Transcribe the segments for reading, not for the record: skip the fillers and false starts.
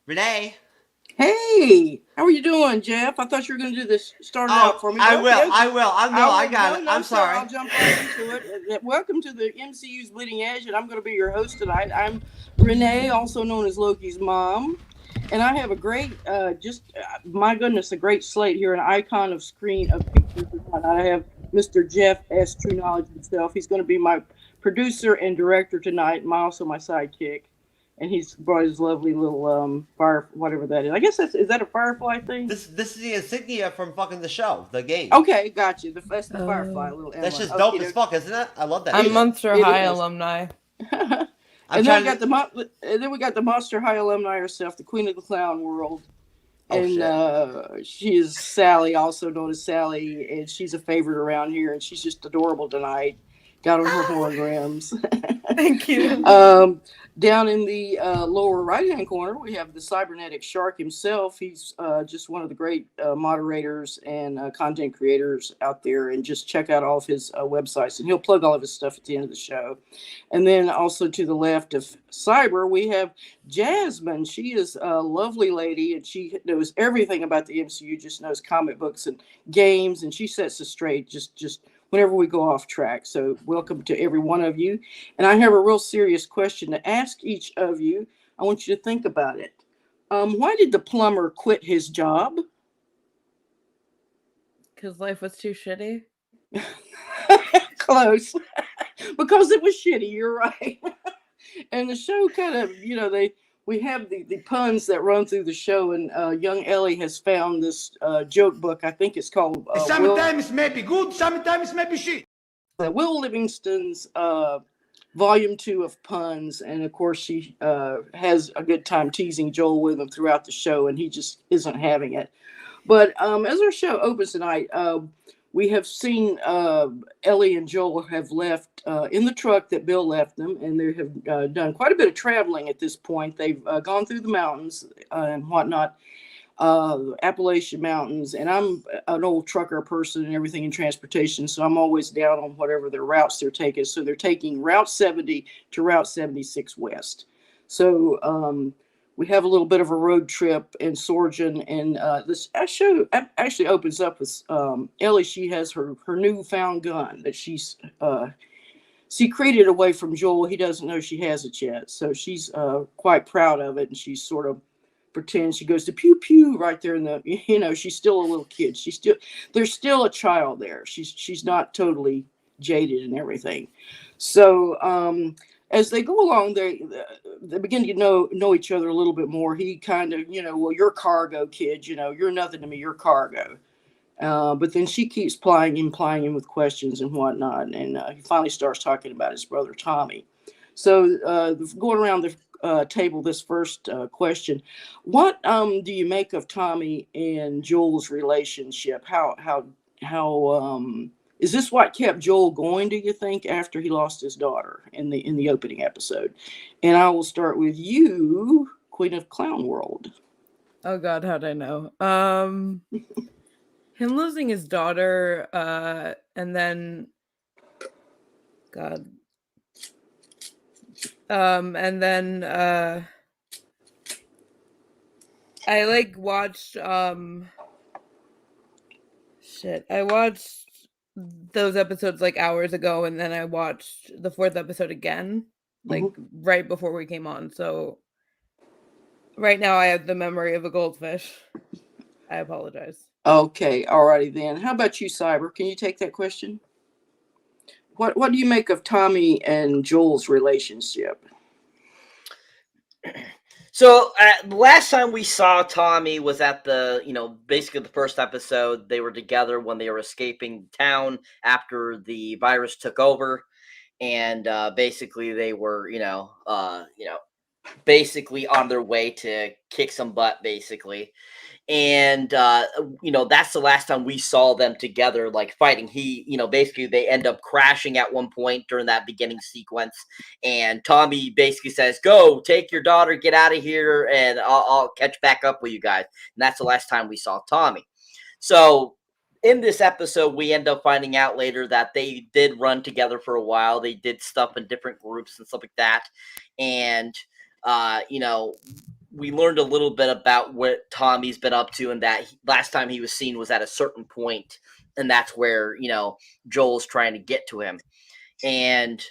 Renee. Hey, how are you doing, Jeff? I thought you were going to do this, start it out Oh, for me, I but will. okay, I okay. will. No, I I will. got No, it. no, I'm sir. sorry. I'll jump right into it. Welcome to the MCU's Bleeding Edge, and I'm going to be your host tonight. I'm Renee, also known as Loki's mom, and I have a great, my goodness, a great slate here, an icon of screen of pictures and whatnot. I have Mr. Jeff S. True Knowledge himself. He's going to be my producer and director tonight, and also my sidekick. And he's brought his lovely little fire, whatever that is. I guess is that a firefly thing? This is the insignia from fucking the show, the game. Okay, got you. That's the firefly, Oh, little That's emblem. just dope Okay, as fuck, isn't it? I love that I'm it shit. Monster it High is. alumni. I'm And then we trying got to. and then we got the Monster High alumni herself, the Queen of the Clown World, Oh and shit. she is Sally, also known as Sally, and she's a favorite around here, and she's just adorable tonight. Got on her holograms. Thank you. um, Down in the lower right hand corner, we have the Cyberneticshark himself. He's just one of the great moderators and content creators out there. And just check out all of his websites, and he'll plug all of his stuff at the end of the show. And then also to the left of Cyber, we have Jasmine. She is a lovely lady, and she knows everything about the MCU. Just knows comic books and games, and she sets us straight. Just whenever we go off track. So welcome to every one of you. And I have a real serious question to ask each of you. I want you to think about it. Why did the plumber quit his job? Because life was too shitty. Close. Because it was shitty, you're right. And the show kind of, we have the puns that run through the show, and young Ellie has found this joke book. I think it's called Sometimes maybe good, sometimes maybe shit. Will Livingston's volume 2 of puns, and of course she has a good time teasing Joel with him throughout the show, and he just isn't having it. But as our show opens tonight, we have seen Ellie and Joel have left in the truck that Bill left them, and they have done quite a bit of traveling at this point. They've gone through the mountains and whatnot, Appalachian Mountains, and I'm an old trucker person and everything in transportation, so I'm always down on whatever their routes they're taking. So they're taking Route 70 to Route 76 West. So we have a little bit of a road trip in Sorgen, and this show actually opens up with Ellie. She has her newfound gun that she's secreted away from Joel. He doesn't know she has it yet, so she's quite proud of it, and she's sort of pretends she goes to pew pew right there in the she's still a little kid. There's still a child there. She's not totally jaded and everything. So as they go along, they begin to know each other a little bit more. He kind of, well, you're cargo, kid. You're nothing to me. You're cargo. But then she keeps plying him with questions and whatnot, and he finally starts talking about his brother Tommy. So going around the table, this first question: what do you make of Tommy and Joel's relationship? How is this what kept Joel going? Do you think after he lost his daughter in the opening episode? And I will start with you, Queen of Clown World. Oh God, how'd I know? Him losing his daughter, and then God. And then I watched I watched those episodes hours ago, and then I watched the fourth episode again, right before we came on. So right now I have the memory of a goldfish. I apologize. Okay, alrighty then. How about you, Cyber? Can you take that question? What do you make of Tommy and Joel's relationship? So the last time we saw Tommy was at basically the first episode. They were together when they were escaping town after the virus took over, and basically they were, basically on their way to kick some butt, basically. And that's the last time we saw them together fighting. Basically they end up crashing at one point during that beginning sequence, and Tommy basically says, go take your daughter, get out of here, and I'll catch back up with you guys. And that's the last time we saw Tommy. So in this episode, we end up finding out later that they did run together for a while. They did stuff in different groups and stuff like that. And we learned a little bit about what Tommy's been up to, and that last time he was seen was at a certain point, and that's where, you know, Joel's trying to get to him. And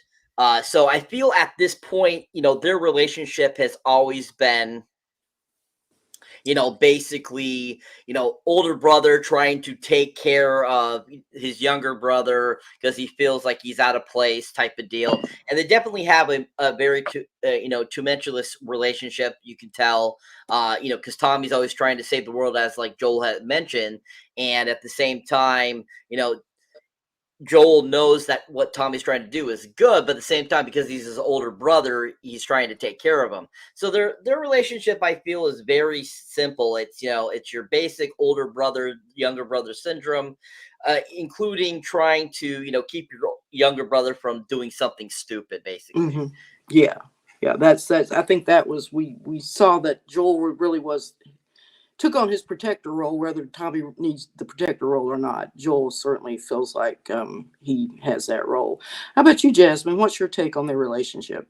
so I feel at this point, you know, their relationship has always been, you know, basically, you know, older brother trying to take care of his younger brother because he feels like he's out of place type of deal. And they definitely have a very, you know, tumultuous relationship. You can tell, you know, because Tommy's always trying to save the world, as like Joel had mentioned. And at the same time, you know, Joel knows that what Tommy's trying to do is good, but at the same time, because he's his older brother, he's trying to take care of him. So their relationship, I feel, is very simple. It's, you know, it's your basic older brother, younger brother syndrome, including trying to, you know, keep your younger brother from doing something stupid, basically. Yeah. That's. I think that was we saw that Joel really took on his protector role, whether Tommy needs the protector role or not. Joel certainly feels like he has that role. How about you, Jasmine? What's your take on their relationship?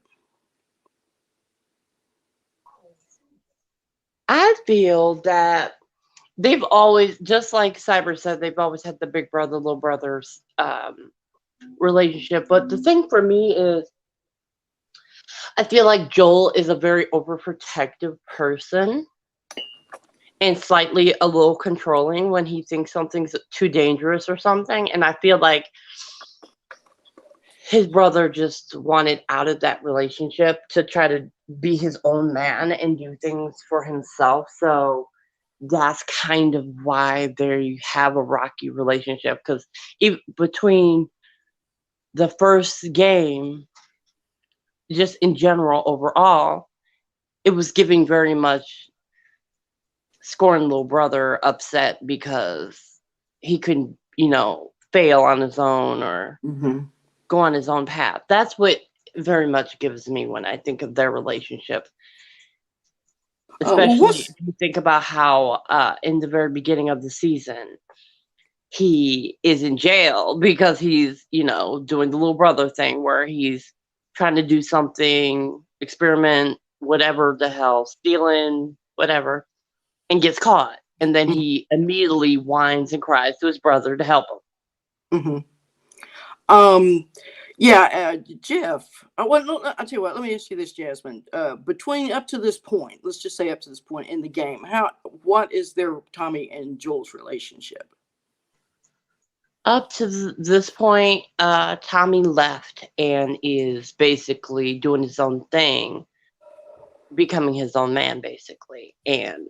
I feel that they've always, just like Cyber said, they've always had the big brother, little brothers relationship. But the thing for me is, I feel like Joel is a very overprotective person and slightly a little controlling when he thinks something's too dangerous or something. And I feel like his brother just wanted out of that relationship to try to be his own man and do things for himself. So that's kind of why they have a rocky relationship. Because between the first game, just in general, overall, it was giving very much scorn little brother upset because he couldn't, you know, fail on his own or go on his own path. That's what very much gives me when I think of their relationship. Especially if you think about how in the very beginning of the season, he is in jail because he's, you know, doing the little brother thing where he's trying to do something, experiment, whatever the hell, stealing, whatever, and gets caught. And then he immediately whines and cries to his brother to help him. Jeff, well, I'll tell you what, let me ask you this, Jasmine. Between up to this point, let's just say up to this point in the game, what is their Tommy and Joel's relationship? Up to this point, Tommy left and is basically doing his own thing, becoming his own man, basically. And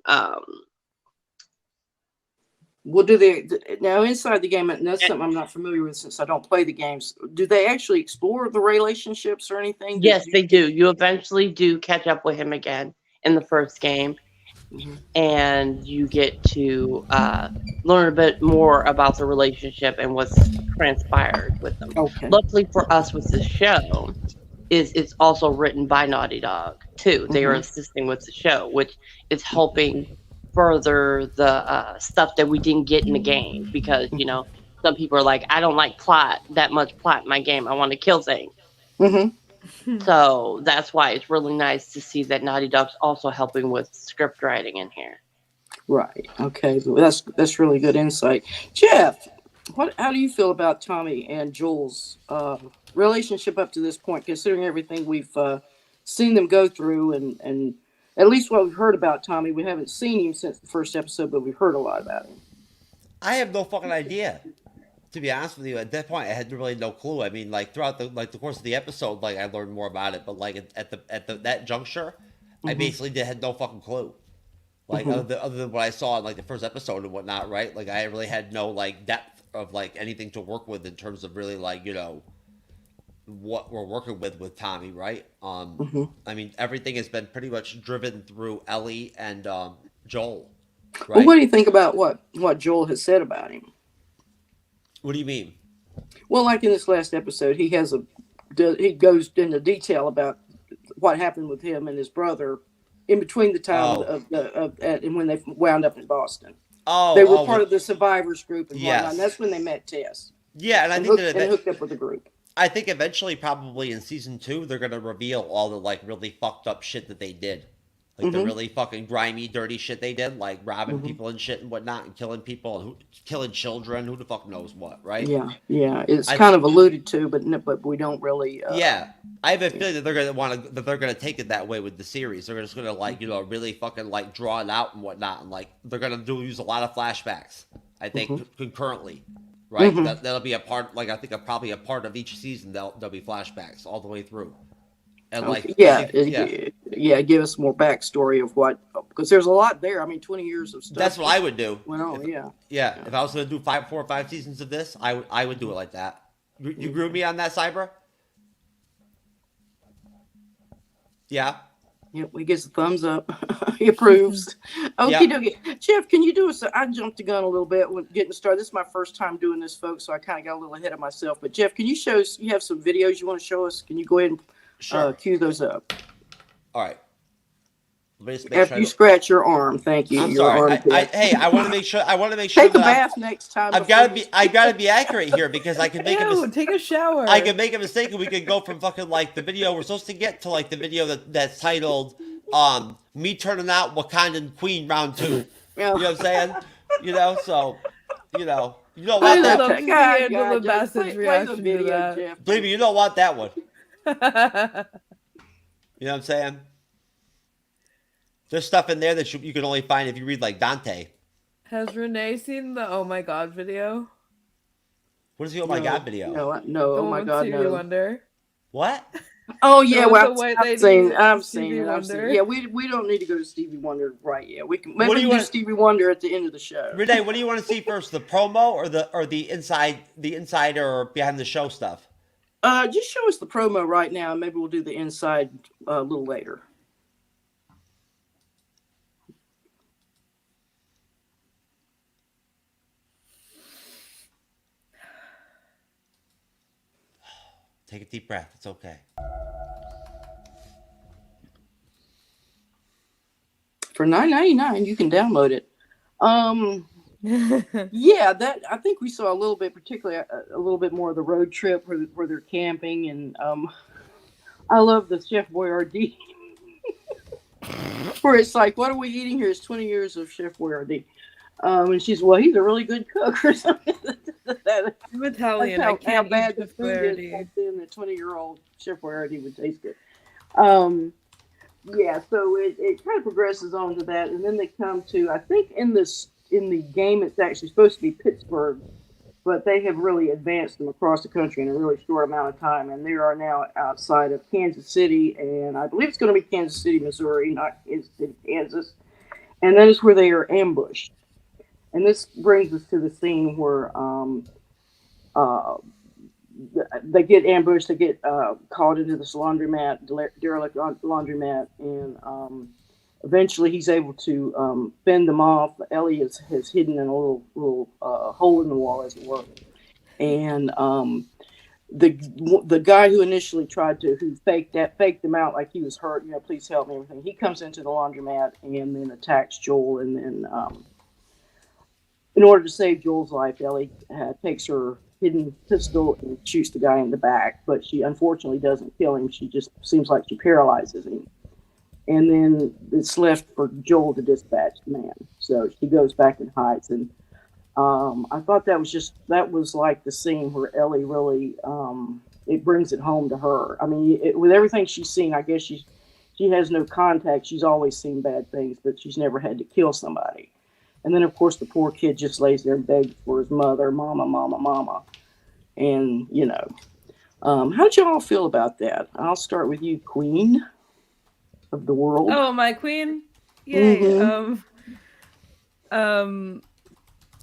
well, do they now inside the game? And that's something I'm not familiar with since I don't play the games. Do they actually explore the relationships or anything? Yes, they do. You eventually do catch up with him again in the first game, and you get to learn a bit more about the relationship and what's transpired with them. Okay. Luckily for us with this show, it's also written by Naughty Dog too. They are assisting with the show, which is helping further the stuff that we didn't get in the game, because you know some people are like, I don't like that much plot in my game. I want to kill things. So that's why it's really nice to see that Naughty Dog's also helping with script writing in here. Right. Okay. That's really good insight. Jeff, how do you feel about Tommy and Joel's relationship up to this point, considering everything we've seen them go through, and at least what we've heard about Tommy? We haven't seen him since the first episode, but we've heard a lot about him. I have no fucking idea. To be honest with you, at that point, I had really no clue. I mean, like throughout the course of the episode, like I learned more about it, but like at that juncture, I basically had no fucking clue. Like other than what I saw in like the first episode and whatnot, right? Like I really had no like depth of like anything to work with in terms of really like, you know, what we're working with Tommy, right? I mean, everything has been pretty much driven through Ellie and Joel. Right? Well, what do you think about what Joel has said about him? What do you mean? Well, like in this last episode, he goes into detail about what happened with him and his brother in between the time and when they wound up in Boston. They were part of the survivors group and whatnot, and that's when they met Tess. Yeah, and I think they hooked up with the group. I think eventually, probably in season 2, they're gonna reveal all the like really fucked up shit that they did. Like the Mhm. really fucking grimy, dirty shit they did, like robbing Mhm. people and shit and whatnot, and killing people and killing children. Who the fuck knows what, right? Yeah, yeah. It's I kind of alluded to, but we don't really. Yeah, I have a feeling that they're gonna take it that way with the series. They're just gonna like really fucking like draw it out and whatnot, and like they're gonna use a lot of flashbacks. I think Mhm. concurrently, right? Mhm. That'll be a part. Like I think probably a part of each season. There'll be flashbacks all the way through, and like Okay. I Yeah. think yeah, Yeah. Give us more backstory of what, because there's a lot there. I mean, 20 years of stuff. that's what I would do. Well, If- yeah. Yeah, Yeah. if I was gonna do 4 or 5 seasons of this, I would do it like that. You agree with me on that, Cyber? Yeah. Yep, he gets a thumbs up. He approves. Okay, Yeah. dokie. Jeff, can you do us? I jumped the gun a little bit when getting started. This is my first time doing this, folks, so I kind of got a little ahead of myself. But Jeff, can you show us? You have some videos you want to show us? Can you go ahead and Sure. cue those up? All right. Let me just make After sure you scratch your arm, thank you. I'm your sorry. armpit. Hey, I want to make sure. I want to make sure Take a that bath next time. I've got to be. I got to be accurate here because I can make a Ew, mistake. take a shower. I can make a mistake and we could go from fucking like the video we're supposed to get to like the video that's titled "Me Turning Out Wakandan Queen Round 2." You know what I'm saying? So you don't I want that. love to see Angela Bassett's reaction to that. Jeff. Believe me, you don't want that one. You know what I'm saying? There's stuff in there that you can only find if you read like Dante. Has Renee seen the Oh My God video? What is the Oh My God video? No, The oh one my with God, Stevie no. Wonder? What? Oh yeah, with well, the white I've lady, seen it. Stevie I've seen it. Wonder. Yeah, we don't need to go to Stevie Wonder right yet. We can What maybe do you do want- Stevie Wonder at the end of the show. Renee, what do you want to see first, the promo or the inside or behind the show stuff? Just show us the promo right now. Maybe we'll do the inside a little later. Take a deep breath. It's okay. For $9.99, you can download it. Yeah, that I think we saw a little bit, particularly a little bit more of the road trip where they're camping, and I love the Chef Boyardee, where it's like, what are we eating here? It's 20 years of Chef Boyardee, and she's, well, he's a really good cook or something. I'm Italian. I How can't bad eat the the food is Boyardee. back then. The 20-year-old Chef Boyardee would taste good. Yeah, so it kind of progresses on to that, and then they come to, I think in the game it's actually supposed to be Pittsburgh, but they have really advanced them across the country in a really short amount of time, and they are now outside of Kansas City, and I believe it's going to be Kansas City, Missouri, not Kansas City, Kansas, and that is where they are ambushed. And this brings us to the scene where they get ambushed, they get caught into this laundromat, derelict laundromat, and eventually he's able to fend them off. Ellie has hidden in a little hole in the wall, as it were. And the guy who initially who faked them out like he was hurt, please help me, everything. He comes into the laundromat and then attacks Joel, and then in order to save Joel's life, Ellie takes her hidden pistol and shoots the guy in the back, but she unfortunately doesn't kill him. She just seems like she paralyzes him. And then it's left for Joel to dispatch the man. So she goes back and hides. And I thought that was like the scene where Ellie really, it brings it home to her. I mean, with everything she's seen, I guess she has no contact. She's always seen bad things, but she's never had to kill somebody. And then, of course, the poor kid just lays there and begs for his mother, mama, mama, mama. And, how'd y'all feel about that? I'll start with you, Queen of the World. Oh, my queen! Yay! Mm-hmm.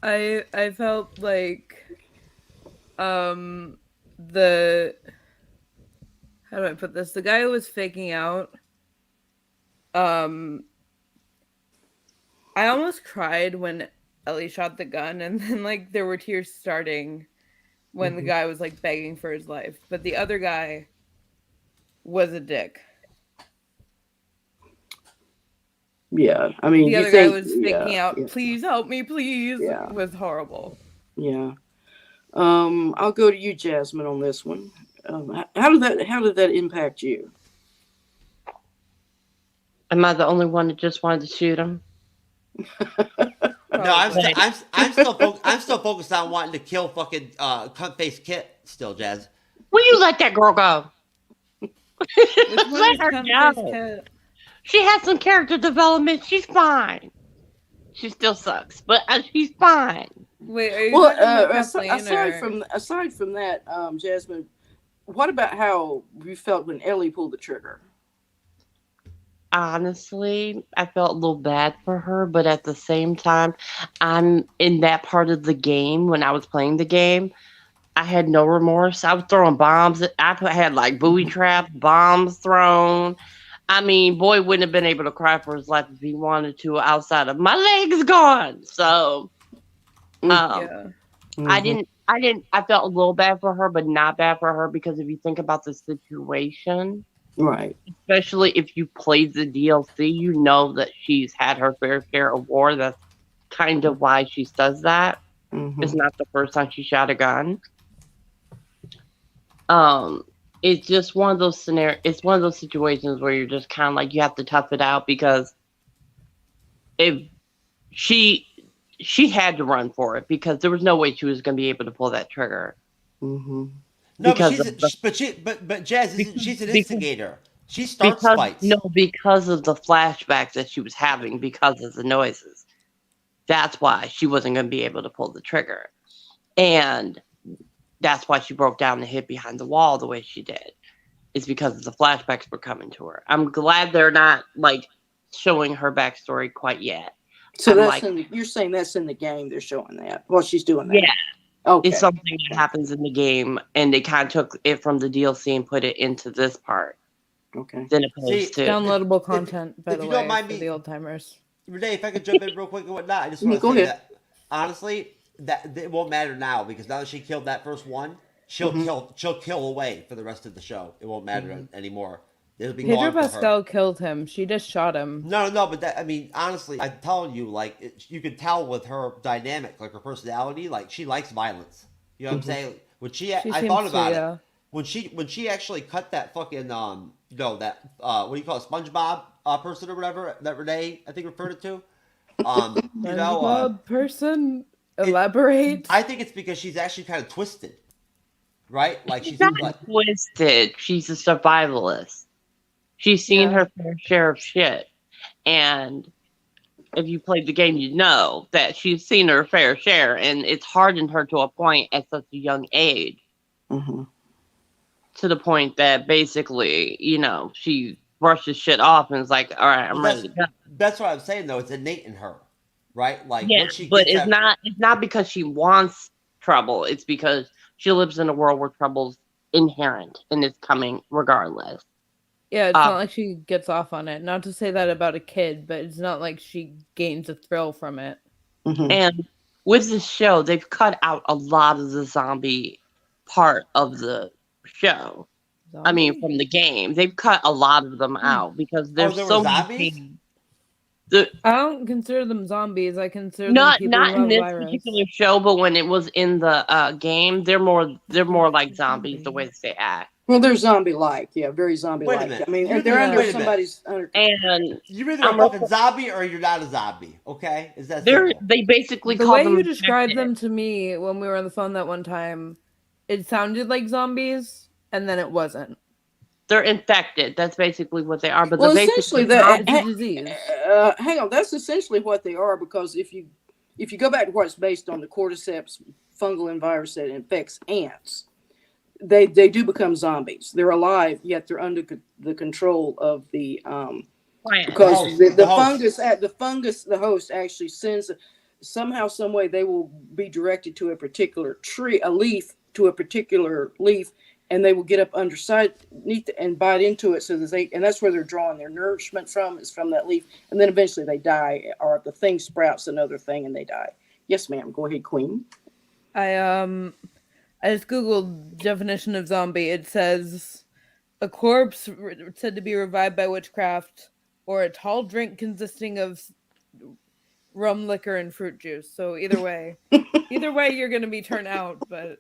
I felt like how do I put this? The guy who was faking out, I almost cried when Ellie shot the gun, and then like there were tears starting when the guy was like begging for his life. But the other guy was a dick. Yeah, I mean, The other guy was faking out, please help me, please. Yeah. Was horrible. Yeah. I'll go to you, Jasmine, on this one. How did that impact you? Am I the only one that just wanted to shoot him? No, I'm Probably. st- I'm still focused on wanting to kill fucking cunt face Kit. Still, Jazz. Will you let that girl go? Which one Let is her Cunt-Face go. Kit? She has some character development. She's fine. She still sucks, but she's fine. Wait, are you Well, talking about Kathleen aside from that, Jasmine, what about how you felt when Ellie pulled the trigger? Honestly, I felt a little bad for her, but at the same time, I'm in that part of the game when I was playing the game. I had no remorse. I was throwing bombs. Had like booby traps, bombs thrown. I mean, boy wouldn't have been able to cry for his life if he wanted to outside of my legs gone. So, Yeah. I felt a little bad for her, but not bad for her because if you think about the situation, Right. especially if you played the DLC, you know that she's had her fair share of war. That's kind of why she says that. It's not the first time she shot a gun. It's just one of those it's one of those situations where you're just kind of like, you have to tough it out because if she had to run for it because there was no way she was going to be able to pull that trigger. No, Because but Jazz, she's an instigator. She starts fights. No, because of the flashbacks that she was having because of the noises. That's why she wasn't going to be able to pull the trigger. And that's why she broke down and hid behind the wall the way she did. It's because the flashbacks were coming to her. I'm glad they're not like showing her backstory quite yet. So you're saying that's in the game. They're showing that while she's doing that. Yeah. Okay. It's something that happens in the game, and they kind of took it from the DLC and put it into this part. Okay. Then opposed to Downloadable content, by if the you way, don't mind for me- the old timers. Renee, if I could jump in real quick and whatnot, I just want to Go say ahead. that honestly, that it won't matter now because now that she killed that first one, she'll kill away for the rest of the show. It won't matter anymore. It'll be Pedro gone for her. Pascal killed him. She just shot him. No, but that, I mean, honestly, I'm telling you, like, you can tell with her dynamic, like her personality, like she likes violence. You know what I'm saying? When I thought about it. When she actually cut that fucking that what do you call it, SpongeBob person or whatever that Renee I think referred it to. SpongeBob person. Elaborate. I think it's because she's actually kind of twisted, right? Like she's not like twisted. She's a survivalist. She's seen her fair share of shit, and if you played the game, you know that she's seen her fair share, and it's hardened her to a point at such a young age. To the point that basically, she brushes shit off and is like, all right, I'm ready to go. That's what I'm saying, though. It's innate in her, right? Like, yeah, but it's not because she wants trouble. It's because she lives in a world where trouble's inherent and it's coming regardless. Yeah, it's not like she gets off on it. Not to say that about a kid, but it's not like she gains a thrill from it. And with this show, they've cut out a lot of the zombie part of the show. I mean, from the game, they've cut a lot of them out because there's so many. I don't consider them zombies. I consider not them people in this virus. particular show, but when it was in the game, they're more like zombies the way that they act. Well, they're zombie-like, yeah, very zombie-like. Wait a minute. I mean, they're under somebody's under. And you're either a fucking zombie or you're not a zombie. Okay, is that they basically the call way them you described them to me when we were on the phone that one time? It sounded like zombies, and then it wasn't. They're infected. That's basically what they are. But Well, essentially, it's a disease. Hang on, that's essentially what they are because if you go back to what it's based on, the cordyceps fungal virus that infects ants, they do become zombies. They're alive, yet they're under the control of the because the host actually sends somehow, some way they will be directed to a particular tree, a particular leaf, and they will get up underneath and bite into it. And that's where they're drawing their nourishment from, is from that leaf. And then eventually they die, or the thing sprouts another thing and they die. Yes, ma'am. Go ahead, Queen. I just Googled definition of zombie. It says a corpse said to be revived by witchcraft, or a tall drink consisting of rum, liquor, and fruit juice. So either way you're going to be turned out. But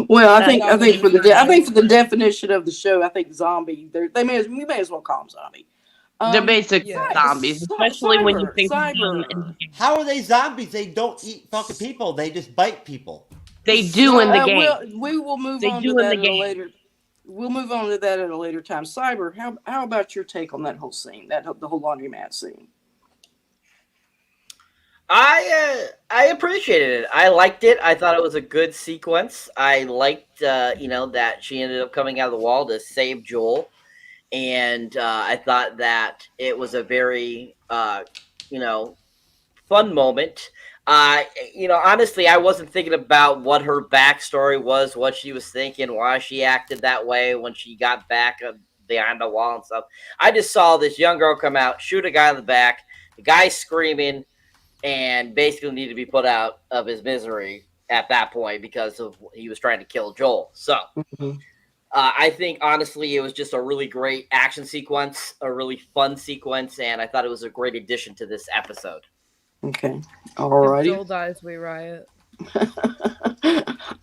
well, I think for the definition of the show, I think zombie. We may as well call them zombie. They're basic yeah. zombies, especially when you think of them. Cyber. How are they zombies? They don't eat fucking people. They just bite people. They do in the game. We will move They on do to in that the at a game. later. We'll move on to that at a later time. Cyber, how about your take on that whole scene, the whole laundromat scene? I appreciated it. I liked it. I thought it was a good sequence. I liked that she ended up coming out of the wall to save Joel, and I thought that it was a very fun moment. Honestly, I wasn't thinking about what her backstory was, what she was thinking, why she acted that way when she got back behind the wall and stuff. I just saw this young girl come out, shoot a guy in the back, the guy screaming, and basically need to be put out of his misery at that point because of he was trying to kill Joel. So I think honestly it was just a really great action sequence, a really fun sequence, and I thought it was a great addition to this episode. Okay, If alrighty. Joel dies, we riot.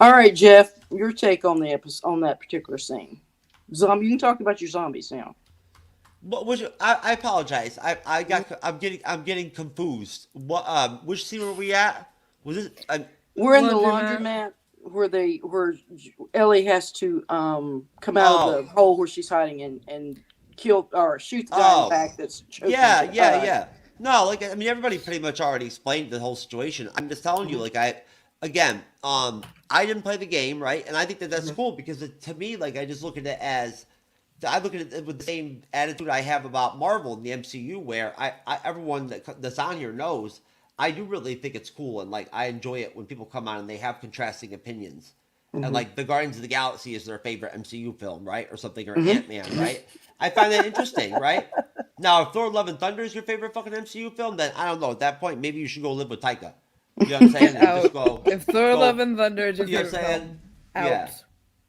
All right, Jeff, your take on the episode, on that particular scene. Zombie, you can talk about your zombies now. What was I apologize. I'm getting confused. What which scene were we at? Was it We're in the Laundromat. laundromat where Ellie has to come out of the hole where she's hiding and kill or shoot the guy in the back that's choking. Yeah. No, like I mean everybody pretty much already explained the whole situation. I'm just telling you, like I didn't play the game, right? And I think that's cool because to me, like I just look at it as I look at it with the same attitude I have about Marvel and the MCU, where I everyone that's on here knows I do really think it's cool and like I enjoy it when people come on and they have contrasting opinions. And like the Guardians of the Galaxy is their favorite MCU film, right, or something, or Ant-Man, right? I find that interesting, right? Now, if Thor: Love and Thunder is your favorite fucking MCU film, then I don't know. At that point, maybe you should go live with Taika. You know what I'm saying? And just go. If Thor: Love and Thunder is your You know what I'm favorite saying? film, out. Yeah.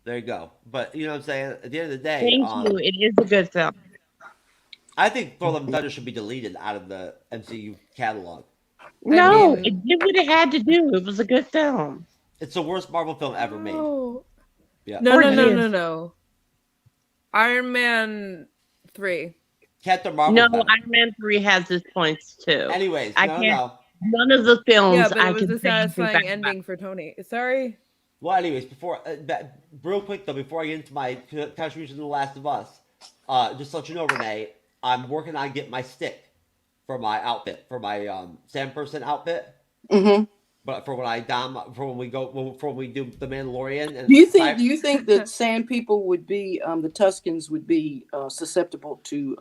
There you go. But you know what I'm saying? At the end of the day, Thank you. It is a good film. I think Thor: Love and Thunder should be deleted out of the MCU catalog. No, mean- it did what it had to do. It was a good film. It's the worst Marvel film ever made. No. Yeah. No. Iron Man 3. Captain Marvel. No, better. Iron Man 3 has its points too. Anyways, I no. can't- None of the films Yeah, but I it was can a say anything satisfying bad ending for Tony. Sorry. Well, anyways, real quick though, before I get into my contribution to The Last of Us, just to let you know, Renee, I'm working on getting my stick for my outfit, for my Sam Person outfit. Mm-hmm. But for when we do the Mandalorian. And Do you think that Sand people would be the Tuscans would be susceptible to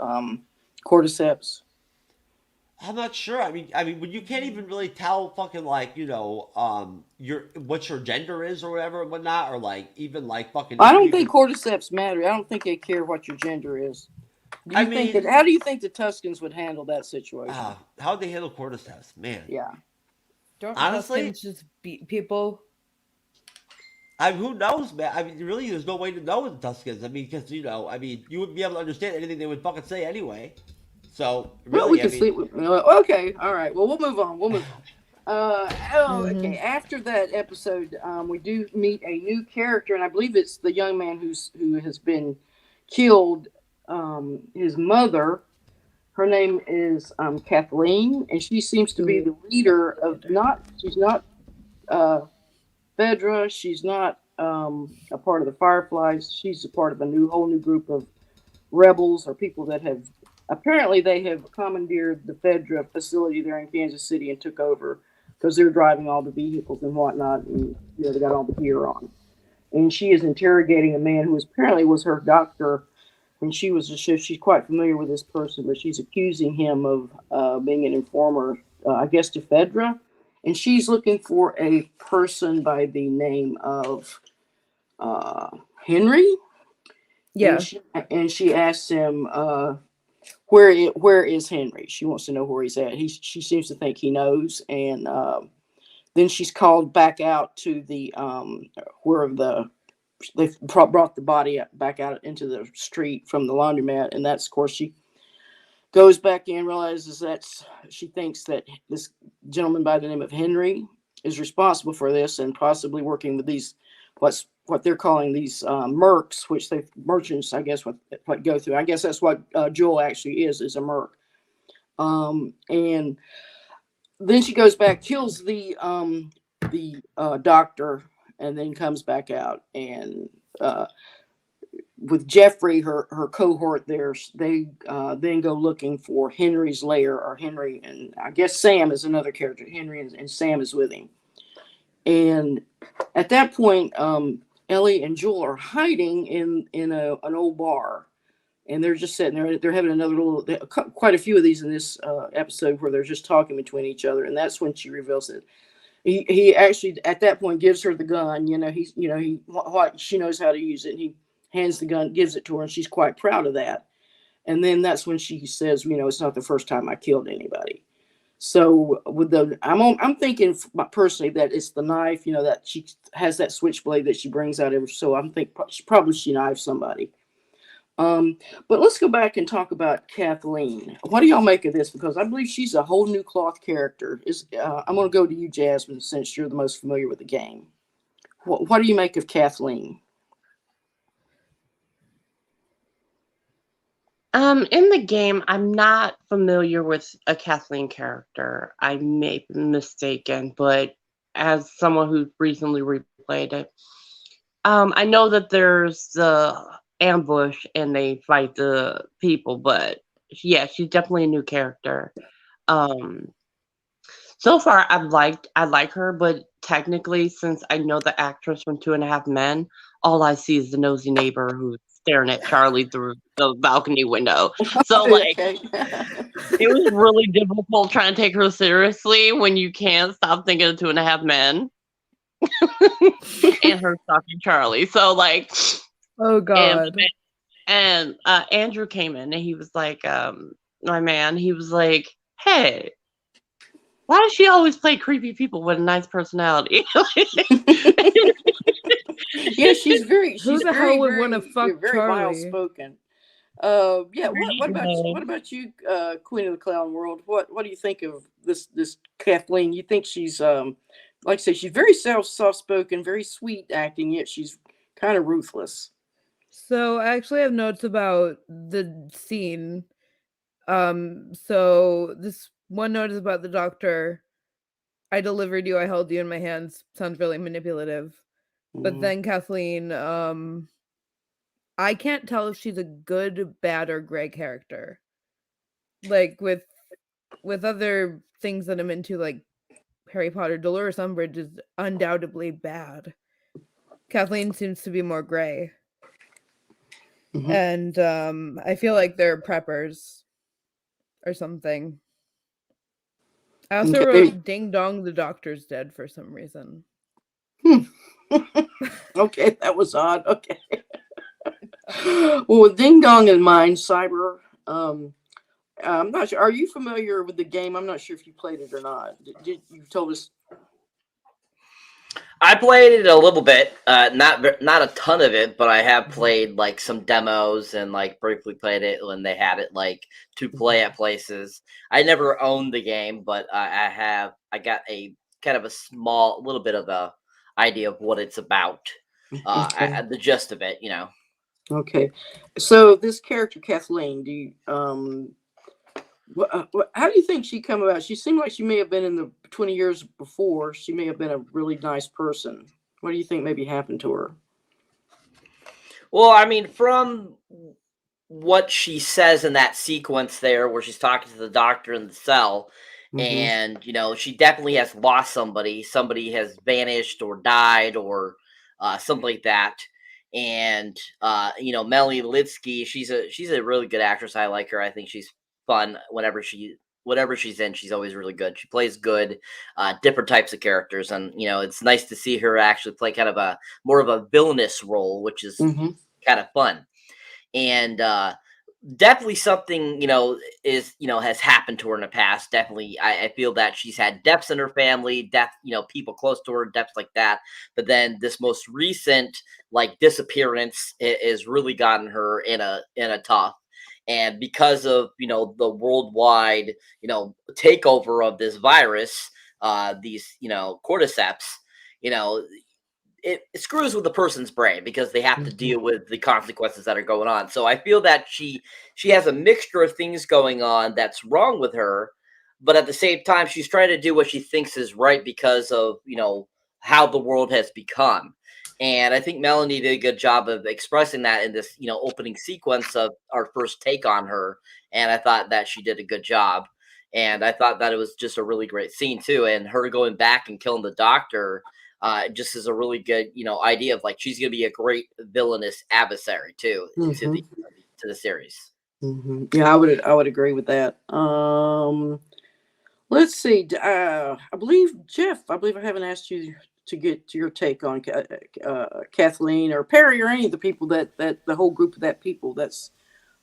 cordyceps? I'm not sure. I mean, when you can't even really tell fucking like what your gender is or whatever and whatnot, or like even like fucking. I don't think cordyceps matter. I don't think they care what your gender is. How do you think the Tuscans would handle that situation? How would they handle cordyceps, man? Yeah. Don't Honestly, Tuscans just beat people? Who knows, man? I mean, really, there's no way to know with the Tuscans. I mean, because you wouldn't be able to understand anything they would fucking say anyway. So really, okay, all right. Well, we'll move on. Okay. After that episode, we do meet a new character, and I believe it's the young man who has been killed. His mother. Her name is Kathleen, and she seems to be the leader of she's not Fedra, she's not a part of the Fireflies, she's a part of a whole new group of rebels or people that have, apparently they have commandeered the Fedra facility there in Kansas City and took over because they're driving all the vehicles and whatnot, and they got all the gear on. And she is interrogating a man who apparently was her doctor. And she's quite familiar with this person, but she's accusing him of being an informer, I guess, to Fedra. And she's looking for a person by the name of Henry. Yeah. And she asks him, where is Henry? She wants to know where he's at. She seems to think he knows. And then she's called back out to the they brought the body back out into the street from the laundromat, and that's, of course, she goes back in, realizes she thinks that this gentleman by the name of Henry is responsible for this and possibly working with these what's what they're calling these mercs, which they merchants, I guess, what go through. I guess that's what Joel actually is a merc. And then she goes back, kills the doctor, and then comes back out. And with Jeffrey, her cohort there, they then go looking for Henry's lair, or Henry, and I guess Sam is another character. Henry and Sam is with him. And at that point, Ellie and Joel are hiding in an old bar, and they're just sitting there. They're having another little, quite a few of these in this episode where they're just talking between each other, and that's when she reveals it. He actually at that point gives her the gun. What she knows how to use it. And he hands the gun, gives it to her, and she's quite proud of that. And then that's when she says, it's not the first time I killed anybody. So I'm thinking personally that it's the knife, that she has that switchblade that she brings out every. So I'm thinking probably she knifed somebody. But let's go back and talk about Kathleen. What do y'all make of this? Because I believe she's a whole new cloth character. I'm going to go to you, Jasmine, since you're the most familiar with the game. What do you make of Kathleen? In the game, I'm not familiar with a Kathleen character. I may be mistaken, but as someone who recently replayed it, I know that there's the ambush and they fight the people, but yeah, she's definitely a new character. So far, I like her, but technically, since I know the actress from 2.5 Men, all I see is the nosy neighbor who's staring at Charlie through the balcony window. So, like, it was really difficult trying to take her seriously when you can't stop thinking of 2.5 Men and her stalking Charlie. So, like, oh god. And Andrew came in and he was like, my man, he was like, hey, why does she always play creepy people with a nice personality? Yeah, she's very. Who the hell would want to fuck very Charlie? mild spoken. Yeah. What about you, Queen of the Clown World? What do you think of this Kathleen? You think she's like I say, she's very soft spoken, very sweet acting, yet she's kind of ruthless. So I actually have notes about the scene. So this one note is about the doctor. I delivered you, I held you in my hands. Sounds really manipulative. But then Kathleen, I can't tell if she's a good, bad, or gray character. Like with other things that I'm into, like Harry Potter, Dolores Umbridge is undoubtedly bad. Kathleen seems to be more gray. And I feel like they're preppers or something. I also wrote Ding Dong, the doctor's dead for some reason. Okay, that was odd. Okay. Well, with Ding Dong in mind, Cyber, I'm not sure. Are you familiar with the game? I'm not sure if you played it or not. You told us? I played it a little bit, not a ton of it, but I have played like some demos and like briefly played it when they had it like to play at places. I never owned the game, but I got a kind of a little bit of a idea of what it's about, the gist of it, Okay, so this character Kathleen, how do you think she come about? She seemed like she may have been in the 20 years before. She may have been a really nice person. What do you think maybe happened to her? Well, I mean, from what she says in that sequence there, where she's talking to the doctor in the cell, and she definitely has lost somebody. Somebody has vanished or died or something like that. And Melanie Litsky, she's a really good actress. I like her. I think she's fun whatever she's in. She's always really good. She plays good, different types of characters, and it's nice to see her actually play kind of a more of a villainous role, which is kind of fun. And definitely something has happened to her in the past. Definitely, I feel that she's had deaths in her family, people close to her, deaths like that. But then this most recent like disappearance has really gotten her in a tough. And because of the worldwide takeover of this virus, these cordyceps, it screws with the person's brain because they have to deal with the consequences that are going on. So I feel that she has a mixture of things going on that's wrong with her, but at the same time she's trying to do what she thinks is right because of, how the world has become. And I think Melanie did a good job of expressing that in this, opening sequence of our first take on her. And I thought that she did a good job. And I thought that it was just a really great scene too. And her going back and killing the doctor just is a really good, idea of like she's going to be a great villainous adversary too to the series. Yeah, I would agree with that. Let's see. I believe Jeff. I believe I haven't asked you to get your take on Kathleen or Perry or any of the people that the whole group of that people. That's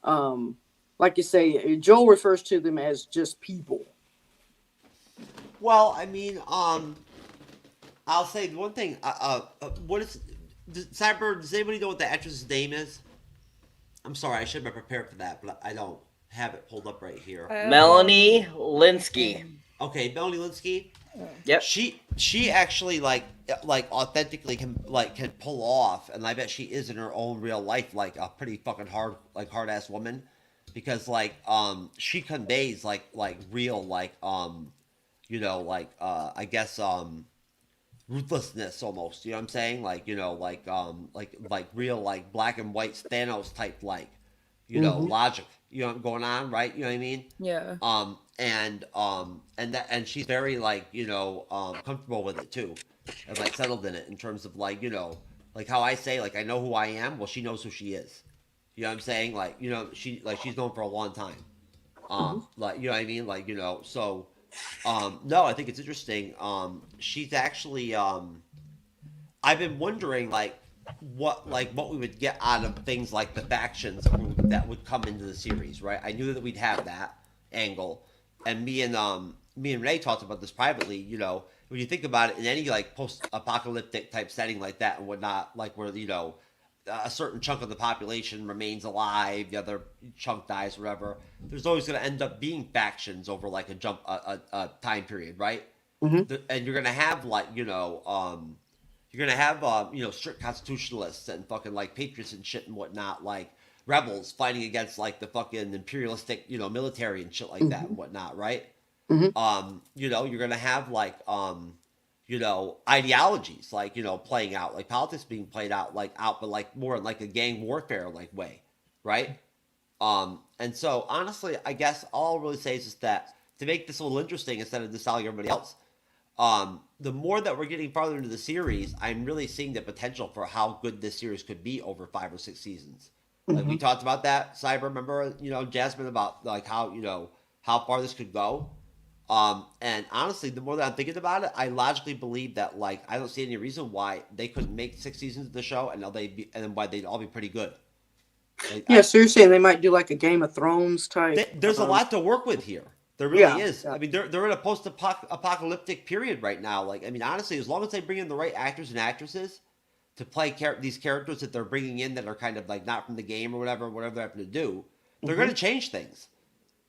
like you say. Joel refers to them as just people. Well, I mean, I'll say the one thing. What is Cyber? Does anybody know what the actress's name is? I'm sorry, I should have been prepared for that, but I don't have it pulled up right here. Melanie Linsky. Okay, Melanie Linsky. Yep. She actually like authentically can pull off, and I bet she is in her own real life like a pretty fucking hard ass woman, because she conveys like real I guess ruthlessness almost, you know what I'm saying, like real like black and white Thanos type logic, going on, right, you know what I mean? Yeah. And she's very comfortable with it too, and settled in it in terms of how I say I know who I am. Well, she knows who she is. You know what I'm saying? She's known for a long time. You know what I mean? So no, I think it's interesting. She's actually I've been wondering what we would get out of things like the factions that would come into the series, right? I knew that we'd have that angle, and me and Renee talked about this privately. When you think about it, in any post-apocalyptic type setting like that and whatnot, where a certain chunk of the population remains alive, the other chunk dies, whatever. There's always going to end up being factions over a time period, right? And you're going to have strict constitutionalists and fucking patriots and shit and whatnot, rebels fighting against the fucking imperialistic military and shit like that and whatnot, right? You're going to have ideologies playing out, politics being played out but more in a gang warfare way, right? And so honestly, I guess all I'll really say is just that to make this a little interesting instead of nostalgia everybody else, the more that we're getting farther into the series, I'm really seeing the potential for how good this series could be over 5 or 6 seasons. We talked about that, Cyber, remember, Jasmine, about how far this could go. And honestly, the more that I'm thinking about it, I logically believe that I don't see any reason why they couldn't make 6 seasons of the show and then why they'd all be pretty good. So you're saying they might do a Game of Thrones type? There's a lot to work with here. There really is. Yeah. I mean, they're in a post-apocalyptic period right now. Honestly, as long as they bring in the right actors and actresses to play these characters that they're bringing in that are kind of not from the game or whatever they're having to do, they're going to change things.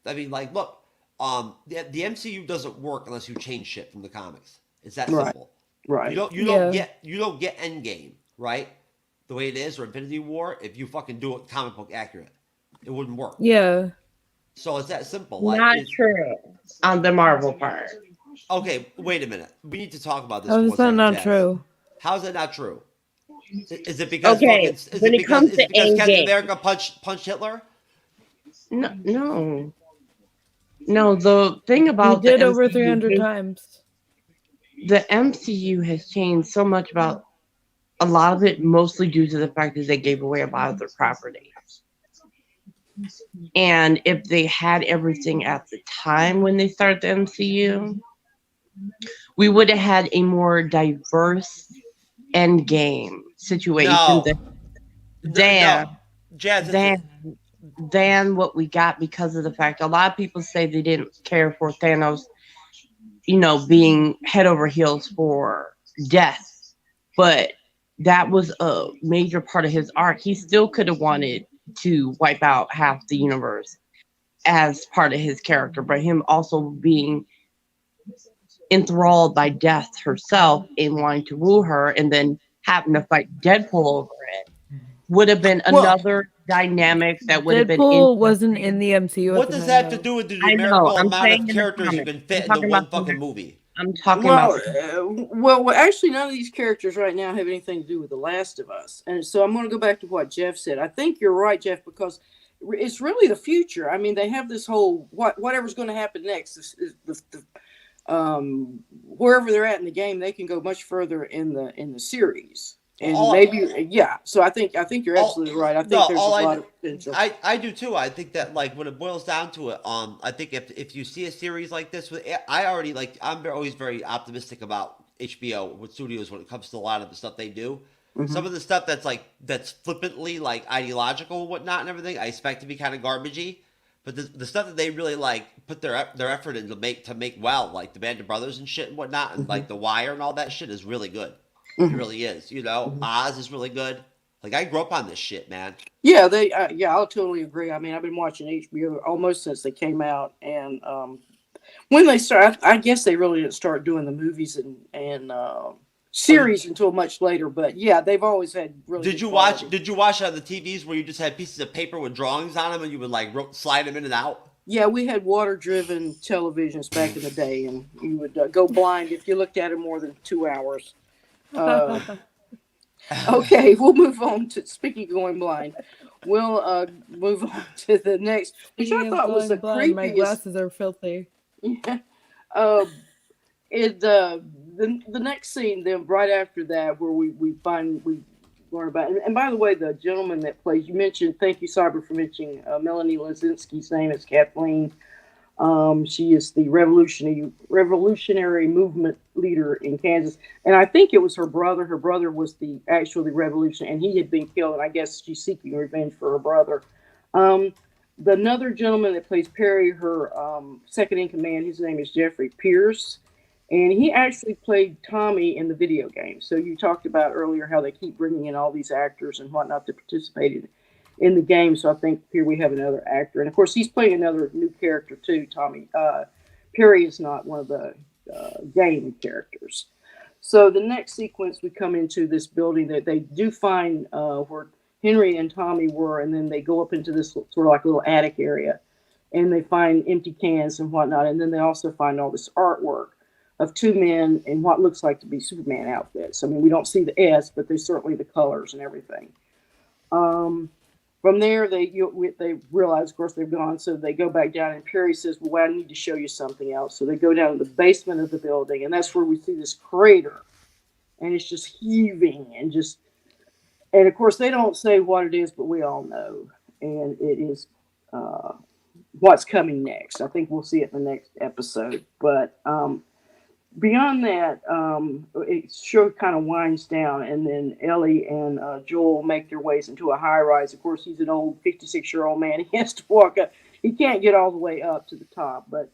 I mean, look, the MCU doesn't work unless you change shit from the comics. It's that simple. Right. You don't get Endgame, right? The way it is, or Infinity War, if you fucking do it comic book accurate. It wouldn't work. Yeah. So it's that simple. Not true on the Marvel part. Okay, wait a minute. We need to talk about this. How is that not true? How is that not true? Is it because Captain America punched Hitler? No. The thing about he did over 300 times. The MCU has changed so much about a lot of it, mostly due to the fact that they gave away a lot of their property. And if they had everything at the time when they started the MCU, we would have had a more diverse end game situation than what we got, because of the fact a lot of people say they didn't care for Thanos, being head over heels for death, but that was a major part of his arc. He still could have wanted to wipe out half the universe as part of his character, but him also being enthralled by death herself and wanting to woo her, and then having to fight Deadpool over it. Would have been Well- another dynamic that would have been Deadpool wasn't in the MCU. What at the does time, that have to though. do with the I know, numerical I'm amount saying of in the characters you comics. can fit I'm into talking one about the fucking movie? I'm talking Well, about well, actually, none of these characters right now have anything to do with The Last of Us, and so I'm going to go back to what Jeff said. I think you're right, Jeff, because it's really the future. I mean, they have this whole whatever's going to happen next. Wherever they're at in the game, they can go much further in the series, and maybe So I think you're absolutely right. I think there's a lot of potential. I do too. I think that like when it boils down to it, I think if you see a series like this, I'm always very optimistic about HBO with studios when it comes to a lot of the stuff they do. Mm-hmm. Some of the stuff that's flippantly like ideological and whatnot and everything, I expect to be kind of garbagey. But the stuff that they really like put their effort in to make well, like the Band of Brothers and shit and whatnot, and like The Wire and all that shit is really good. It really is. You know, Oz is really good. Like I grew up on this shit, man. Yeah, I'll totally agree. I mean, I've been watching HBO almost since they came out, and when they start, I guess they really didn't start doing the movies and series until much later. But yeah, they've always had really. Did you watch on the TVs where you just had pieces of paper with drawings on them and you would like slide them in and out? Yeah, we had water-driven televisions back in the day, and you would go blind if you looked at it more than 2 hours. Okay, we'll move on to speaking of going blind. We'll move on to the next, which I thought was the creepiest. My glasses are filthy. The next scene, then right after that, where we learn about, and by the way, the gentleman that plays, you mentioned, thank you, Cyber, for mentioning Melanie Lazinski's name is Kathleen. She is the revolutionary movement leader in Kansas, and I think it was her brother. Her brother was the revolution, and he had been killed. And I guess she's seeking revenge for her brother. The another gentleman that plays Perry, her second in command, his name is Jeffrey Pierce, and he actually played Tommy in the video game. So you talked about earlier how they keep bringing in all these actors and whatnot to participate in the game. So I think here we have another actor, and of course he's playing another new character too. Tommy Perry is not one of the game characters. So the next sequence, we come into this building that they do find where Henry and Tommy were, and then they go up into this sort of like little attic area, and they find empty cans and whatnot, and then they also find all this artwork of two men in what looks like to be Superman outfits. I mean, we don't see the S, but there's certainly the colors and everything. From there, they realize, of course, they've gone, so they go back down, and Perry says, well, I need to show you something else. So they go down to the basement of the building, and that's where we see this crater, and it's just heaving, and of course, they don't say what it is, but we all know, and it is what's coming next. I think we'll see it in the next episode, but beyond that, it sure kind of winds down, and then Ellie and Joel make their ways into a high rise. Of course, he's an old 56-year-old man. He has to walk up. He can't get all the way up to the top, but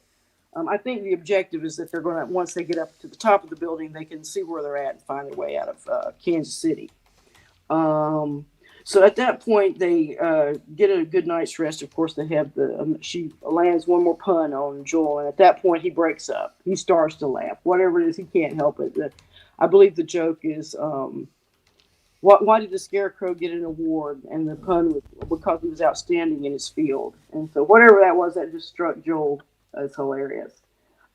I think the objective is that they're going to, once they get up to the top of the building, they can see where they're at and find their way out of Kansas City. So at that point, they get a good night's rest. Of course, they have she lands one more pun on Joel, and at that point, he breaks up. He starts to laugh. Whatever it is, he can't help it. I believe the joke is, why did the Scarecrow get an award? And the pun was because he was outstanding in his field. And so whatever that was, that just struck Joel as hilarious.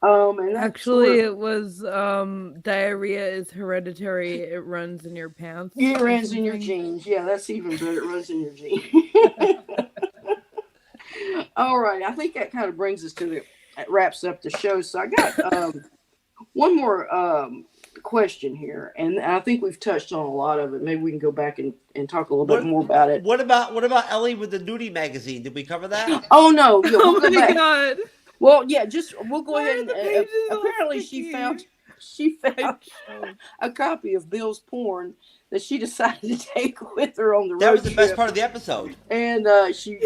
And actually, it was diarrhea is hereditary. It runs in your pants. It runs in your genes. Yeah, that's even better. It runs in your genes. All right, I think that kind of brings us to wraps up the show. So I got one more question here, and I think we've touched on a lot of it. Maybe we can go back and talk a little bit more about it. What about Ellie with the nudie magazine? Did we cover that? Oh no! Yeah, we'll oh my back. God. Well, yeah, we'll go ahead and apparently sticky? she found a copy of Bill's porn that she decided to take with her on the road That was the best trip. part of the episode. And she,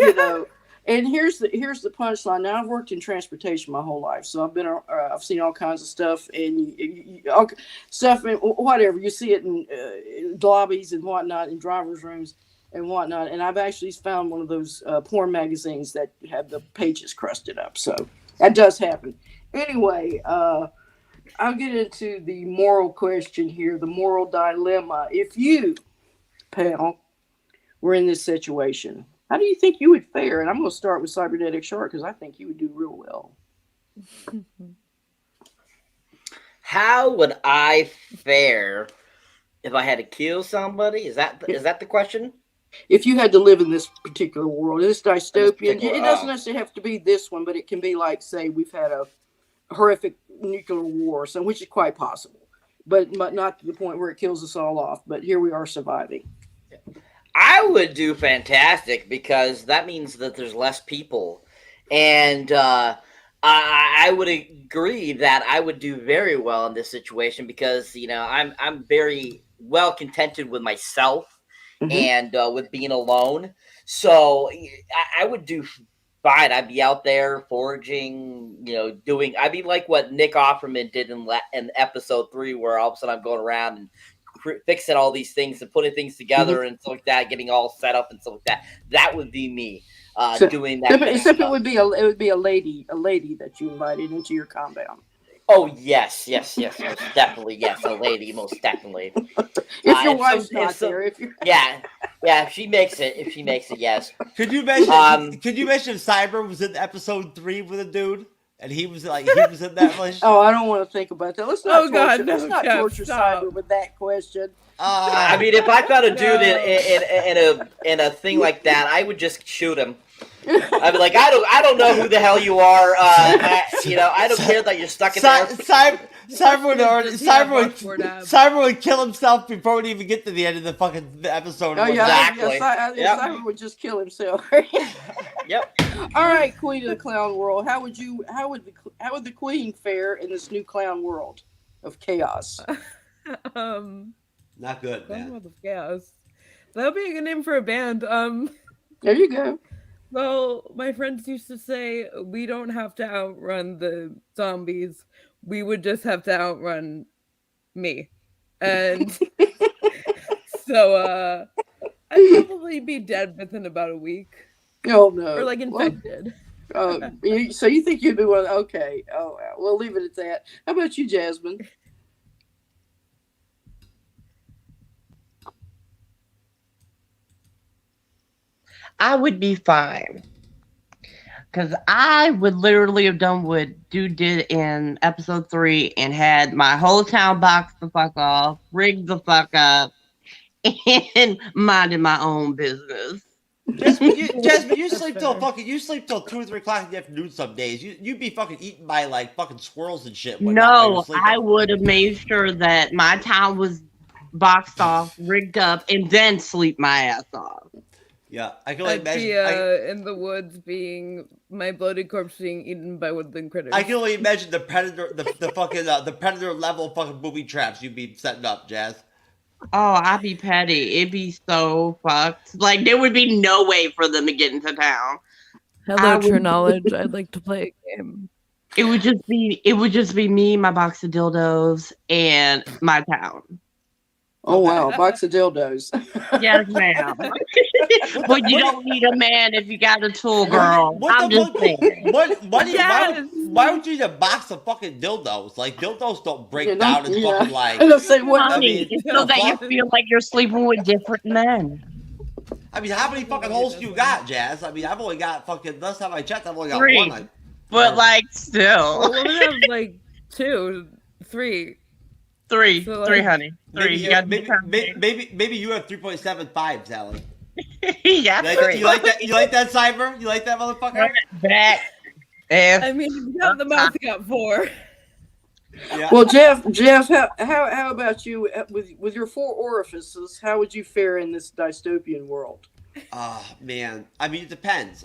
and here's the punchline. Now, I've worked in transportation my whole life, so I've seen all kinds of stuff and stuff and whatever you see it in lobbies and whatnot, in drivers' rooms and whatnot. And I've actually found one of those porn magazines that have the pages crusted up. So that does happen. Anyway, I'll get into the moral question here, the moral dilemma. If you, pal, were in this situation, how do you think you would fare? And I'm going to start with Cyberneticshark because I think you would do real well. How would I fare if I had to kill somebody? Is that the question? If you had to live in this particular world, this dystopian, particular- it doesn't necessarily have to be this one, but it can be like, say, we've had a horrific nuclear war, so which is quite possible, but not to the point where it kills us all off. But here we are surviving. I would do fantastic because that means that there's less people, and I would agree that I would do very well in this situation because I'm very well contented with myself and with being alone. So I would do fine. I'd be out there foraging, I'd be like what Nick Offerman did in episode 3, where all of a sudden I'm going around and fixing all these things and putting things together and stuff like that, getting all set up and stuff like that. That would be me doing that. Except it would be a lady that you invited into your compound. Oh yes, definitely yes, a lady, most definitely. If your wife's not there, if you're yeah, if she makes it, yes. Could you mention? Could you mention Cyber was in episode 3 with a dude, and he was in that relationship? Oh, I don't want to think about that. Let's not Jeff, torture stop. Cyber with that question. I mean, if I found a dude in a thing like that, I would just shoot him. I'd be like, I don't know who the hell you are. I don't care that you're stuck in there. Cyber would kill himself before we even get to the end of the fucking episode. Oh yeah, Exactly. Cyber would just kill himself. Yep. All right, Queen of the Clown World. How would the Queen fare in this new clown world of chaos? Not good, Clown man. World of Chaos. That would be a good name for a band. There you go. Well, my friends used to say we don't have to outrun the zombies. We would just have to outrun me. And so I'd probably be dead within about a week. Oh no. Or like infected. So you think you'd be one? Okay. Oh, we'll leave it at that. How about you, Jasmine? I would be fine. Because I would literally have done what dude did in episode 3 and had my whole town boxed the fuck off, rigged the fuck up, and minded my own business. Jasmine, you sleep till 2 or 3 o'clock in the afternoon some days. You'd be fucking eaten by like fucking squirrels and shit. No, I would have made sure that my town was boxed off, rigged up, and then sleep my ass off. Yeah, I can only I'd imagine. be in the woods, being my bloated corpse being eaten by woodland critters. I can only imagine the predator, the fucking the predator level fucking booby traps you'd be setting up, Jazz. Oh, I'd be petty. It'd be so fucked. Like there would be no way for them to get into town. Hello, True Knowledge. I'd like to play a game. It would just be me, my box of dildos, and my town. Oh wow, box of dildos. Yes, ma'am. But you don't need a man if you got a tool, girl. I'm just saying. Why would you need a box of fucking dildos? Like dildos don't break down and fucking like. I don't say what. Honey, it's so that you feel like you're sleeping with different men. I mean, how many fucking holes do you got, Jazz? I mean, I've only got fucking. Last time I checked, I've only got 3. one. But like, still. Well, we have like 2, 3. 3, So, like, 3, honey. 3. Maybe You got maybe you have 3.75, Sally. Yeah, 3. You like that? You like that, Cyber? You like that, motherfucker? Back. I mean, if you got the mouth, you got 4. Yeah. Well, Jeff, how about you with your 4 orifices? How would you fare in this dystopian world? Oh man, I mean it depends.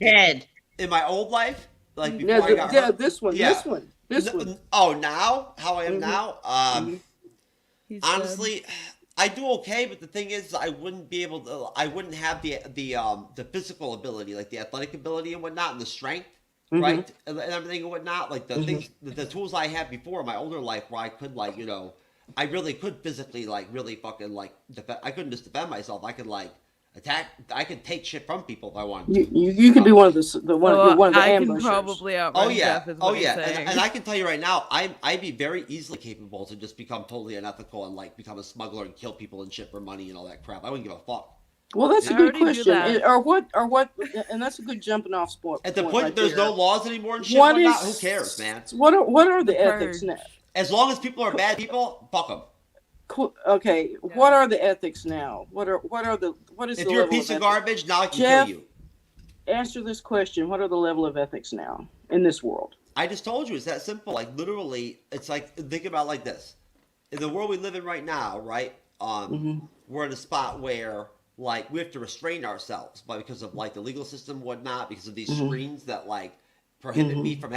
Dead. In my old life, like before I got hurt. This one. Oh, now how I am now. He's Honestly, I do okay, but the thing is, I wouldn't be able to. I wouldn't have the physical ability, like the athletic ability and whatnot, and the strength, right, and everything and whatnot. Like the things, the tools I had before in my older life, where I could like, I really could physically like really fucking like defend. I couldn't just defend myself. I could like attack. I can take shit from people if I want to. You could be one of one of the I can ambushers. probably outrun Oh yeah, Jeff, is oh what he's yeah, saying. and I can tell you right now, I'd be very easily capable to just become totally unethical and like become a smuggler and kill people and shit for money and all that crap. I wouldn't give a fuck. Well, that's a I good already do question. that. Or what? And that's a good jumping off spot. At the point right there's there. no laws anymore and shit, What whatnot, is? who cares, man? What are the ethics purge. now? As long as people are bad people, fuck them. Okay, what are the ethics now? What is If the you're a level piece of ethics? garbage, now I can Jeff, kill you. Answer this question. What are the level of ethics now in this world? I just told you, it's that simple. Like literally, it's like think about it like this: in the world we live in right now, right? We're in a spot where like we have to restrain ourselves, but because of like the legal system, and whatnot, because of these screens that like prohibit me from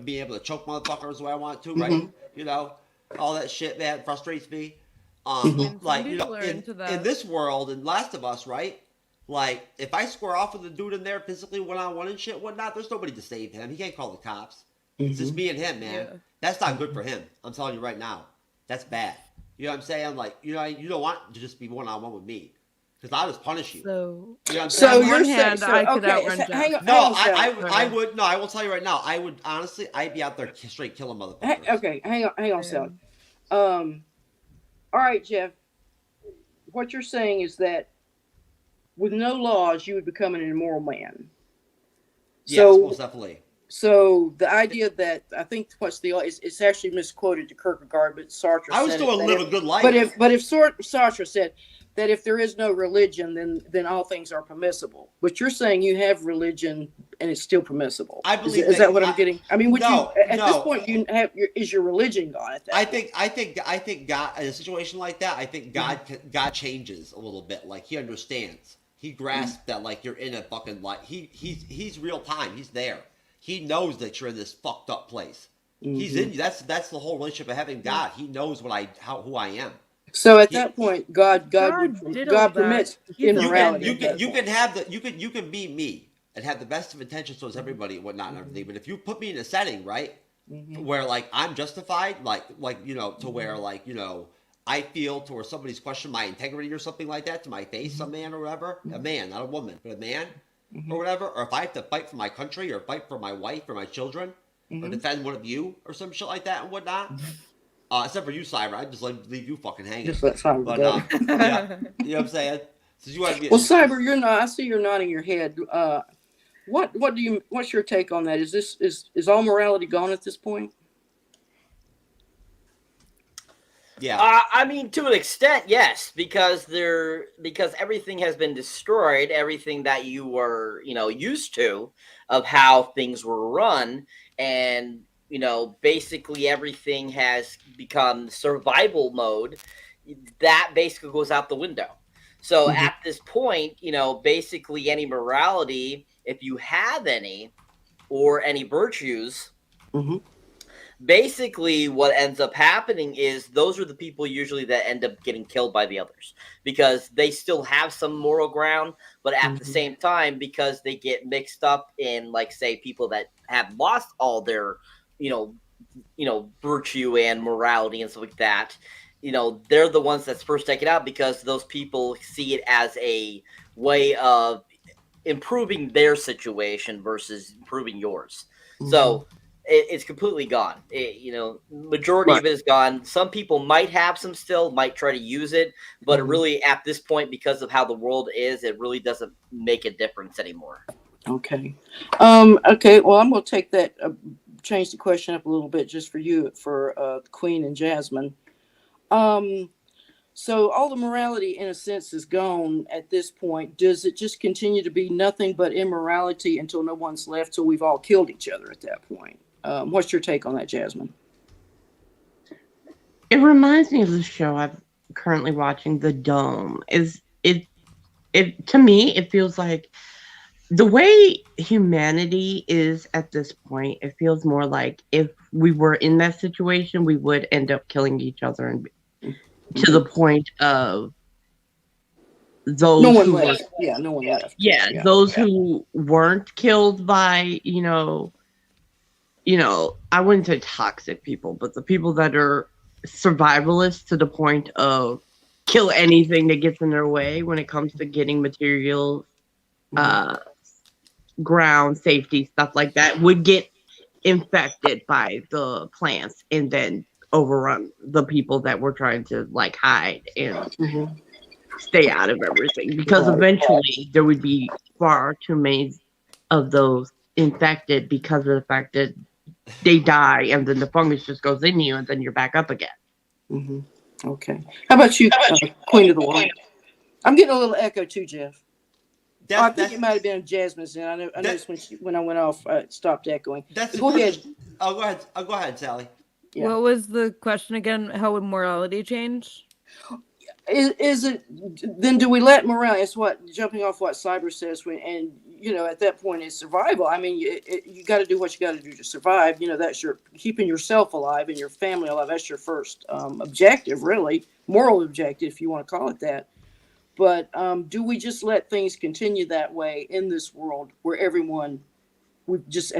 being able to choke motherfuckers the way I want to, right? You know, all that shit, man, frustrates me. Like you know, in this world, in Last of Us, right? Like, if I square off with the dude in there physically one-on-one and shit, whatnot, there's nobody to save him. He can't call the cops. It's just me and him, man. Yeah. That's not good for him. I'm telling you right now. That's bad. You know what I'm saying? Like, you know, you don't want to just be one-on-one with me. Because I'll just punish you. So, you know what I'm So saying? you're one saying, hand, I could outrun Jeff. hang on, No, hang on, I would, no, I will tell you right now, I would, honestly, I'd be out there straight killing motherfuckers. okay, hang on, Sally. All right, Jeff. What you're saying is that with no laws, you would become an immoral man. Yes, most definitely. So the idea that I think it's actually misquoted to Kierkegaard, but Sartre. I would said still it, live a good life. But if Sartre said that if there is no religion, then all things are permissible. But you're saying you have religion and it's still permissible. I believe is that what I'm getting? I mean, this point you have is your religion gone at that? I think God in a situation like that, I think God changes a little bit. Like he understands. He grasps that like you're in a fucking like he's real time. He's there. He knows that you're in this fucked up place. He's in you. That's the whole relationship of having God. He knows who I am. So at that point, God permits immorality. You can be me and have the best of intentions towards everybody and whatnot and everything. But if you put me in a setting, right, where like I'm justified, like you know, to where like you know. I feel to where somebody's questioned my integrity or something like that to my face, a man or whatever, a man, not a woman, but a man or whatever, or if I have to fight for my country or fight for my wife or my children or defend one of you or some shit like that and whatnot, except for you, Cyber, I just leave you fucking hanging. Just let Cyber but, go. Yeah, you know what I'm saying? So you want to be Cyber, you're not. I see you're nodding your head. What's your take on that? Is all morality gone at this point? Yeah. I mean, to an extent, yes, because everything has been destroyed, everything that you were, used to of how things were run, and basically everything has become survival mode. That basically goes out the window. So at this point, basically any morality, if you have any, or any virtues. Basically what ends up happening is those are the people usually that end up getting killed by the others because they still have some moral ground, but at the same time, because they get mixed up in, like, say, people that have lost all their, virtue and morality and stuff like that, they're the ones that's first taken out because those people see it as a way of improving their situation versus improving yours. So it's completely gone. Majority of it is gone. Some people might have some still, might try to use it, but really at this point, because of how the world is, it really doesn't make a difference anymore. Okay. Okay. Well, I'm going to take that, change the question up a little bit just for you, for Queen and Jasmine. So all the morality, in a sense, is gone at this point. Does it just continue to be nothing but immorality until no one's left, till we've all killed each other at that point? What's your take on that, Jasmine? It reminds me of the show I'm currently watching, The Dome. It to me, it feels like the way humanity is at this point, it feels more like if we were in that situation, we would end up killing each other, and to the point of those no one who left. Yeah, no one left. Yeah, those who weren't killed by, I wouldn't say toxic people, but the people that are survivalists to the point of kill anything that gets in their way when it comes to getting materials, ground safety, stuff like that, would get infected by the plants and then overrun the people that were trying to like hide and stay out of everything, because eventually there would be far too many of those infected because of the fact that they die and then the fungus just goes in you and then you're back up again. Okay. How about you, Queen of the World? I'm getting a little echo too, Jeff. I think it might have been Jasmine's. And I noticed when I went off, it stopped echoing. Go ahead. Oh, go ahead. Go ahead, Sally. Yeah. What was the question again? How would morality change? Is it then? Do we let morality? It's what jumping off what Cyber says. And at that point, it's survival. I mean, you got to do what you got to do to survive. That's your keeping yourself alive and your family alive. That's your first objective, really, moral objective, if you want to call it that. But do we just let things continue that way in this world where at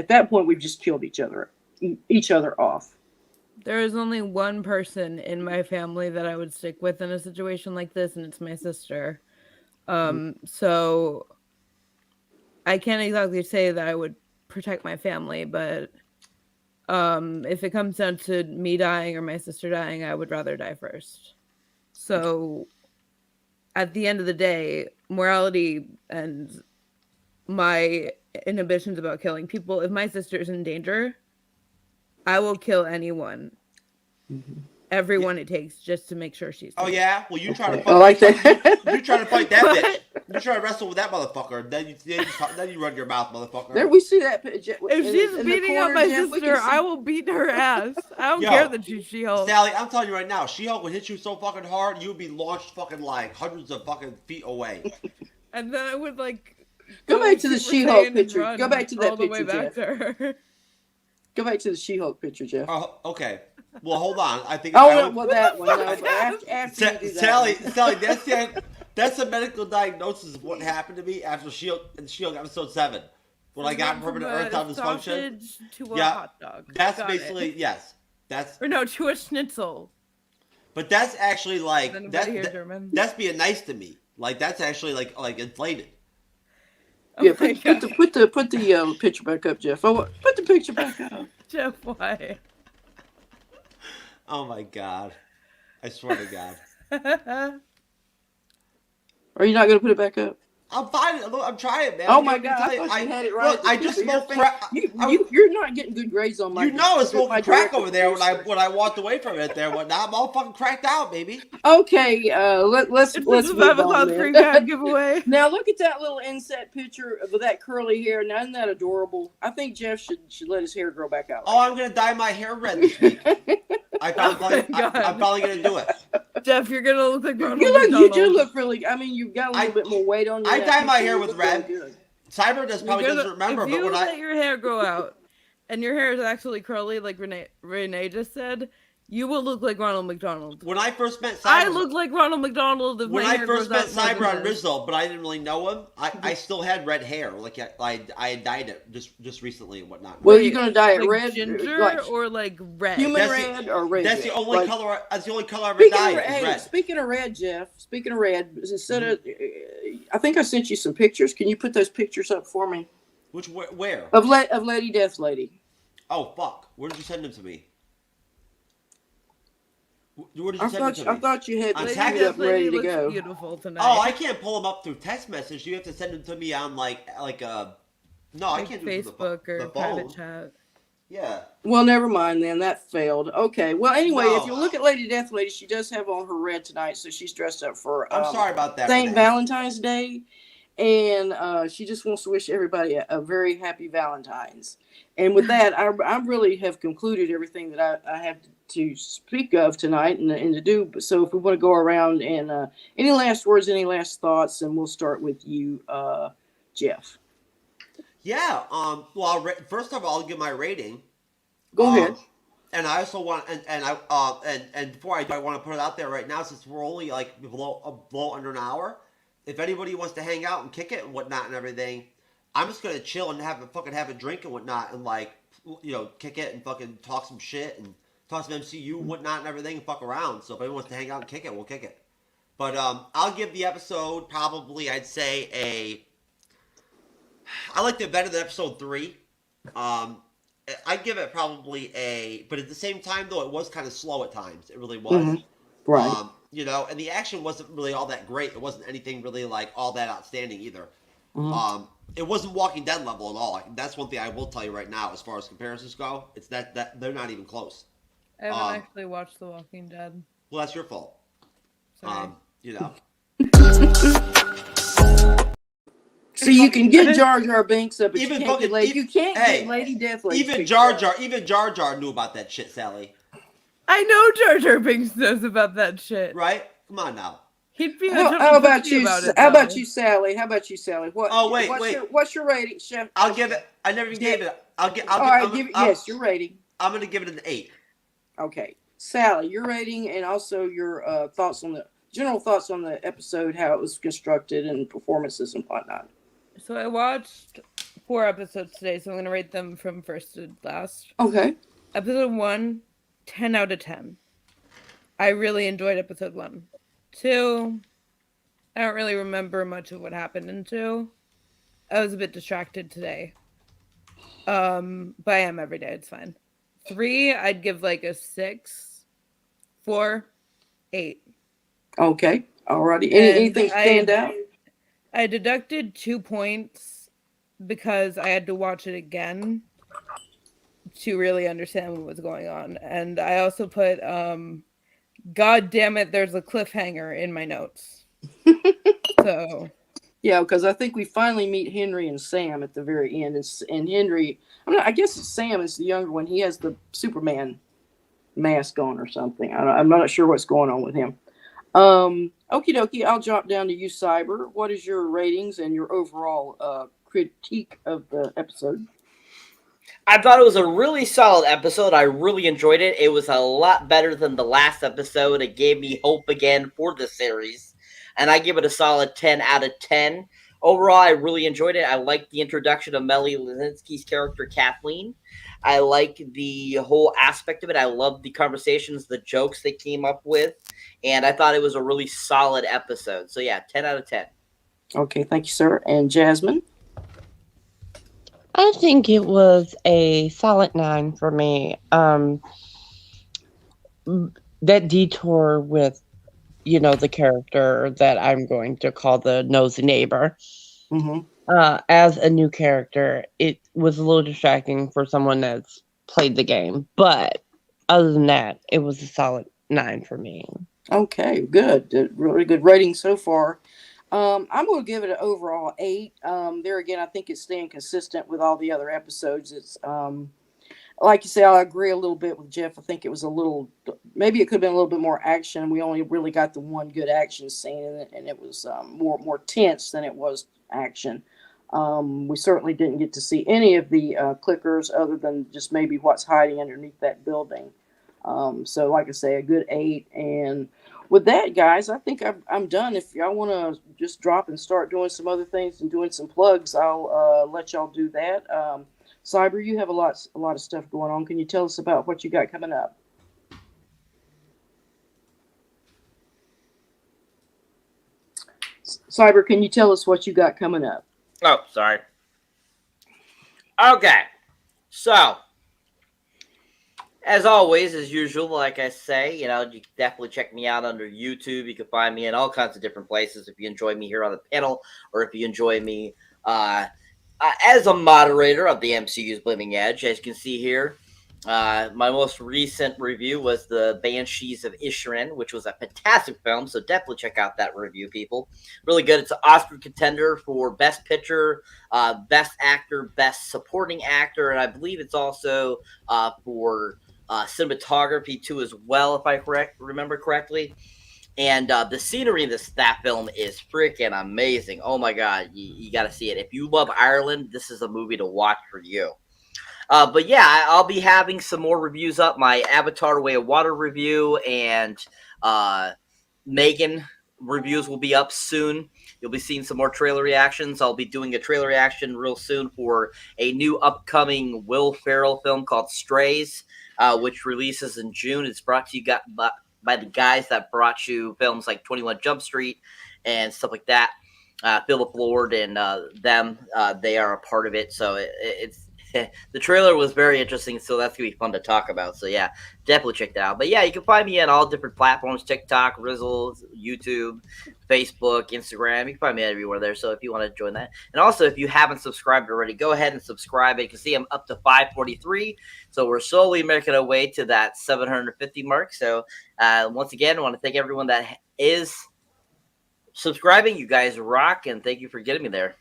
that point we've just killed each other off? There is only one person in my family that I would stick with in a situation like this, and it's my sister. So I can't exactly say that I would protect my family, but if it comes down to me dying or my sister dying, I would rather die first. So at the end of the day, morality and my inhibitions about killing people, if my sister is in danger, I will kill anyone, everyone it takes, just to make sure she's safe. Oh yeah, well you try to fight. I like that. You try to fight that bitch. You try to wrestle with that motherfucker. Then you run your mouth, motherfucker. There we see that. If she's beating up my sister, I will beat her ass. I don't care that she's She-Hulk. Sally, I'm telling you right now, She-Hulk would hit you so fucking hard, you would be launched fucking like hundreds of fucking feet away. And then I would like go back to the She-Hulk picture. Go back to that picture, Jeff. Go back to the She-Hulk picture, Jeff. Okay. Well, hold on. I think. That one. No, but after you do Sally, that that's a medical diagnosis of what happened to me after She-Hulk episode 7, when I got permanent erectile dysfunction. To a hot dog. That's basically yes. To a schnitzel. But that's actually like that's being nice to me. Like that's actually like inflated. Yeah, put the picture back up, Jeff. Put the picture back up. Jeff, why? Oh my God! I swear to God. Are you not going to put it back up? I'm fine. I'm trying, man. Oh my God! I thought you had it right. Look, I just smoked crack. You're not getting good grades on my. I smoked crack over there when I walked away from it there. Whatnot. I'm all fucking cracked out, baby. Okay, let's move on. Giveaway. Now look at that little inset picture of that curly hair. Now isn't that adorable? I think Jeff should let his hair grow back out. Oh, I'm gonna dye my hair red this week. I'm probably gonna do it. Jeff, you're gonna look like Ronald You do look really. I mean, you've got a little bit more weight on you. I dye my hair with red. Cyber probably doesn't remember, but when let your hair grow out, and your hair is actually curly, like Renee just said, you will look like Ronald McDonald. When I first met Cyber, I look like Ronald McDonald. When I first met Cyber on Rizzo, but I didn't really know him. I still had red hair. Like I had dyed it just recently and whatnot. Well, you're gonna dye it like red, ginger, or like red? Human red or red? That's the only color. That's the only color I ever dyed. Is red. Speaking of red, Jeff. Speaking of red, instead of, I think I sent you some pictures. Can you put those pictures up for me? Where? Of Lady Death Lady. Oh fuck! Where did you send them to me? Where did you send them to me? I thought you had Lady it up ready to go. Beautiful tonight. Oh, I can't pull them up through text message. You have to send them to me on like no, I can't do Facebook the or private chat. Yeah. Well, never mind then. That failed. Okay. Well, anyway, if you look at Lady Death Lady, she does have on her red tonight, so she's dressed up for. I'm sorry about that. St. Valentine's Day, and she just wants to wish everybody a very happy Valentine's. And with that, I really have concluded everything that I have to speak of tonight and to do. So if we want to go around and any last words, any last thoughts, and we'll start with you, Jeff. Yeah. Well, first of all, I'll give my rating. Go ahead. And I also want, and before I do, I want to put it out there right now, since we're only like below under an hour. If anybody wants to hang out and kick it and whatnot and everything, I'm just gonna chill and have a drink and whatnot and like kick it and fucking talk some shit and talk some MCU and whatnot and everything and fuck around. So if anyone wants to hang out and kick it, we'll kick it. But I'll give the episode probably, I'd say I liked it better than episode 3. Um, I'd give it probably but at the same time though, it was kind of slow at times. It really was. Hmm. Right. And the action wasn't really all that great. It wasn't anything really like all that outstanding either. Hmm. It wasn't Walking Dead level at all. That's one thing I will tell you right now, as far as comparisons go. It's that they're not even close. I haven't actually watched The Walking Dead. Well, that's your fault. Sorry. You know. So you can get Jar Jar Binks up, but Even you can't get Lady. You can't hey, get Lady Deathly. Even Jar Jar knew about that shit, Sally. I know Jar Jar Binks knows about that shit. Right? Come on now. He'd be How about you? How about though. you, Sally? How about you, Sally? What? Oh, wait. What's your rating, Chef? I'll give it. I never even gave it. All right, give it. Yes, your rating. I'm gonna give it an 8. Okay, Sally, your rating and also your general thoughts on the episode, how it was constructed, and performances and whatnot. So I watched 4 episodes today, so I'm gonna rate them from first to last. Okay. Episode 1, 10 out of 10. I really enjoyed episode 1. 2, I don't really remember much of what happened in 2. I was a bit distracted today. But I am every day, it's fine. 3, I'd give like a 6. 4, 8. Okay. Alrighty. Anything stand out? I deducted 2 points because I had to watch it again to really understand what was going on. And I also put God damn it, there's a cliffhanger in my notes. So yeah, because I think we finally meet Henry and Sam at the very end, and Henry, I guess Sam is the younger one. He has the Superman mask on or something. I'm not sure what's going on with him. Okie dokie, I'll drop down to you, Cyber. What is your ratings and your overall critique of the episode? I thought it was a really solid episode. I really enjoyed it. It was a lot better than the last episode. It gave me hope again for the series. And I give it a solid 10 out of 10. Overall, I really enjoyed it. I liked the introduction of Melly Linsky's character, Kathleen. I like the whole aspect of it. I loved the conversations, the jokes they came up with. And I thought it was a really solid episode. So, yeah, 10 out of 10. Okay, thank you, sir. And Jasmine? I think it was a solid 9 for me. That detour with, the character that I'm going to call the nosy neighbor. Mm-hmm. As a new character, it was a little distracting for someone that's played the game. But other than that, it was a solid 9 for me. Okay, good. Really good rating so far. I'm going to give it an overall 8. There again, I think it's staying consistent with all the other episodes. It's like you say, I agree a little bit with Jeff. I think it was maybe it could have been a little bit more action. We only really got the one good action scene in it, and it was more tense than it was action. We certainly didn't get to see any of the clickers other than just maybe what's hiding underneath that building. So like I say, a good 8. And with that, guys, I think I'm done. If y'all want to just drop and start doing some other things and doing some plugs, I'll let y'all do that. Cyber, you have a lot of stuff going on. Can you tell us about what you got coming up? Cyber, can you tell us what you got coming up? Oh, sorry. Okay. So, as always, as usual, like I say, you can definitely check me out under YouTube. You can find me in all kinds of different places if you enjoy me here on the panel, or if you enjoy me as a moderator of the MCU's Bleeding Edge. As you can see here, my most recent review was the Banshees of Inisherin, which was a fantastic film, so definitely check out that review, people. Really good. It's an Oscar contender for Best Picture, Best Actor, Best Supporting Actor, and I believe it's also for cinematography, too, as well, if I remember correctly. And the scenery in that film is freaking amazing. Oh, my God. You got to see it. If you love Ireland, this is a movie to watch for you. But, yeah, I'll be having some more reviews up. My Avatar Way of Water review and Megan reviews will be up soon. You'll be seeing some more trailer reactions. I'll be doing a trailer reaction real soon for a new upcoming Will Ferrell film called Strays, which releases in June. It's brought to you by the guys that brought you films like 21 Jump Street and stuff like that. Philip Lord and them, they are a part of it. So it's the trailer was very interesting. So that's gonna be fun to talk about. So yeah, definitely check that out. But yeah, you can find me on all different platforms: TikTok, Rizzle, YouTube, Facebook, Instagram. You can find me everywhere there. So if you want to join that, and also if you haven't subscribed already, go ahead and subscribe. You can see I'm up to 543. So we're slowly making our way to that 750 mark. So once again, I want to thank everyone that is subscribing. You guys rock, and thank you for getting me there.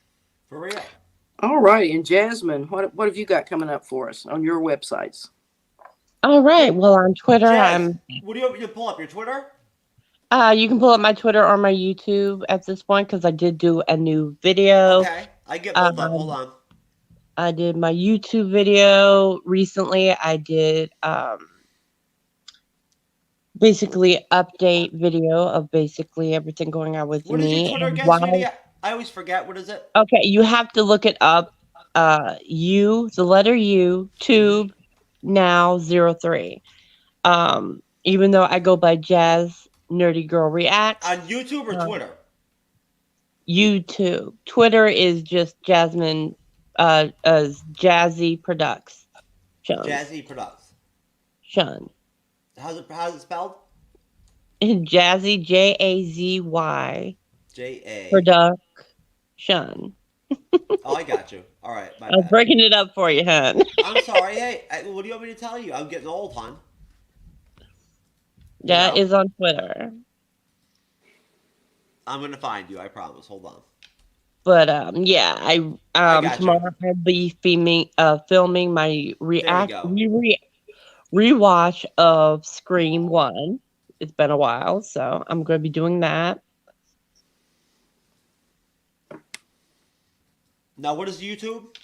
For real. All right, and Jasmine, what have you got coming up for us on your websites? All right. Well, on Twitter, Jazz, what do you want me to pull up? Your Twitter? you can pull up my Twitter or my YouTube at this point because I did do a new video. Okay, I get pulled up. Hold on. I did my YouTube video recently. I did basically update video of basically everything going on with What is me. your Twitter and again, why. sweetie? I always forget. What is it? Okay, you have to look it up. The letter U, Tube Now 03. Even though I go by Jazz Nerdy Girl Reacts. On YouTube or Twitter? YouTube. Twitter is just Jasmine as Jazzy Products. Jazzy Products. Shun. How's it spelled? Jazzy Jazzy J-A. Production. Oh, I got you. All right. I was breaking it up for you, hon. I'm sorry. Hey, what do you want me to tell you? I'm getting old, hon. That is on Twitter. I'm gonna find you. I promise. Hold on. But yeah, I tomorrow I'll be filming my rewatch of Scream 1. It's been a while, so I'm going to be doing that. Now, what is YouTube?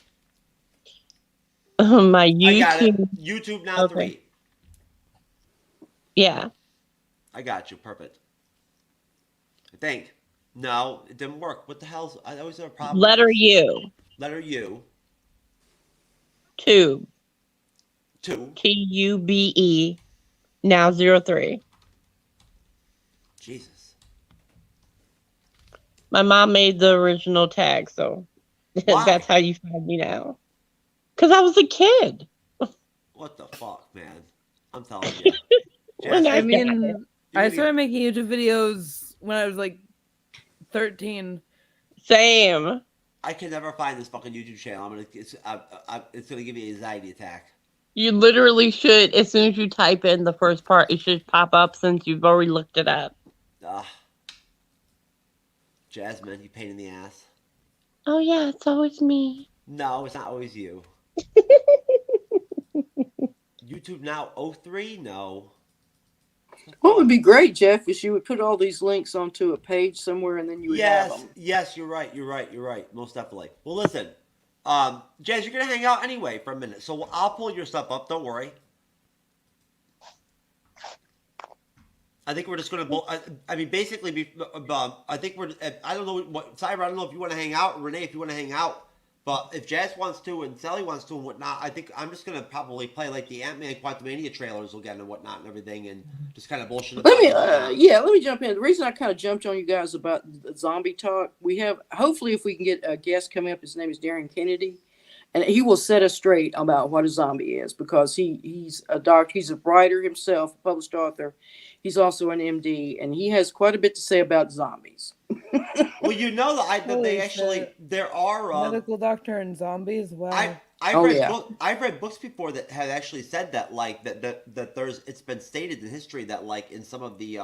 My YouTube. I got it. YouTube Now 3. Yeah. I got you. Perfect. I think. No, it didn't work. What the hell? I always have a problem. Letter U. Letter U. Tube. Tube. Now 03. Jesus. My mom made the original tag, so that's how you find me now. Because I was a kid. What the fuck, man? I'm telling you. I mean, I started making YouTube videos when I was like 13. Same. I can never find this fucking YouTube channel. It's gonna give me an anxiety attack. You literally should. As soon as you type in the first part, it should pop up since you've already looked it up. Jasmine, you pain in the ass. Oh yeah, it's always me. No, it's not always you. YouTube Now 03? No. What would be great, Jeff, is you would put all these links onto a page somewhere, and then you would have them. Yes, you're right. Most definitely. Well, listen, Jazz, you're gonna hang out anyway for a minute, so I'll pull your stuff up. Don't worry. I think we're just gonna. I mean, basically, I think we're. I don't know what Cyber. I don't know if you want to hang out, or Renee, if you want to hang out. But if Jazz wants to and Sally wants to and whatnot, I think I'm just gonna probably play like the Ant-Man Quantumania trailers again and whatnot and everything, and just kind of bullshit. Let me jump in. The reason I kind of jumped on you guys about the zombie talk, we have hopefully if we can get a guest coming up, his name is Darren Kennedy, and he will set us straight about what a zombie is because he's a doctor, he's a writer himself, a published author. He's also an MD, and he has quite a bit to say about zombies. Well, you know that they actually there are medical doctor and zombies. Wow. I've read books before that have actually said that that there's it's been stated in history that like in some of the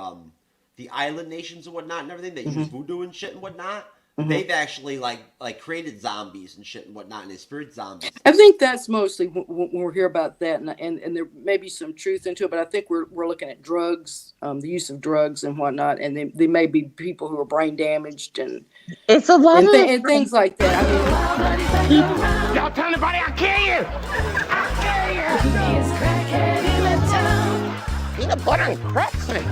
island nations and whatnot and everything that use voodoo and shit and whatnot. They've actually like created zombies and shit and whatnot, and they spirit zombies. I think that's mostly when we're here about that, and there may be some truth into it, but I think we're looking at drugs, the use of drugs and whatnot, and they may be people who are brain damaged and it's a lot and things like that. I mean, Y'all tell anybody I kill you! I kill you! Peanut butter and crapsney.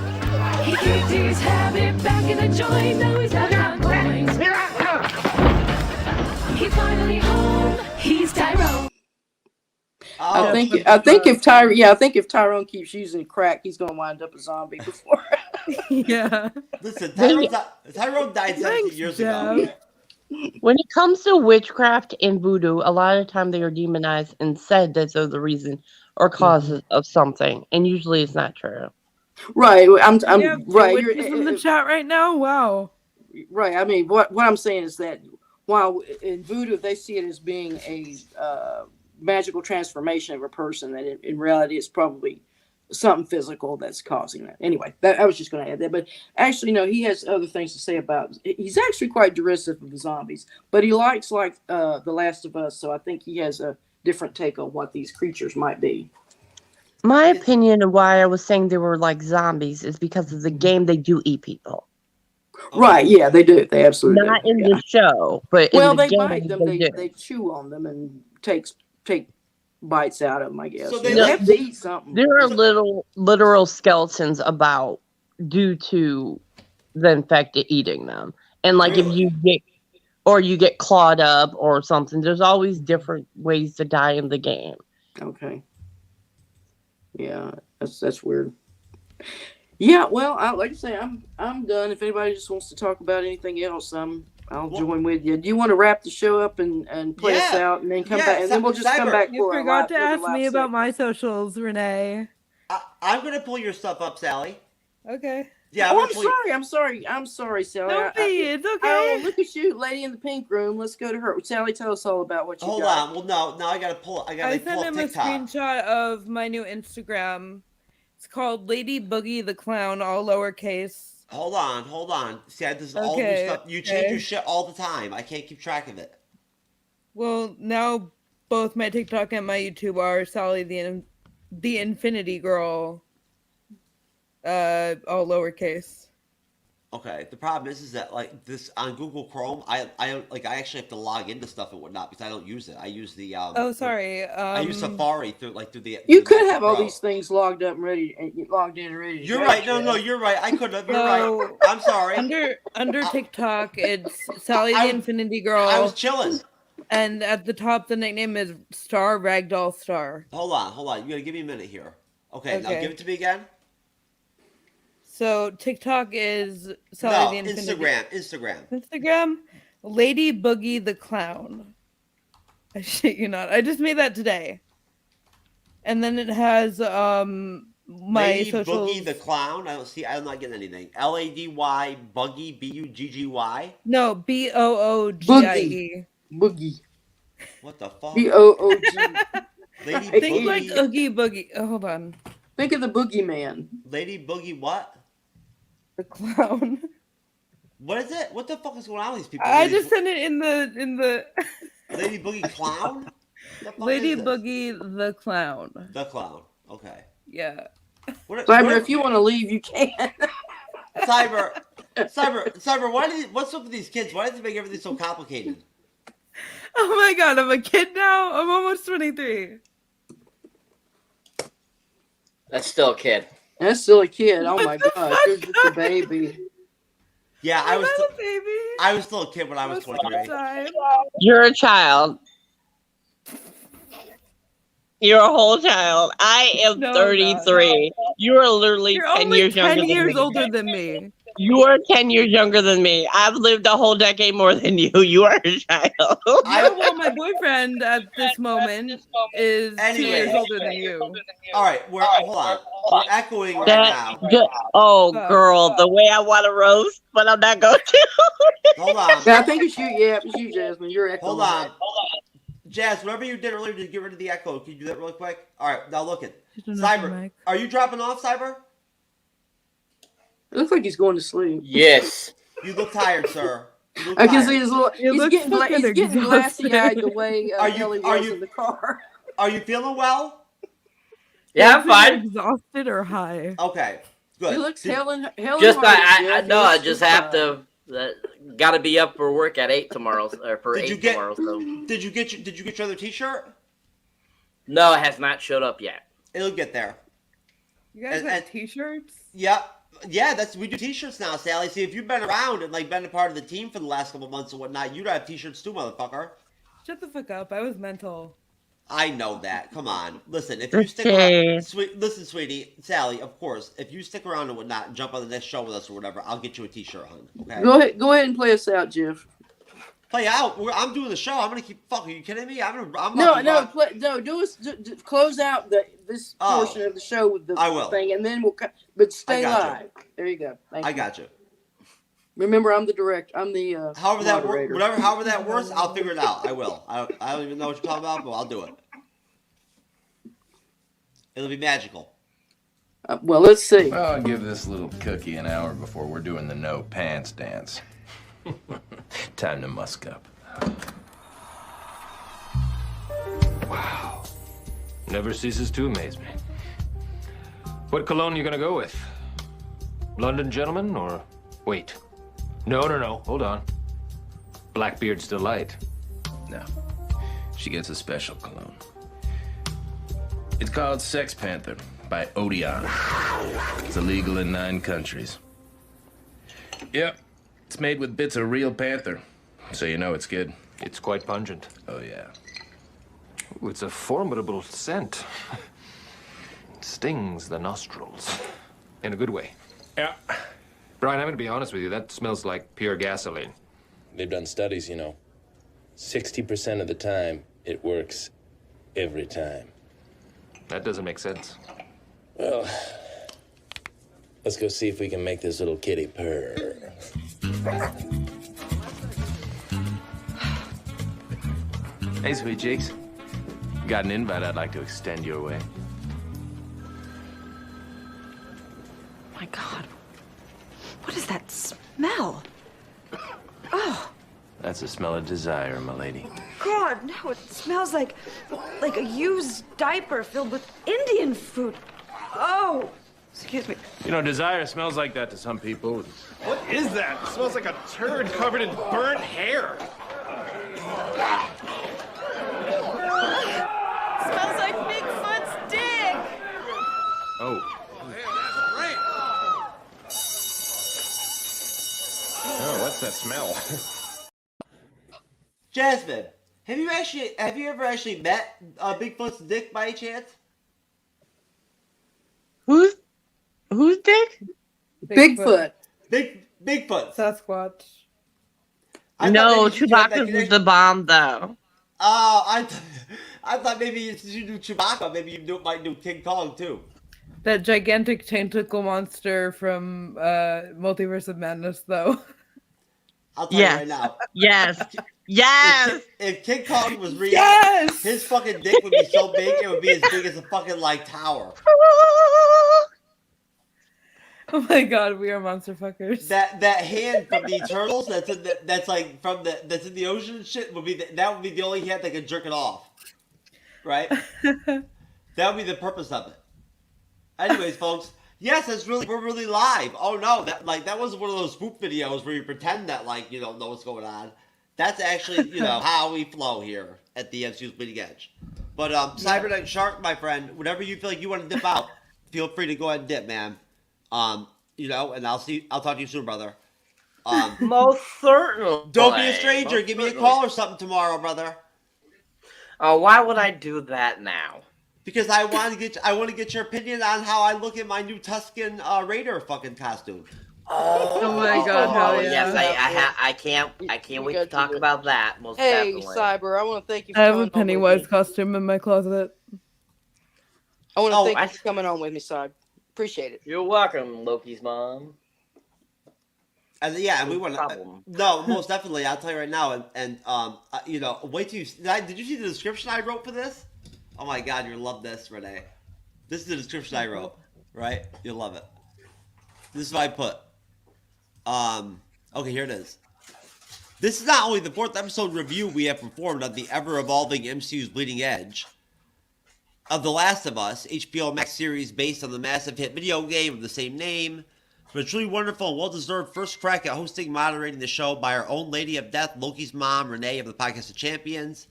He kicked his habit back in the joint. Now he's not going. Here I come. He's finally home. He's Tyrone. I Oh, think That's I think what- I think if Tyrone keeps using crack, he's gonna wind up a zombie before. Yeah. listen, They- Tyrone died 17 Thanks, years Jeff. ago. When it comes to witchcraft and voodoo, a lot of the time they are demonized and said that they're the reason or causes of something, and usually it's not true. Right. I'm We have two right. witches in the chat right now. Wow. Right. I mean, what I'm saying is that while in voodoo they see it as being a magical transformation of a person, that in reality it's probably something physical that's causing that. Anyway, I was just going to add that. But actually, no, he has other things to say about. He's actually quite derisive of the zombies, but he likes The Last of Us, so I think he has a different take on what these creatures might be. My opinion of why I was saying they were like zombies is because of the game they do eat people. Right? Yeah, they do. They absolutely Not do. in Yeah. the show, but Well, in the they game bite them. they do. They chew on them and take bites out of them. I guess. So So they they like- have to eat something. There are literal skeletons about due to the infected eating them. And like if Really? you get clawed up or something, there's always different ways to die in the game. Okay. Yeah, that's weird. Yeah, well, like I say, I'm done. If anybody just wants to talk about anything else, I'll join with you. Do you want to wrap the show up and play us Yeah. out, and then come Yeah, back, and then we'll just come Cyber. back You for our forgot to live- ask live me about segment. my socials, Renee. I'm gonna pull your stuff up, Sally. Okay. Yeah, Oh, gonna pull your- I'm sorry, Sally. Don't be. It's Oh, okay. look at you, lady in the pink room. Let's go to her. Sally, tell us all about what you Hold got. on. Well, no, now I gotta pull. I gotta I pull sent up him a TikTok. screenshot of my new Instagram. It's called Lady Boogie the Clown, all lowercase. Hold on. See, this is all new Okay, stuff. You change okay. your shit all the time. I can't keep track of it. Well, now both my TikTok and my YouTube are Sally the Infinity Girl, all lowercase. Okay. The problem is that like this on Google Chrome, I actually have to log into stuff and whatnot because I don't use it. I use the Oh, sorry. I use Safari through the. You through could the have all Pro. these things logged up and ready, and logged in and ready. To You're go, right. Jeff. No, you're right. I could have. You're So, right. I'm sorry. Under TikTok, it's Sally I the was- Infinity Girl, I was chilling. and at the top the nickname is Star Ragdoll Star. Hold on. You gotta give me a minute here. Okay. Now Okay. give it to me again. So TikTok is Sally No, the Infinity. Instagram. Instagram, Lady Boogie the Clown. I shit you not. I just made that today. And then it has my Lady socials. Boogie the Clown. I'm not getting anything. Lady Buggy Bugggy. No, BOOGIE. Boogie. What the fuck? BOOG. Lady Think Boogie. like Oogie Boogie. Oh, hold on. Think of the boogeyman. Lady Boogie what? The clown. What is it? What the fuck is going on with these people? I Lady just sent it in the Lady Boogie Clown? The fuck Lady is this? Boogie the Clown. The Clown. Okay. Yeah. Cyber, if you want to leave, you can. Cyber, what's up with these kids? Why does it make everything so complicated? Oh my god, I'm a kid now. I'm almost 23. That's still a kid. That's still a kid. Oh What my the gosh, fuck? you're just a baby. Yeah, I'm not a baby. I was still a kid when I was Most of the 23. time. You're a child. You're a whole child. I am No, I'm 33. You are literally You're 10 only years 10 younger years than me. older than me. You are 10 years younger than me. I've lived a whole decade more than you. You are a child. Yeah, well, my boyfriend at this moment is 2 Anyway. years older than you. All right, hold on. We're echoing right That, now. oh, Fuck. girl, the way I want to roast, but I'm not going to. Hold on. Yeah, I think it's you. Yeah, it's you, Jasmine. You're echoing. Hold on. Jazz, whatever you did earlier to get rid of the echo, can you do that really quick? All right, now look it. She's doing nothing, Cyber, Mike. are you dropping off, Cyber? It looks like he's going to sleep. Yes. You look tired, sir. You look I can see tired. his little. You He's look getting, fucking he's getting glassy eyed the exhausted. way Are you- Ellie are was you- in the car. Are you feeling well? Yeah, I'm Is he fine. Exhausted or high? Okay, good. He looks Did- hellen Just hard, I Jeff. know He I looks just fine. have to. Got to be up for work at 8 tomorrow, or for Did 8 you get- tomorrow. So Did you get your other T-shirt? no, it has not showed up yet. It'll get there. You guys And- have and- t-shirts? Yeah, we do T-shirts now, Sally. See, if you've been around and like been a part of the team for the last couple months and whatnot, you'd have T-shirts too, motherfucker. Shut the fuck up. I was mental. I know that. Come on. Listen, if you stick Okay. around, listen, sweetie, Sally, of course, if you stick around and whatnot and jump on the next show with us or whatever, I'll get you a t-shirt, hon. Okay? Go ahead and play us out, Jeff. Play out. I'm doing the show. I'm gonna keep. Fuck, are you kidding me? I'm about No, to no, run- do us close out this portion of the show with the I will. thing, and then but stay I got you. live. There you go. Thank you. I got you. Remember, I'm the director. I'm the However that moderator. however that works, I'll figure it out. I will. I don't even know what you're talking about, but I'll do it. It'll be magical. Well, let's see. I'll give this little cookie an hour before we're doing the no pants dance. Time to musk up. Wow. Never ceases to amaze me. What cologne you gonna go with? London Gentleman or... Wait. No. Hold on. Blackbeard's Delight. No. She gets a special cologne. It's called Sex Panther by Odeon. It's illegal in 9 countries. Yep. It's made with bits of real panther, so you know it's good. It's quite pungent. Oh, yeah. Ooh, it's a formidable scent. It stings the nostrils. In a good way. Yeah. Brian, I'm gonna be honest with you. That smells like pure gasoline. They've done studies, you know. 60% of the time, it works every time. That doesn't make sense. Well, let's go see if we can make this little kitty purr. Hey, sweet cheeks. Got an invite I'd like to extend your way. My God. What is that smell? Oh, That's the smell of desire, my lady. God, no, it smells like a used diaper filled with Indian food. Oh, excuse me. You know, desire smells like that to some people. What is that? It smells like a turd covered in burnt hair. Smells like Bigfoot's dick. Oh. Oh, what's that smell? Jasmine, have you ever actually met Bigfoot's dick by any chance? Who's dick? Bigfoot. Bigfoot. Sasquatch. No, Chewbacca's is the bomb, though. Oh, I thought maybe you knew Chewbacca. Maybe you might know King Kong too. That gigantic tentacle monster from Multiverse of Madness, though. I'll tell you right now. Yes. Yes. If King Kong was real, Yes! his fucking dick would be so big, it would be as big as a fucking like tower. Oh my God, we are monster fuckers. That hand from the Eternals that's in that's in the ocean and shit would be that would be the only hand that could jerk it off, right? That would be the purpose of it. Anyways, folks, yes, we're really live. Oh no, that wasn't one of those spoof videos where you pretend that like you don't know what's going on. That's actually how we flow here at the MCU'S Bleeding Edge. But Cyberneticshark, my friend, whenever you feel like you want to dip out, feel free to go ahead and dip, man. And I'll talk to you soon, brother. Most certainly. Don't be a stranger. Give me a call or something tomorrow, brother. Oh, why would I do that now? Because I want to get your opinion on how I look in my new Tuscan Raider fucking costume. Oh my God, hell yeah. Yes, I can't wait to talk about that. Most Hey, definitely. Cyber, I want to thank you for I have coming a on with Pennywise me. costume in my closet. I want to thank you for coming on with me, Cyber. Appreciate it. You're welcome, Lokismom. And yeah, and we want to. No, most definitely. I'll tell you right now. Wait till you. Did you see the description I wrote for this? Oh my God, you'll love this, Renee. This is the description I wrote. Right? You'll love it. This is what I put. Okay, here it is. This is not only the 4th episode review we have performed on the ever-evolving MCU's Bleeding Edge of The Last of Us, HBOMAX series based on the massive hit video game of the same name, but a truly wonderful and well-deserved first crack at hosting and moderating the show by our own Lady of Death, Loki's mom, Renee of the Podcast of Champions,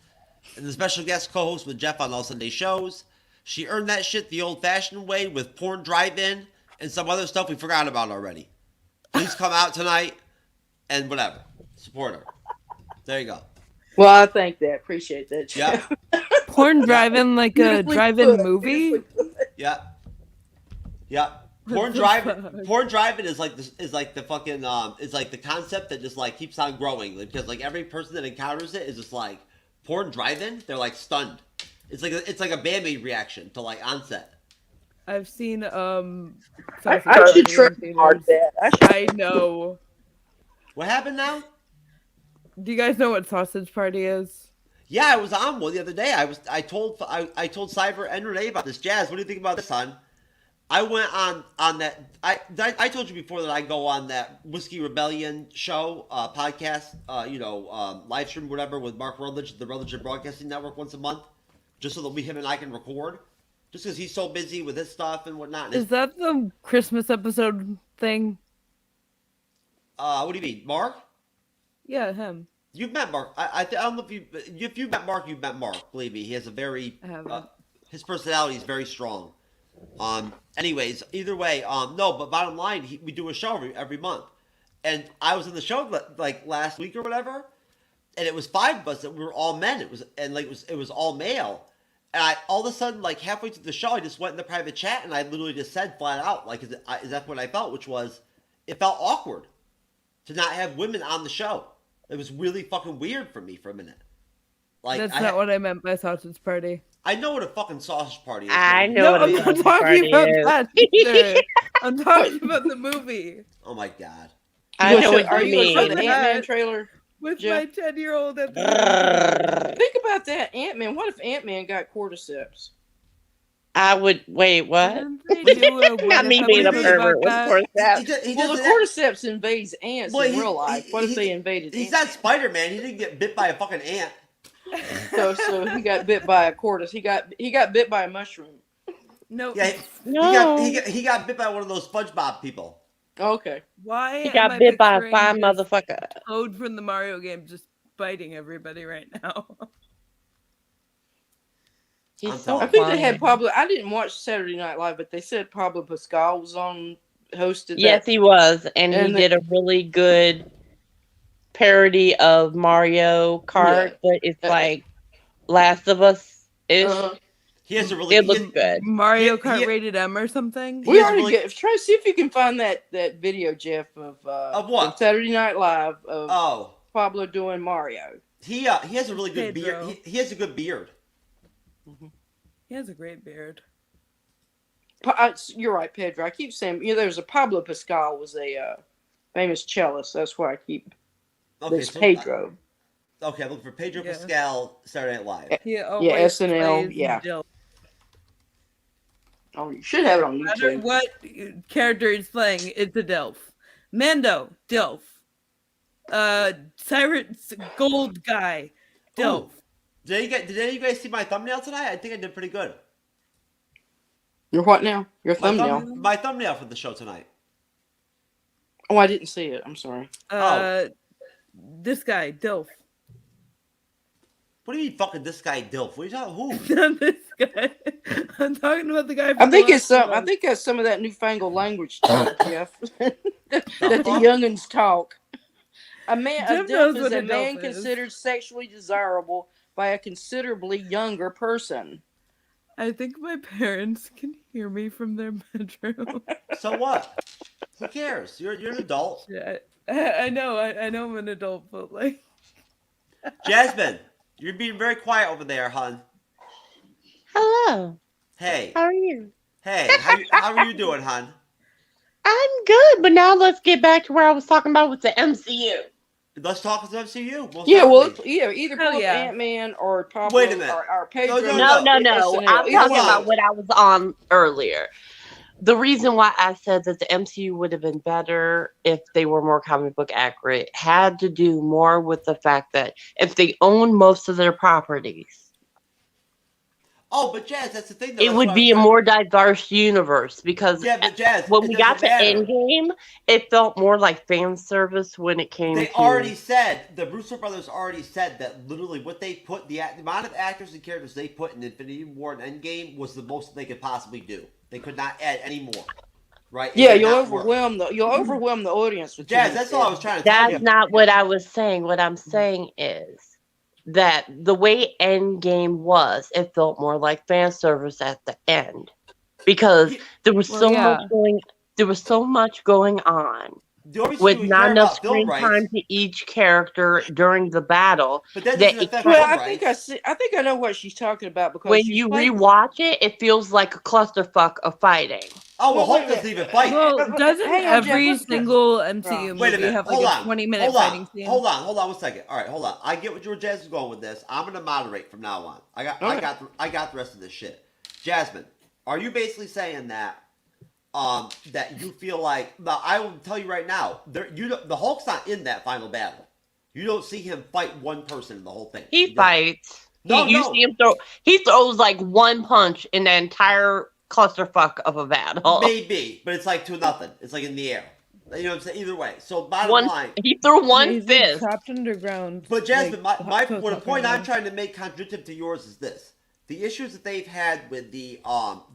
and the special guest co-host with Jeff on all Sunday shows. She earned that shit the old-fashioned way with Porn Drive-In and some other stuff we forgot about already. Please come out tonight and whatever. Support her. There you go. Well, I thank that. Appreciate that. Yeah. Porn drive-in, like a Beautifully drive-in put, movie. Yeah. Yeah. Porn driving is like this is like the fucking is like the concept that just like keeps on growing because like every person that encounters it is just like porn driving. They're like stunned. It's like a Band-Aid reaction to like onset. I've seen I should trademark that. I know. What happened now? Do you guys know what Sausage Party is? Yeah, I was on one the other day. I told Cyber and Renee about this. Jazz, what do you think about this, hon? I went on that. I told you before that I go on that Whiskey Rebellion show podcast, live stream whatever with Mark Rutledge, the Rutledge Broadcasting Network once a month, just so that him and I can record. Just because he's so busy with his stuff and whatnot. Is that the Christmas episode thing? What do you mean, Mark? Yeah, him. You've met Mark. I don't know if you've met Mark. You've met Mark. Believe me, he has a very. His personality is very strong. Anyways, either way, no, but bottom line, we do a show every month. And I was in the show like last week or whatever, and it was 5 of us that we were all men. It was all male. And I all of a sudden, like halfway through the show, I just went in the private chat and I literally just said flat out, like, is that what I felt? Which was, it felt awkward to not have women on the show. It was really fucking weird for me for a minute. Like that's not what I meant by sausage party. I know what a fucking sausage party is. I know what a sausage party is. That I'm talking about the movie. Oh my god. I know what Are you you going to mean. show the Ant-Man trailer? With Jeff? my 10-year-old at the Think about that, Ant-Man. What if Ant-Man got cordyceps? I would wait. What? Not me being a pervert with cordyceps. Well, the cordyceps invades ants in real life. What if they invaded? He's not Spider-Man. He didn't get bit by a fucking ant. So he got bit by a tortoise. He got bit by a mushroom. No. Yeah, No. he got bit by one of those SpongeBob people. Okay. Why? He got bit by a fine motherfucker. Toad from the Mario game just biting everybody right now. He's so I think funny. they had Pablo. I didn't watch Saturday Night Live, but they said Pablo Pascal was on hosted. Yes, he was, and he did a really good parody of Mario Kart, but it's like Last of Us ish. He has a really. It looks good. Mario Kart rated M or something. We already try to see if you can find that video, Jeff, of what? of Saturday Night Live of Pablo doing Mario. He has a really good Pedro. beard. He has a good beard. He has a great beard. You're right, Pedro. I keep saying there's a Pablo Pascal was a famous cellist. That's why I keep. There's Pedro. Okay, I'm looking for Pedro Pascal Saturday Night Live. Yeah, SNL. Yeah. Oh, you should have it on No matter YouTube. what character he's playing, it's a Delph. Mando, Delph. Cyrus Gold guy, Delph. Did any of you guys see my thumbnail tonight? I think I did pretty good. Your what now? Your My thumbnail? my thumbnail for the show tonight. Oh, I didn't see it. I'm sorry. This guy, Delph. What do you mean, fucking this guy Dilf? What are you talking? Who? Not this guy. I'm talking about the guy. I think it's some. I think that's some of that newfangled language, Jeff. that the youngins talk. A Jeff Dilf knows is what a a man Dilf is. considered sexually desirable by a considerably younger person. I think my parents can hear me from their bedroom. So what? Who cares? You're an adult. Yeah, I know. I know I'm an adult, but like. Jasmine, you're being very quiet over there, hon. Hello. Hey. How are you? Hey, how are you doing, hon? I'm good, but now let's get back to where I was talking about with the MCU. Let's talk with MCU. Yeah, well, either pull up yeah. Ant-Man or Pablo. Wait a minute. Or Pedro. No. I'm talking about what I was on earlier. The reason why I said that the MCU would have been better if they were more comic book accurate had to do more with the fact that if they own most of their properties, Oh, but Jazz, that's the thing. Though. it would be a more diverse universe. Because but Jazz, when it we got to doesn't matter. Endgame, it felt more like fan service when it came They to. already said, the Russo brothers already said that literally what they put, the amount of actors and characters they put in Infinity War and Endgame was the most they could possibly do. They could not add any more. Right? Yeah, It did you'll not work. overwhelm the audience with Jazz, too that's much. all I was trying to tell you. That's not what I was saying. What I'm saying is that the way Endgame was, it felt more like fan service at the end because there was Well, so yeah. much going. There was so much going on The only with reason we not care enough about film screen rights, time to each character during the battle. but that That doesn't it affect Well, film I think rights. I think I know what she's talking about because when she's you playing. rewatch it, it feels like a clusterfuck of fighting. Oh well, Well, wait Hulk a doesn't minute. even fight. Well, doesn't Hang on, Jeff. every Let's single MCU Wait a movie minute. have like Hold a on. 20-minute Hold fighting on. scene? Hold on 1 second. All right, hold on. I get where Jazz is going with this. I'm gonna moderate from now on. I got the rest of this shit. Jasmine, are you basically saying that that you feel like now I will tell you right now, the Hulk's not in that final battle. You don't see him fight one person in the whole thing. He fights. No, You see him throw. He throws like one punch in the entire clusterfuck of a battle. Maybe, but it's like 2-0. It's like in the air. You know what I'm saying? Either way. So bottom line, he threw one He's fist. trapped underground. But Jasmine, like, the point I'm trying to make contradictory to yours is this: the issues that they've had with the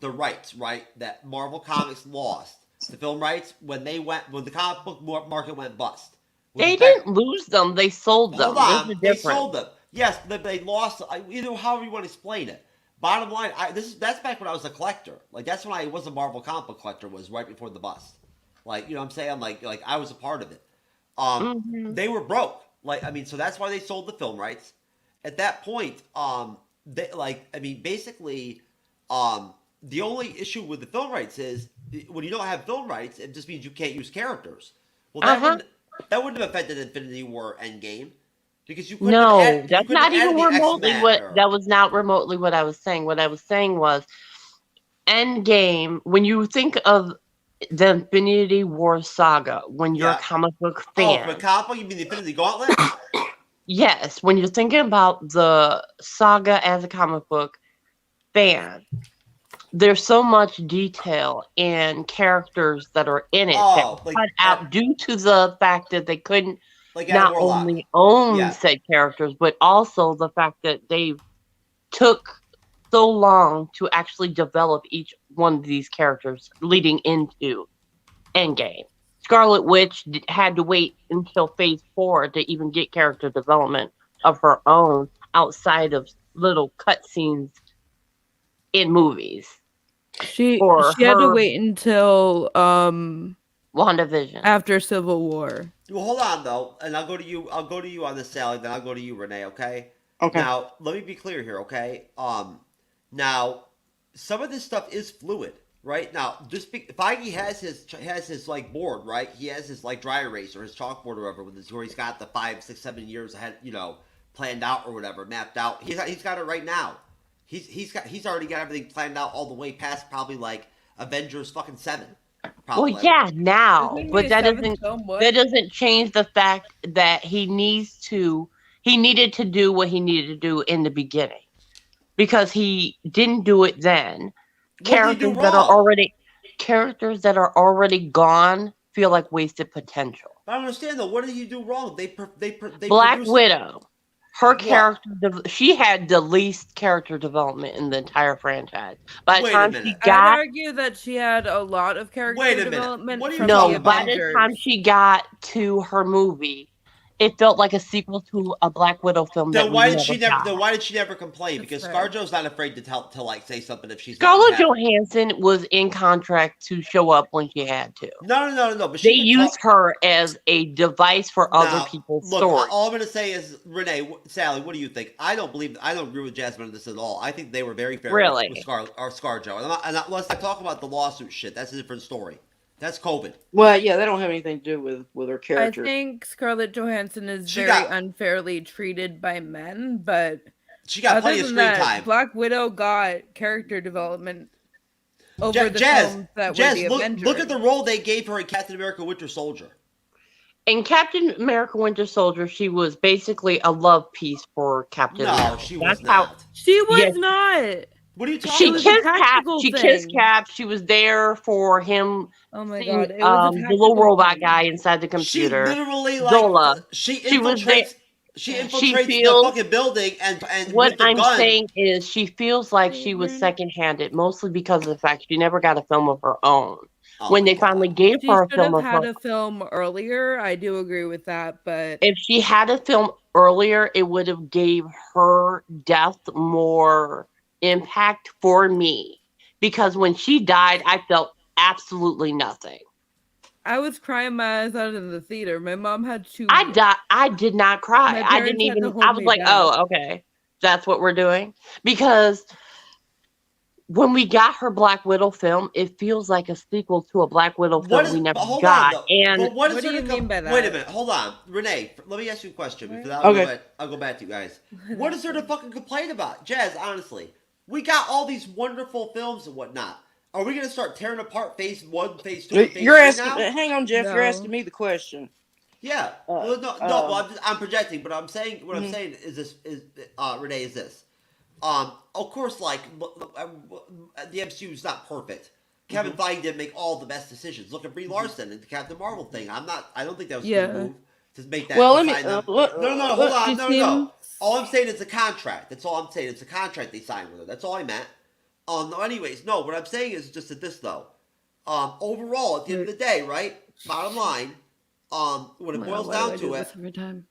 rights, right? That Marvel Comics lost the film rights when the comic book market went bust. They didn't lose them; they sold them. Hold on, There's a they difference. sold them. Yes, they lost. Either however you want to explain it. Bottom line, that's back when I was a collector. Like that's when I was a Marvel comic book collector. Was right before the bust. Like you know what I'm saying? Like I was a part of it. They were broke. Like I mean, so that's why they sold the film rights. At that point, basically, the only issue with the film rights is when you don't have film rights, it just means you can't use characters. Well, that wouldn't have affected Infinity War Endgame because you couldn't. No, that's not even remotely what. Or, That was not remotely what I was saying. What I was saying was, Endgame. When you think of the Infinity War saga, when you're a comic book fan, for comic book, you mean the Infinity Gauntlet? yes, when you're thinking about the saga as a comic book fan, there's so much detail and characters that are in it that cut out due to the fact that they couldn't not only own said characters, but also the fact that they took so long to actually develop each one of these characters leading into Endgame. Scarlet Witch had to wait until Phase 4 to even get character development of her own outside of little cutscenes in movies. She had to wait until WandaVision after Civil War. Well, hold on though, and I'll go to you. I'll go to you on this, Sally. Then I'll go to you, Renee. Okay. Okay. Now let me be clear here. Okay. Now some of this stuff is fluid, right? Now Feige has his like board, right? He has his like dry erase or his chalkboard or whatever, where he's got the 5, 6, 7 years ahead, planned out or whatever, mapped out. He's got it right now. He's already got everything planned out all the way past probably like Avengers fucking 7. Probably. Well, yeah, now, but that doesn't change the fact that he needed to do what he needed to do in the beginning, because he didn't do it then. Characters that are already gone feel like wasted potential. But I don't understand though. What did you do wrong? They Black Widow. Her character, she had the least character development in the entire franchise. By the time she got, I'd argue that she had a lot of character development. What are you no, by the time she got to her movie, it felt like a sequel to a Black Widow film. Then why did she never complain? Because ScarJo's not afraid to like say something if she's Scarlett Johansson was in contract to show up when she had to. No. But they used her as a device for other people's stories. All I'm going to say is, Renee, Sally, what do you think? I don't agree with Jasmine on this at all. I think they were very fair with ScarJo. And let's not talk about the lawsuit shit. That's a different story. That's COVID. Well, yeah, they don't have anything to do with her character. I think Scarlett Johansson is unfairly treated by men, but she got plenty of screen time. Black Widow got character development over the films that were the Avengers. Look at the role they gave her in Captain America: Winter Soldier. In Captain America: Winter Soldier, she was basically a love piece for Captain America. No, she was not. She was not. What are you talking about? She kissed Cap. She was there for him. Oh my god! It was the little robot guy inside the computer. She literally Zola. She infiltrates the fucking building and what with the I'm gun. saying is she feels like she was second-handed, mostly because of the fact she never got a film of her own. When they finally gave her a film of her own, a film earlier. I do agree with that, but if she had a film earlier, it would have gave her death more impact for me. Because when she died, I felt absolutely nothing. I was crying my eyes out in the theater. My mom had to. I did not cry. My I didn't parents had to even. hold I was me like, back. oh, okay, that's what we're doing. Because when we got her Black Widow film, it feels like a sequel to a Black Widow film we never Hold got. on, though. And But what What do there you to mean by that? Wait a minute. Hold on. Renee, let me ask you a question. Because Okay. I'll go back to you guys. What is there to fucking complain about? Jazz, honestly. We got all these wonderful films and whatnot. Are we going to start tearing apart phase 1, phase 2, and phase You're 3 asking. now? Hang on, Jeff. You're No. asking me the question. Yeah. Well, no, well, I'm projecting, but I'm saying what I'm saying is this Renee is this. Of course, like the MCU is not perfect. Kevin Feige didn't make all the best decisions. Look at Brie Larson and the Captain Marvel thing. I don't think that was a good move to make that. Well, let me. No, hold on. No. All I'm saying is a contract. That's all I'm saying. It's a contract they signed with her. That's all I meant. No, anyways, no. What I'm saying is just that this though. Overall, at the end of the day, right? Bottom line, when it boils down to it,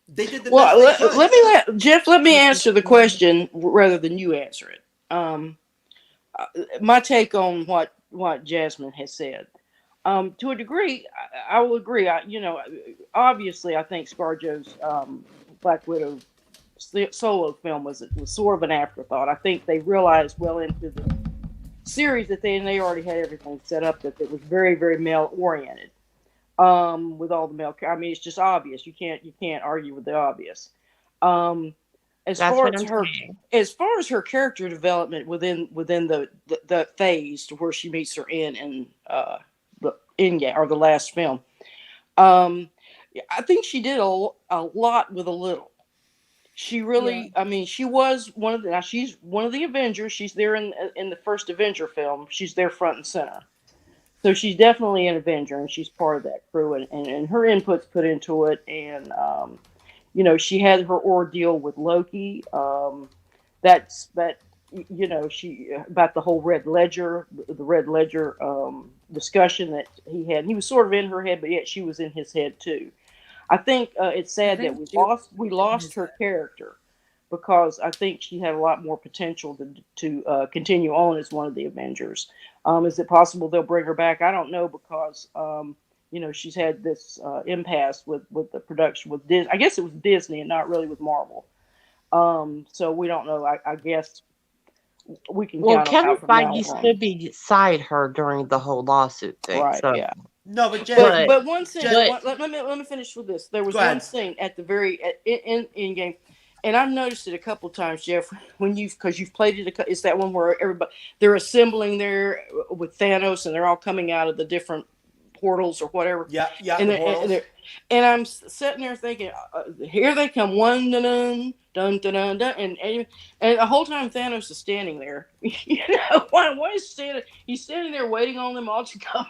they did the best they could. Let me answer the question rather than you answer it. My take on what Jasmine has said. To a degree, I will agree. Obviously, I think ScarJo's Black Widow solo film was sort of an afterthought. I think they realized well into the series that they already had everything set up that it was very, very male oriented. With all the male, I mean, it's just obvious. You can't argue with the obvious. As far as her character development within the phase to where she meets her end in the Endgame or the last film, I think she did a lot with a little. She really, I mean, she was one of the. Now she's one of the Avengers. She's there in the first Avenger film. She's there front and center. So she's definitely an Avenger, and she's part of that crew, and her input's put into it. And she had her ordeal with Loki. She about the whole Red Ledger, the Red Ledger discussion that he had. He was sort of in her head, but yet she was in his head too. I think it's sad that we lost her character because I think she had a lot more potential to continue on as one of the Avengers. Is it possible they'll bring her back? I don't know because she's had this impasse with the production with Disney. I guess it was Disney and not really with Marvel. So we don't know. I guess we can. Well, Kevin Feige stood beside her during the whole lawsuit thing. Right? So. Yeah. No, but one thing. Let me finish with this. There was one thing at the very in game, and I've noticed it a couple of times, Jeff. Because you've played it, it's that one where they're assembling there with Thanos, and they're all coming out of the different portals or whatever. Yeah. And I'm sitting there thinking, here they come, one dun dun dun dun dun, and the whole time Thanos is standing there. Why is standing? He's standing there waiting on them all to come.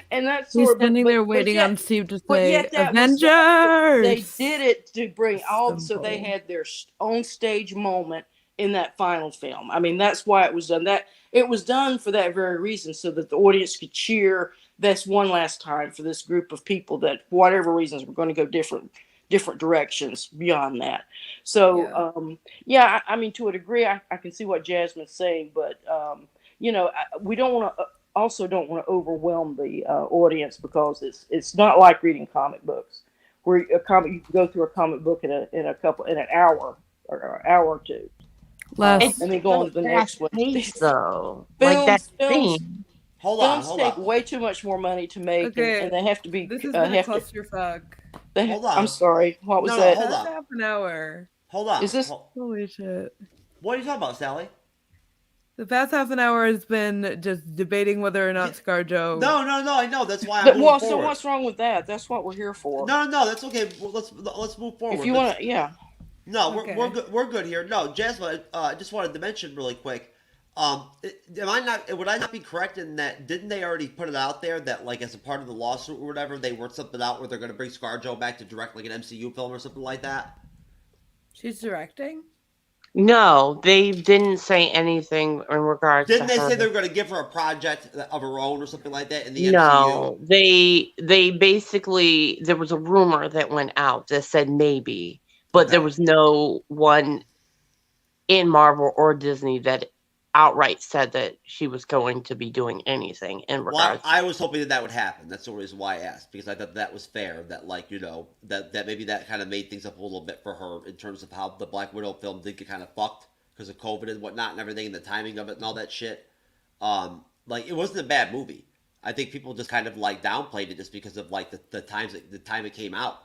And that's he's standing there waiting on Steve to say Avengers. They did it to bring all, so they had their own stage moment in that final film. I mean, that's why it was done. That it was done for that very reason, so that the audience could cheer. That's one last time for this group of people that, for whatever reasons, we're going to go different directions beyond that. So, I mean, to a degree, I can see what Jasmine's saying, but we don't want to. Also don't want to overwhelm the audience because it's not like reading comic books where you can go through a comic book in an hour or an hour or two, and then go on to the next one. Films take way too much more money to make, and they have to be. This is a clusterfuck. Hold on. I'm sorry. What was that? Hold on. Half an hour. Hold on. Is this? Holy shit! What are you talking about, Sally? The past half an hour has been just debating whether or not ScarJo. No, I know. That's why I'm moving forward. So what's wrong with that? That's what we're here for. No, that's okay. Well, let's move forward. If you want to, yeah. No, we're good here. No, Jasmine, I just wanted to mention really quick. Would I not be correct in that? Didn't they already put it out there that, like, as a part of the lawsuit or whatever, they worked something out where they're going to bring ScarJo back to direct like an MCU film or something like that? She's directing. No, they didn't say anything in regards Didn't to they her. say they were going to give her a project of her own or something like that in the MCU? No, they basically, there was a rumor that went out that said maybe, but there was no one in Marvel or Disney that outright said that she was going to be doing anything in Well, regards. I was hoping that would happen. That's the reason why I asked, because I thought that was fair. That that maybe that kind of made things up a little bit for her in terms of how the Black Widow film did get kind of fucked because of COVID and whatnot and everything and the timing of it and all that shit. Like it wasn't a bad movie. I think people just kind of like downplayed it just because of like the time it came out.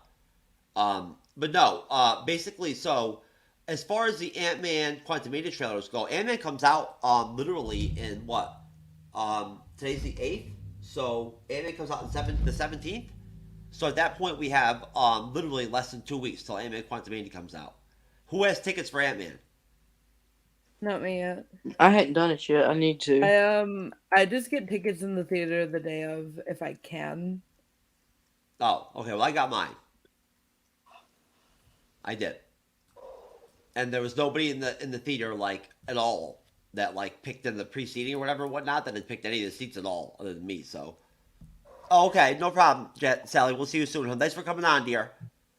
But no, basically, so as far as the Ant-Man Quantumania trailers go, Ant-Man comes out literally in what? Today's the 8th, so Ant-Man comes out the 17th. So at that point, we have literally less than 2 weeks till Ant-Man Quantumania comes out. Who has tickets for Ant-Man? Not me yet. I hadn't done it yet. I need to. I just get tickets in the theater the day of if I can. Oh, okay. Well, I got mine. I did, and there was nobody in the theater like at all that like picked in the preceding or whatever and whatnot that had picked any of the seats at all other than me. So, okay, no problem, Sally. We'll see you soon. Thanks for coming on, dear.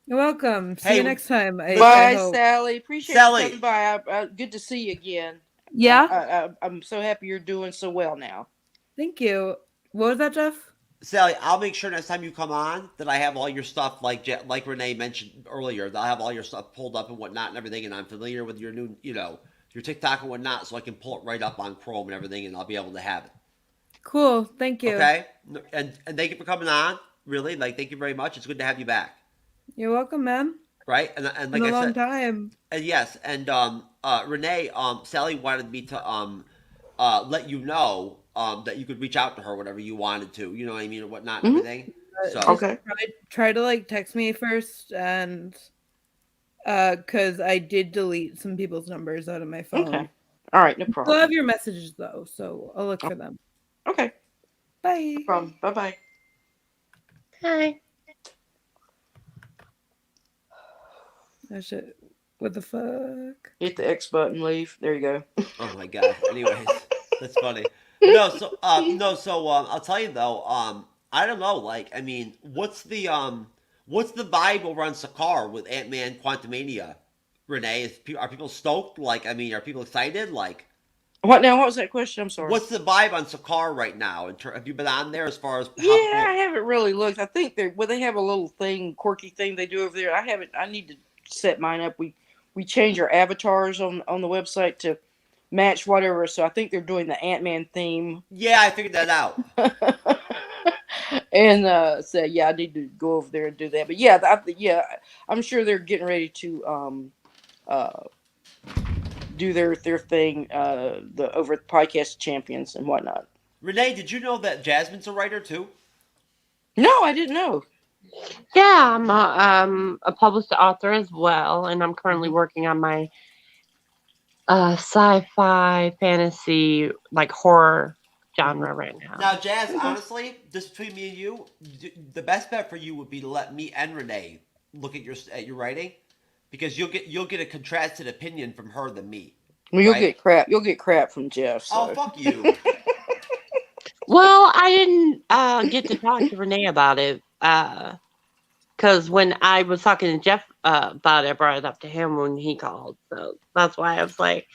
You're welcome. See Hey, you next time. Bye, I hope. Sally. Appreciate Sally. you coming by. Good to see you again. Yeah. I'm so happy you're doing so well now. Thank you. What was that, Jeff? Sally, I'll make sure next time you come on that I have all your stuff, like Renee mentioned earlier, that I'll have all your stuff pulled up and whatnot and everything, and I'm familiar with your new, your TikTok and whatnot, so I can pull it right up on Chrome and everything, and I'll be able to have it. Cool. Thank you. Okay? And thank you for coming on. Really, thank you very much. It's good to have you back. You're welcome, man. Right? And like Been I a long said, time. and yes, and Renee, Sally wanted me to let you know that you could reach out to her whenever you wanted to, you know what I mean, or whatnot and everything. So Okay. Try to like text me first, and because I did delete some people's numbers out of my phone. Okay. All right, no problem. Still have your messages though, so I'll look for them. Okay. Bye. No problem. Bye. Hi. Oh shit! What the fuck? Hit the X button, leave. There you go. oh my god. Anyways, that's funny. No, so I'll tell you though, I don't know, like, I mean, what's the vibe over on Sakaar with Ant-Man Quantumania? Renee, are people stoked? Like, I mean, are people excited? Like, What now? What was that question? I'm sorry. what's the vibe on Sakaar right now? Have you been on there as far as Yeah, I haven't really looked. I think they have a little quirky thing they do over there. I need to set mine up. We change our avatars on the website to match whatever. So I think they're doing the Ant-Man theme. Yeah, I figured that out. And so yeah, I need to go over there and do that. But yeah, I'm sure they're getting ready to do their thing over at Podcast Champions and whatnot. Renee, did you know that Jasmine's a writer too? No, I didn't know. Yeah, I'm a published author as well, and I'm currently working on my sci-fi, fantasy, like horror genre right now. Now, Jazz, honestly, just between me and you, the best bet for you would be to let me and Renee look at your writing, because you'll get a contrasted opinion from her than me. Well, you'll get crap. You'll get crap from Jeff. So. Oh, fuck you. Well, I didn't get to talk to Renee about it because when I was talking to Jeff about it, I brought it up to him when he called. So that's why I was like,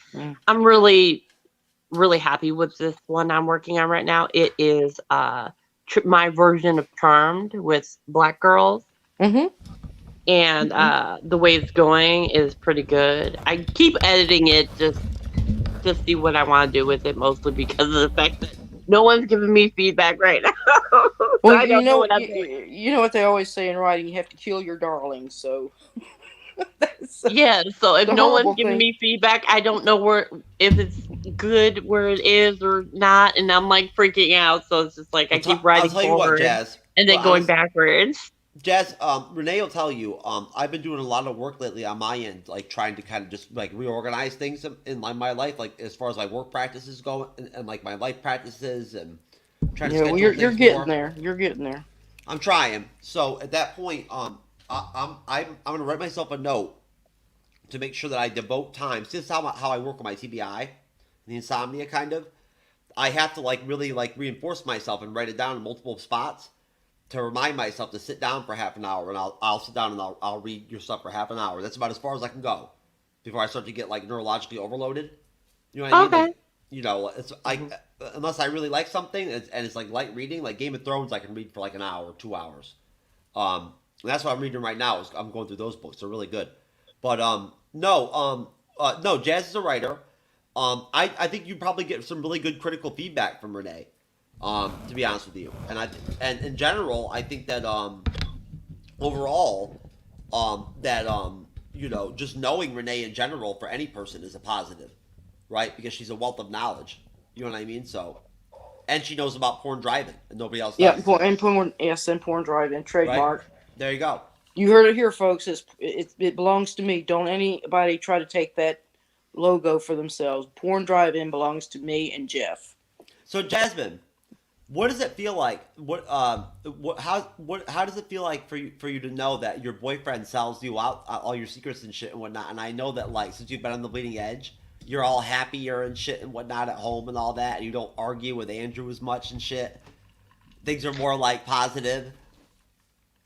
I'm really, really happy with this one I'm working on right now. It is my version of Charmed with Black girls. Mm-hmm. And the way it's going is pretty good. I keep editing it just to see what I want to do with it, mostly because of the fact that no one's giving me feedback right now. Well, I don't know what I'm doing. You know what they always say in writing: you have to kill your darlings. So yeah. So if the no horrible one's giving thing. me feedback, I don't know if it's good where it is or not, and I'm like freaking out. So it's just like I keep writing I'll tell you what, forward Jazz. and then Well, going backwards. Jazz, Renee will tell you, I've been doing a lot of work lately on my end, like trying to kind of just like reorganize things in my life, like as far as like work practices go and like my life practices and trying to schedule you're things getting more. there. You're getting there. I'm trying. So at that point, I'm gonna write myself a note to make sure that I devote time. See, this is how I work with my TBI, the insomnia kind of. I have to like really like reinforce myself and write it down in multiple spots to remind myself to sit down for half an hour, and I'll sit down and I'll read your stuff for half an hour. That's about as far as I can go before I start to get like neurologically overloaded. You know what I mean? Okay. Like, you know, it's unless I really like something and it's like light reading, like Game of Thrones, I can read for like an hour, 2 hours. And that's what I'm reading right now. Is I'm going through those books. They're really good. But no, Jazz is a writer. I think you probably get some really good critical feedback from Renee. To be honest with you, and in general, I think that overall, you know, just knowing Renee in general for any person is a positive, right? Because she's a wealth of knowledge. You know what I mean? So, and she knows about porn driving, and nobody else does. Yeah, and porn driving trademark. Right? There you go. You heard it here, folks. It belongs to me. Don't anybody try to take that logo for themselves. Porn drive-in belongs to me and Jeff. So, Jasmine, what does it feel like? How does it feel like for you to know that your boyfriend sells you out all your secrets and shit and whatnot? And I know that, like, since you've been on the bleeding edge, you're all happier and shit and whatnot at home and all that, and you don't argue with Andrew as much and shit. Things are more like positive.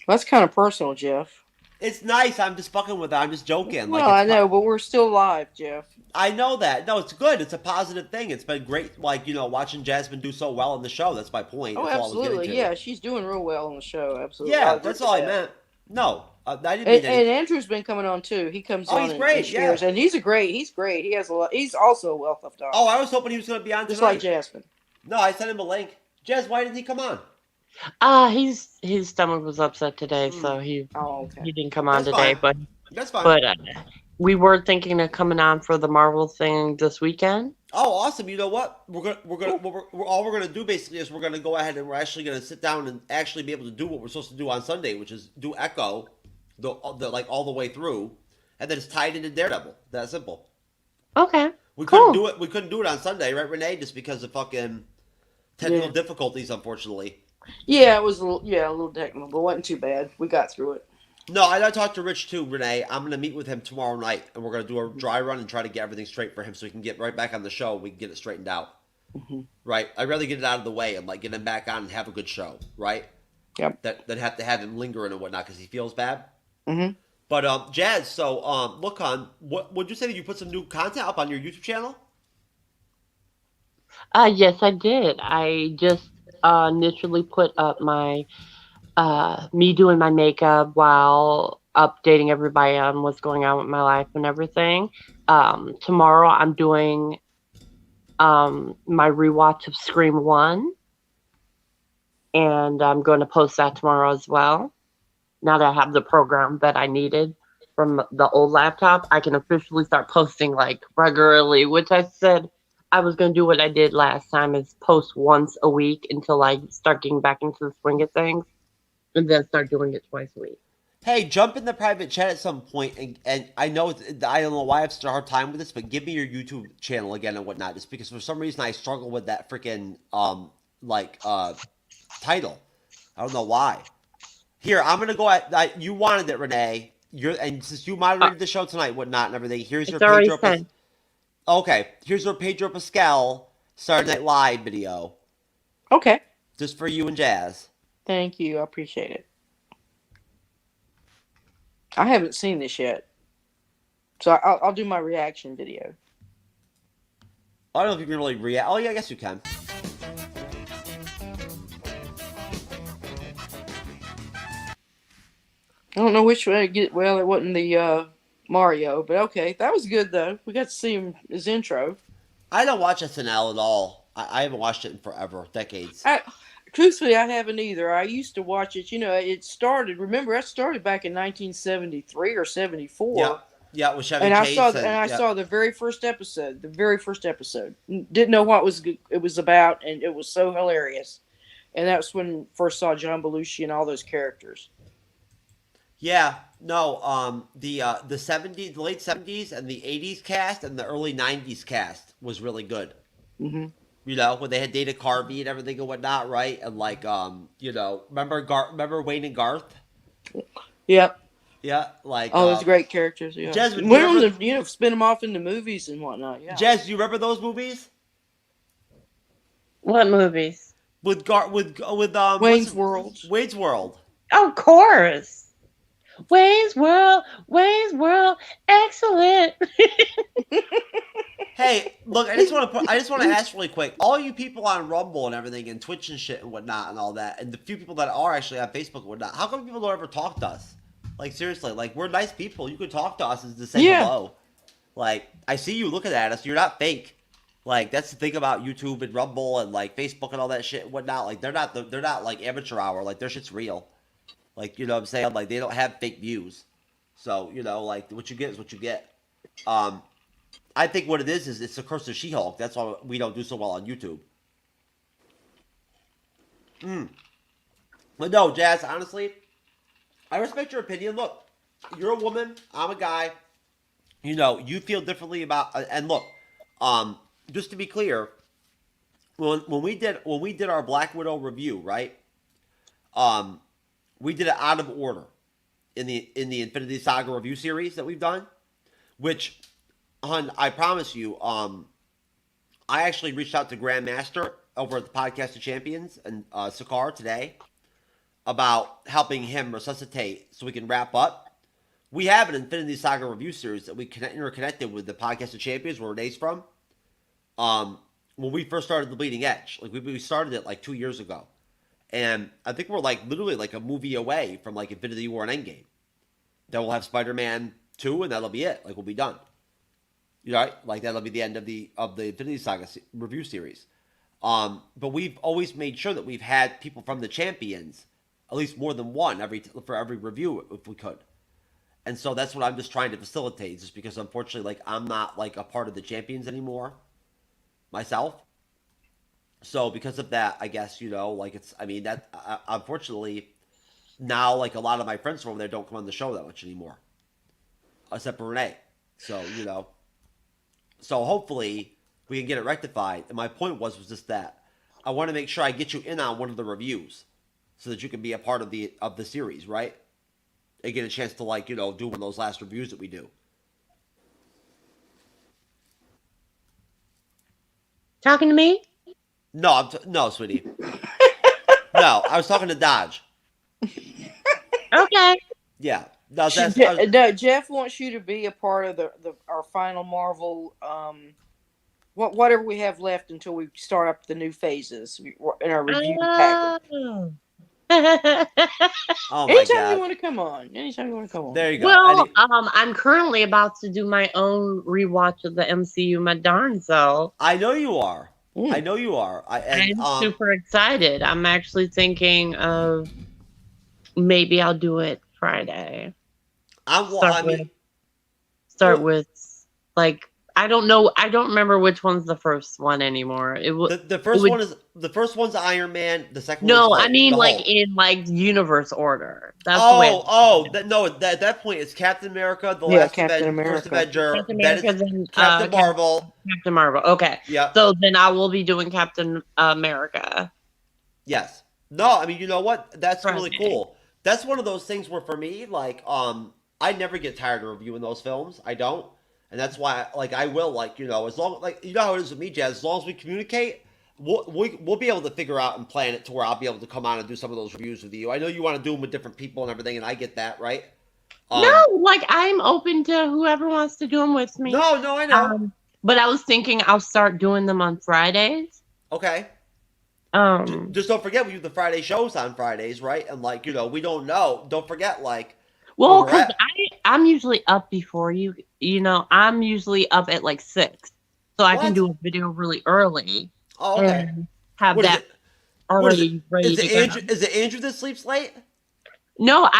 That's kind of personal, Jeff. It's nice. I'm just fucking with it. I'm just joking. Well, I know, but we're still live, Jeff. I know that. No, it's good. It's a positive thing. It's been great, like, you know, watching Jasmine do so well on the show. That's my point. Oh, that's absolutely. Yeah, she's doing real well on the show. Absolutely. Yeah, that's all I meant. No, I didn't mean and Andrew's been coming on too. He comes on. He's great. And shares, and he's great. He has a lot. He's also a wealth of knowledge. Oh, I was hoping he was going to be on just tonight. like Jasmine. No, I sent him a link. Jazz, why didn't he come on? His stomach was upset today, so he didn't come on today. Fine. But that's fine. But we were thinking of coming on for the Marvel thing this weekend. Oh, awesome! You know what? All we're gonna do basically is we're gonna go ahead and we're actually gonna sit down and actually be able to do what we're supposed to do on Sunday, which is do Echo, the like all the way through, and then it's tied into Daredevil. That simple. Okay. We couldn't do it. We couldn't do it on Sunday, right, Renee? Just because of fucking technical difficulties, unfortunately. Yeah, it was a little technical, but it wasn't too bad. We got through it. No, I talked to Rich too, Renee. I'm going to meet with him tomorrow night, and we're going to do a dry run and try to get everything straight for him so he can get right back on the show. We can get it straightened out. Mm-hmm. Right? I'd rather get it out of the way and like get him back on and have a good show, right? Yep. That have to have him lingering and whatnot because he feels bad. Mm-hmm. But Jazz, so look on, what would you say that you put some new content up on your YouTube channel? Yes, I did. I just initially put up my me doing my makeup while updating everybody on what's going on with my life and everything. Tomorrow I'm doing my rewatch of Scream 1, and I'm going to post that tomorrow as well. Now that I have the program that I needed from the old laptop, I can officially start posting like regularly, which I said I was going to do what I did last time, is post once a week until I start getting back into the swing of things, and then start doing it twice a week. Hey, jump in the private chat at some point, and I know I don't know why I have such a hard time with this, but give me your YouTube channel again and whatnot, just because for some reason I struggle with that freaking title. I don't know why. Here, I'm gonna go at you wanted it, Renee. And since you moderated the show tonight, whatnot, and everything, here's your Pedro. Okay, here's your Pedro Pascal Saturday Night Live video. Okay. Just for you and Jazz. Thank you. I appreciate it. I haven't seen this yet, so I'll do my reaction video. I don't know if you can really react. Oh yeah, I guess you can. I don't know which way to get. Well, it wasn't the Mario, but okay, that was good though. We got to see his intro. I don't watch SNL at all. I haven't watched it in forever, decades. Truthfully, I haven't either. I used to watch it. You know, it started. Remember, it started back in 1973 or 74. Yeah, with Chevy and Chase. I saw the very first episode. Didn't know what it was about, and it was so hilarious. And that's when I first saw John Belushi and all those characters. Yeah, no, the late 70s and the 80s cast and the early 90s cast was really good. Mm-hmm. You know, when they had Dana Carvey and everything and whatnot, right? And like, you know, remember Wayne and Garth? Yep. Yeah, like those great characters. Yeah. Jasmine, spin them off into movies and whatnot. Yeah. Jazz, do you remember those movies? What movies? Wayne's World. Wayne's World. Of course. Wayne's World, excellent. Hey, look, I just want to ask really quick. All you people on Rumble and everything and Twitch and shit and whatnot and all that, and the few people that are actually on Facebook and whatnot, how come people don't ever talk to us? Like, seriously, like, we're nice people. You could talk to us and just say hello. Like, I see you looking at us. You're not fake. Like, that's the thing about YouTube and Rumble and, like, Facebook and all that shit and whatnot. Like, they're not like, amateur hour. Like, their shit's real. Like, you know what I'm saying? Like, they don't have fake views. So, you know, like, what you get is what you get. I think what it is it's the curse of She-Hulk. That's why we don't do so well on YouTube. But no, Jazz, honestly, I respect your opinion. Look, you're a woman. I'm a guy. You know, you feel differently about. And look, just to be clear, when we did our Black Widow review, right? We did it out of order in the Infinity Saga review series that we've done, which. I promise you, I actually reached out to Grandmaster over at the Podcast of Champions and Sakar today about helping him resuscitate so we can wrap up. We have an Infinity Saga review series that we interconnected with the Podcast of Champions where Renee's from. When we first started the Bleeding Edge, like we started it like 2 years ago, and I think we're like literally like a movie away from like Infinity War and Endgame. Then we'll have Spider-Man 2, and that'll be it. Like we'll be done. You know, like that'll be the end of the Infinity Saga review series. But we've always made sure that we've had people from the Champions, at least more than one for every review if we could. And so that's what I'm just trying to facilitate, just because unfortunately, like I'm not like a part of the Champions anymore myself. So because of that, I guess, you know, like unfortunately now like a lot of my friends from over there don't come on the show that much anymore, except for Renee. So, you know. So hopefully we can get it rectified. And my point was just that I want to make sure I get you in on one of the reviews so that you can be a part of the series, right? And get a chance to like, you know, do one of those last reviews that we do. Talking to me? No, no, sweetie. No, I was talking to Dodge. Okay. Yeah. No, Jeff wants you to be a part of our final Marvel, whatever we have left until we start up the new phases in our review package. Oh my Anytime God. you want to come on. There you go. Well, I'm currently about to do my own rewatch of the MCU, my darn self. I know you are. I know you are. I'm super excited. I'm actually thinking of maybe I'll do it Friday. Start with like I don't know. I don't remember which one's the first one anymore. The first one's Iron Man. The second one's I mean like Hulk. In like universe order. That's at that point it's Captain America, First Avenger, Captain Marvel. Captain Marvel. Okay. Yeah. So then I will be doing Captain America. Yes. No, I mean you know what? That's really cool. That's one of those things where for me, like, I never get tired of reviewing those films. I don't. And that's why, like, I will, like, you know, as long, like, you know how it is with me, Jazz, as long as we communicate, we'll be able to figure out and plan it to where I'll be able to come on and do some of those reviews with you. I know you want to do them with different people and everything, and I get that, right? No, like, I'm open to whoever wants to do them with me. No, I know. But I was thinking I'll start doing them on Fridays. Okay. Just don't forget we do the Friday shows on Fridays, right? And, like, you know, we don't know. Don't forget, like, well, because I'm usually up before you. You know, I'm usually up at like 6, so I can do a video really early. Oh, okay. And have that already ready to go. Is it Andrew that sleeps late? No,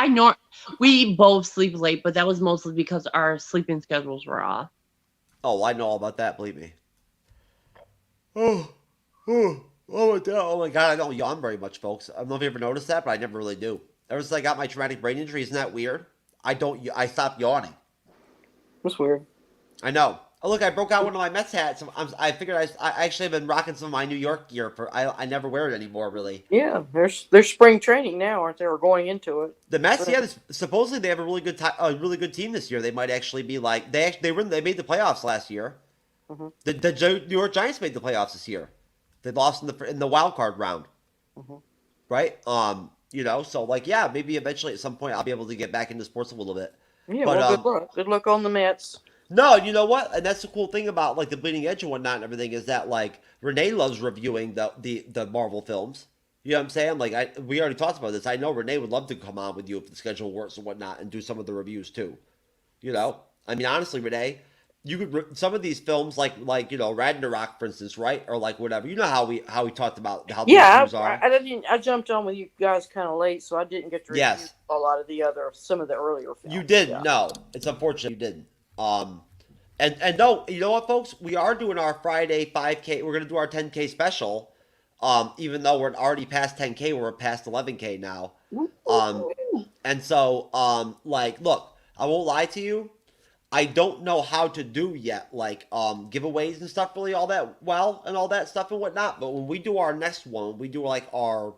we both sleep late, but that was mostly because our sleeping schedules were off. Oh, I know all about that. Believe me. Oh my God! I don't yawn very much, folks. I don't know if you ever noticed that, but I never really do. Ever since I got my traumatic brain injury, isn't that weird? I stopped yawning. That's weird. I know. Oh, look, I broke out one of my Mets hats. I figured I actually have been rocking some of my New York gear I never wear it anymore, really. Yeah, there's spring training now, aren't they? Or going into it. The Mets, supposedly they have a really good team this year. They might actually be like they made the playoffs last year. Mm-hmm. The New York Giants made the playoffs this year. They lost in the wild card round. right? So like, yeah, maybe eventually at some point I'll be able to get back into sports a little bit. Yeah, But well, good luck. Good luck on the Mets. no, you know what? And that's the cool thing about like the Bleeding Edge and whatnot and everything is that like Renee loves reviewing the Marvel films. You know what I'm saying? Like we already talked about this. I know Renee would love to come on with you if the schedule works and whatnot and do some of the reviews too. I mean, honestly, Renee, you could some of these films like Ragnarok, for instance, right, or like whatever. You know how we talked about how these Yeah, reviews are. I jumped on with you guys kind of late, so I didn't get to review Yes. a lot of some of the earlier films. You didn't. Yeah. No, it's unfortunate you didn't. And no, you know what, folks? We are doing our Friday 5K. We're gonna do our 10K special. Even though we're already past 10K, we're past 11K now. And so, like, look, I won't lie to you. I don't know how to do yet, like, giveaways and stuff really all that well and all that stuff and whatnot. But when we do our next one, we do like our,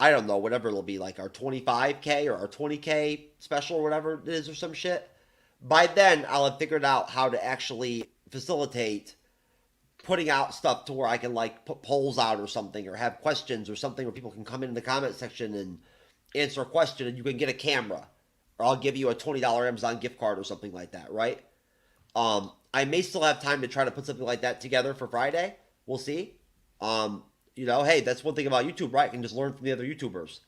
I don't know, whatever it'll be, like our 25K or our 20K special or whatever it is or some shit. By then, I'll have figured out how to actually facilitate putting out stuff to where I can like put polls out or something or have questions or something where people can come in the comment section and answer a question and you can get a camera. Or I'll give you a $20 Amazon gift card or something like that, right? I may still have time to try to put something like that together for Friday. We'll see. Hey, that's one thing about YouTube, right? I can just learn from the other YouTubers.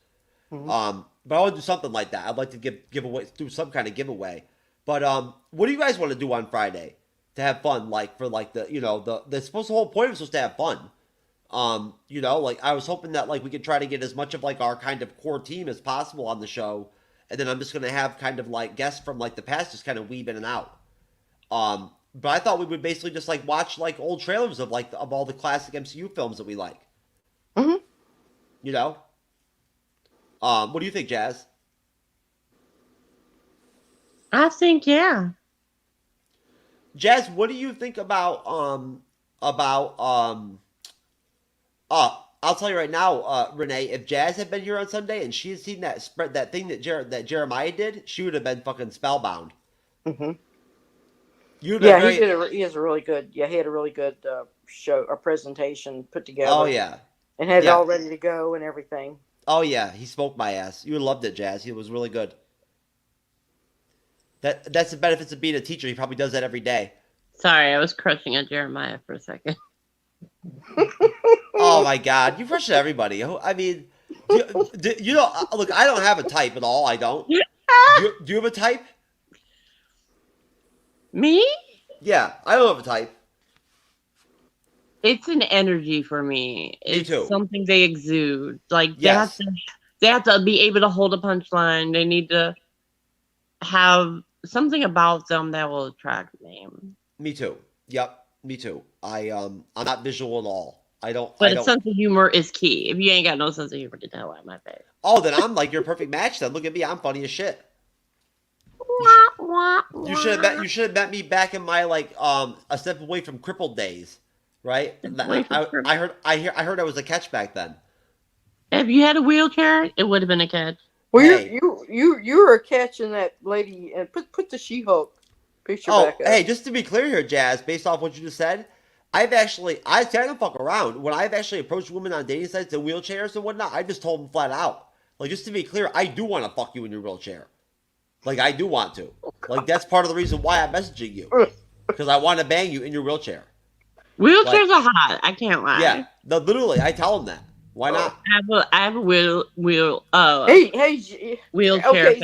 But I want to do something like that. I'd like to do some kind of giveaway. But what do you guys want to do on Friday to have fun? Like for like the whole point was supposed to have fun. Like I was hoping that like we could try to get as much of like our kind of core team as possible on the show. And then I'm just going to have kind of like guests from like the past just kind of weave in and out. But I thought we would basically just like watch like old trailers of like of all the classic MCU films that we like. What do you think, Jazz? I think, yeah. Jazz, what do you think about I'll tell you right now, Renee, if Jazz had been here on Sunday and she had seen that thing that Jeremiah did, she would have been fucking spellbound. Mm-hmm. He has a really good. Yeah, he had a really good show, a presentation put together. Oh yeah, and had it all ready to go and everything. Oh yeah, he smoked my ass. You would have loved it, Jazz. He was really good. That's the benefits of being a teacher. He probably does that every day. Sorry, I was crushing on Jeremiah for a second. Oh my God, you crush everybody. I mean, look, I don't have a type at all. I don't. Do you have a type? Me? Yeah, I don't have a type. It's an energy for me. It's too. Something they exude. Like Yes. they have to be able to hold a punchline. They need to have something about them that will attract me. Me too. Yep, me too. I'm not visual at all. But a sense of humor is key. If you ain't got no sense of humor, get the hell out of my face. Oh, then I'm like your perfect match. Then look at me. I'm funny as shit. You should have met me back in my like a step away from crippled days, right? I heard I was a catch back then. If you had a wheelchair, it would have been a catch. Well, you were catching that lady and put the She-Hulk picture back up. Hey, just to be clear here, Jazz, based off what you just said, I don't fuck around. When I've actually approached women on dating sites in wheelchairs and whatnot, I just told them flat out. Like, just to be clear, I do want to fuck you in your wheelchair. Like, I do want to. Like, that's part of the reason why I'm messaging you. Because I want to bang you in your wheelchair. Wheelchairs are hot. I can't lie. Yeah, no, literally, I tell them that. Why not? I have a wheelchair. Okay,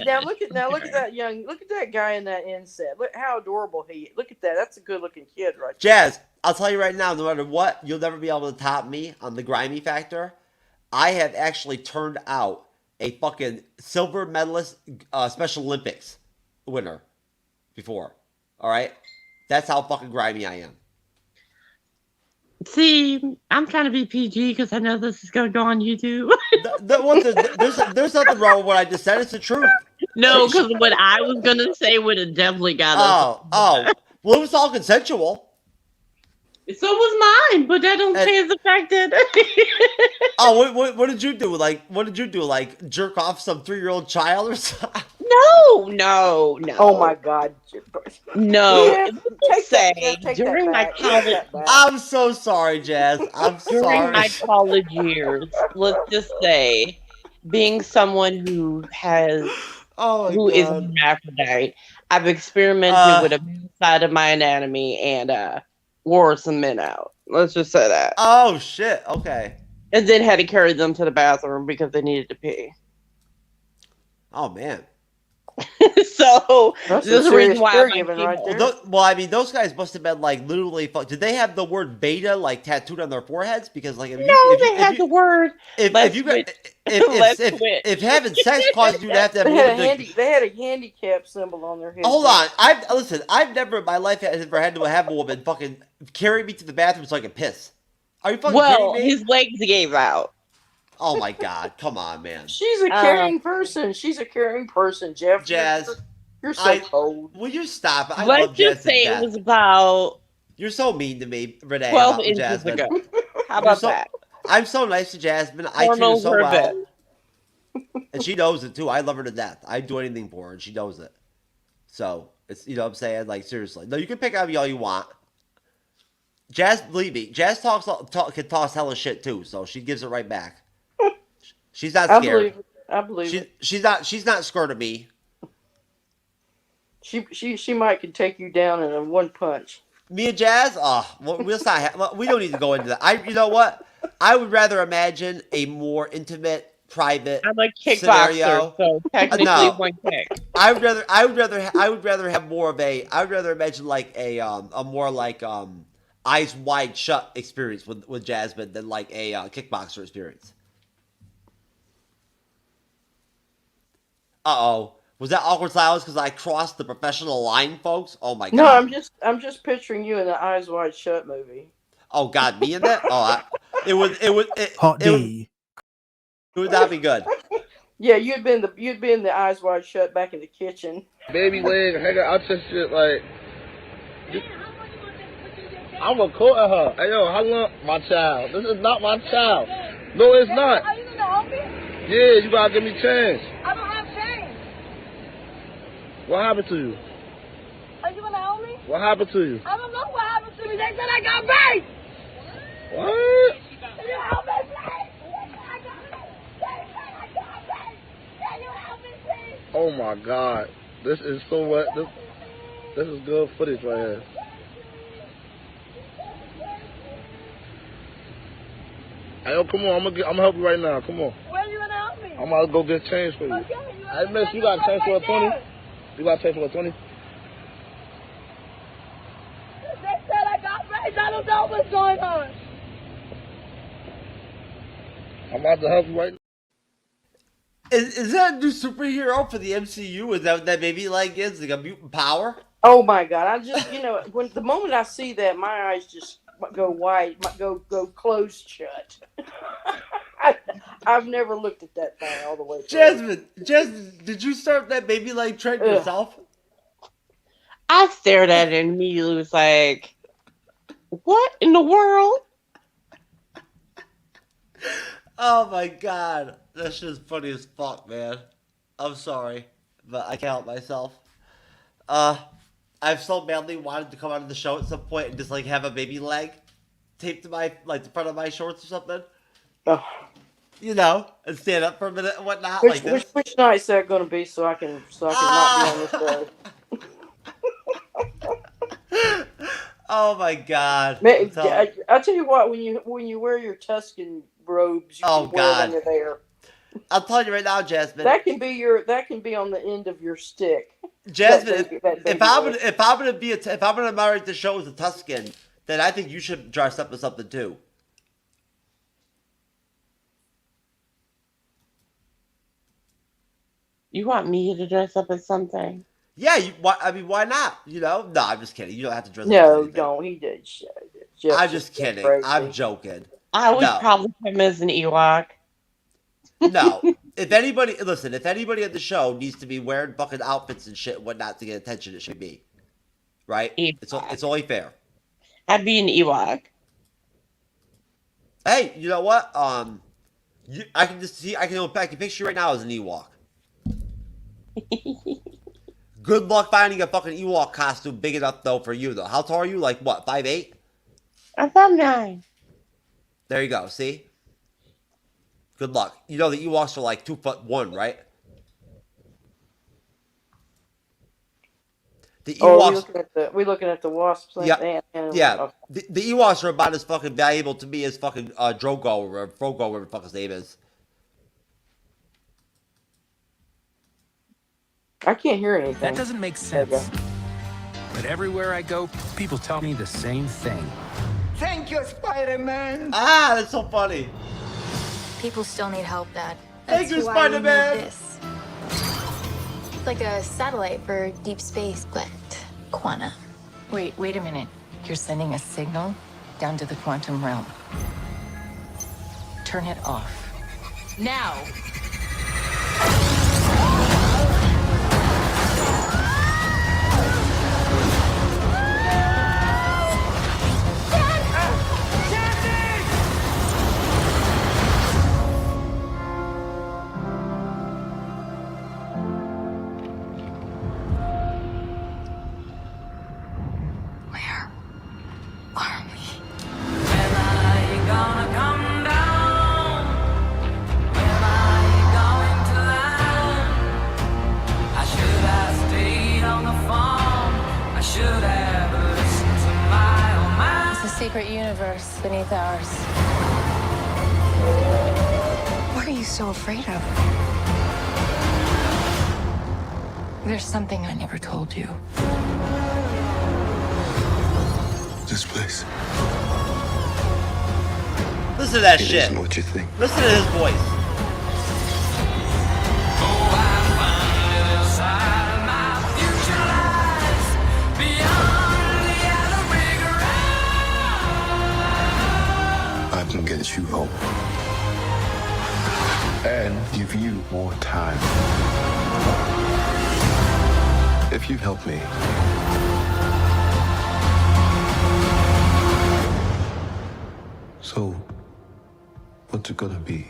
now look at that guy in that inset. Look how adorable he is. Look at that. That's a good looking kid right there. Jazz, I'll tell you right now, no matter what, you'll never be able to top me on the grimy factor. I have actually turned out a fucking silver medalist Special Olympics winner before. All right? That's how fucking grimy I am. See, I'm trying to be PG because I know this is going to go on YouTube. There's nothing wrong with what I just said. It's the truth. No, because what I was going to say would have definitely got us. Oh. Well, it was all consensual. So was mine, but that don't change the fact that... Oh, what did you do? Like, jerk off some 3-year-old child or something? No. Oh my God. No. Jeff, Let's say Jeff, take during that my back. college Take that back. I'm so sorry, Jazz. I'm during sorry. my college years, let's just say, being someone who Oh my is God. a hermaphrodite, I've experimented with a male side of my anatomy and wore some men out. Let's just say that. Oh shit. Okay. And then had to carry them to the bathroom because they needed to pee. Oh man. So That's this is the reason why I'm giving right there. Well, I mean, those guys must have been like literally. Did they have the word beta like tattooed on their foreheads? Because like, they had the word. If having sex caused you to have They had beta, they had a handicap symbol on their head. hold on. I've never in my life ever had to have a woman fucking carry me to the bathroom so I can piss. Are you fucking kidding me? His legs gave out. Oh my God! Come on, man. She's a caring person. She's a caring person, Jeff. Jazz, you're so cold. Will you stop? I Let's love Jazz just say to it death. was about. You're so mean to me, Renee. 12 about inches Jasmine. ago. How about that? I'm so nice to Jasmine. I treat her Hormones so were a well. And she knows it too. I love her to death. I'd do anything for her, and she knows it. So it's what I'm saying. Like seriously, no, you can pick on me all you want. Jazz, believe me, Jazz can toss hella shit too. So she gives it right back. She's not scared. I believe it. She's not scared of me. She might could take you down in a one punch. Me and Jazz, we'll stop. We don't need to go into that. You know what? I would rather imagine a more intimate, private I'm a kickboxer, scenario. so technically one kick. I would rather have more of a. I would rather imagine like a more like eyes wide shut experience with Jasmine than like a kickboxer experience. Was that awkward silence because I crossed the professional line, folks? Oh my God. No, I'm just picturing you in the Eyes Wide Shut movie. Oh God, me in that? It would not be good. Yeah, you'd be in the Eyes Wide Shut back in the kitchen. Baby leg, hang out this shit like. I'm recording her. Hey yo, how long? My child. This is not my child. No, it's not. Are you gonna help me? Yeah, you gotta give me change. I don't have change. What happened to you? Are you gonna help me? What happened to you? I don't know what happened to me. They said I got raped. What? Can you help me, please? They said I got raped. They said I got raped. Can you help me, please? Oh my God, this is so what? This is good footage right here. Hey, yo, come on, I'm gonna help you right now. Come on. Where are you gonna help me? I'm gonna go get change for you. Okay, Hey, miss, you got change for a 20? You got change for a 20? They said I got raped. I don't know what's going on. I'm about to help you right now. Is that a new superhero for the MCU? Is that what that baby leg is? Like a mutant power? Oh my God! I just when the moment I see that, my eyes just go wide, go closed shut. I've never looked at that thing all the way through. Jasmine, did you start that baby leg trend yourself? I stared at it and immediately was like, what in the world? Oh my God. That shit is funny as fuck, man. I'm sorry, but I can't help myself. I've so badly wanted to come out of the show at some point and just like have a baby leg taped to my the front of my shorts or something. Oh. You know, and stand up for a minute and whatnot like this. Which night's that going to be so I can not be on this show? Oh my God! Man, I tell you what, when you wear your Tuscan robes, you can wear it under there. I'll tell you right now, Jasmine. That can be on the end of your stick. Jasmine, if I'm gonna marry the show as a Tuscan, then I think you should dress up as something too. You want me to dress up as something? Yeah, why not? You know? No, I'm just kidding. You don't have to dress up. No, don't. He did. I'm just kidding. I'm joking. I would probably come as an Ewok. No. If anybody at the show needs to be wearing fucking outfits and shit and whatnot to get attention, it should be. Right? It's only fair. I'd be an Ewok. Hey, you know what? I can picture you right now as an Ewok. Good luck finding a fucking Ewok costume big enough though for you though. How tall are you? Like what? 5'8"? I'm 5'9". There you go. See? Good luck. You know the Ewoks are like 2'1", right? The Oh, are Ewoks. we looking at the wasps? Yeah. And Yeah. okay. The Ewoks are about as fucking valuable to me as fucking Drogo or Frogo, whatever the fuck his name is. I can't hear anything. That doesn't make sense. But everywhere I go, people tell me the same thing. Thank you, Spider-Man. Ah, that's so funny. People still need help, Dad. Thank you, That's why we made Spider-Man. this. It's like a satellite for deep space, but quanta. Wait a minute. You're sending a signal down to the quantum realm. Turn it off. Now! Secret universe beneath ours. What are you so afraid of? There's something I never told you. This place. Listen to that It shit. isn't what you think. Listen to his voice. I can get you home. And give you more time. If you help me. So, what's it gonna be?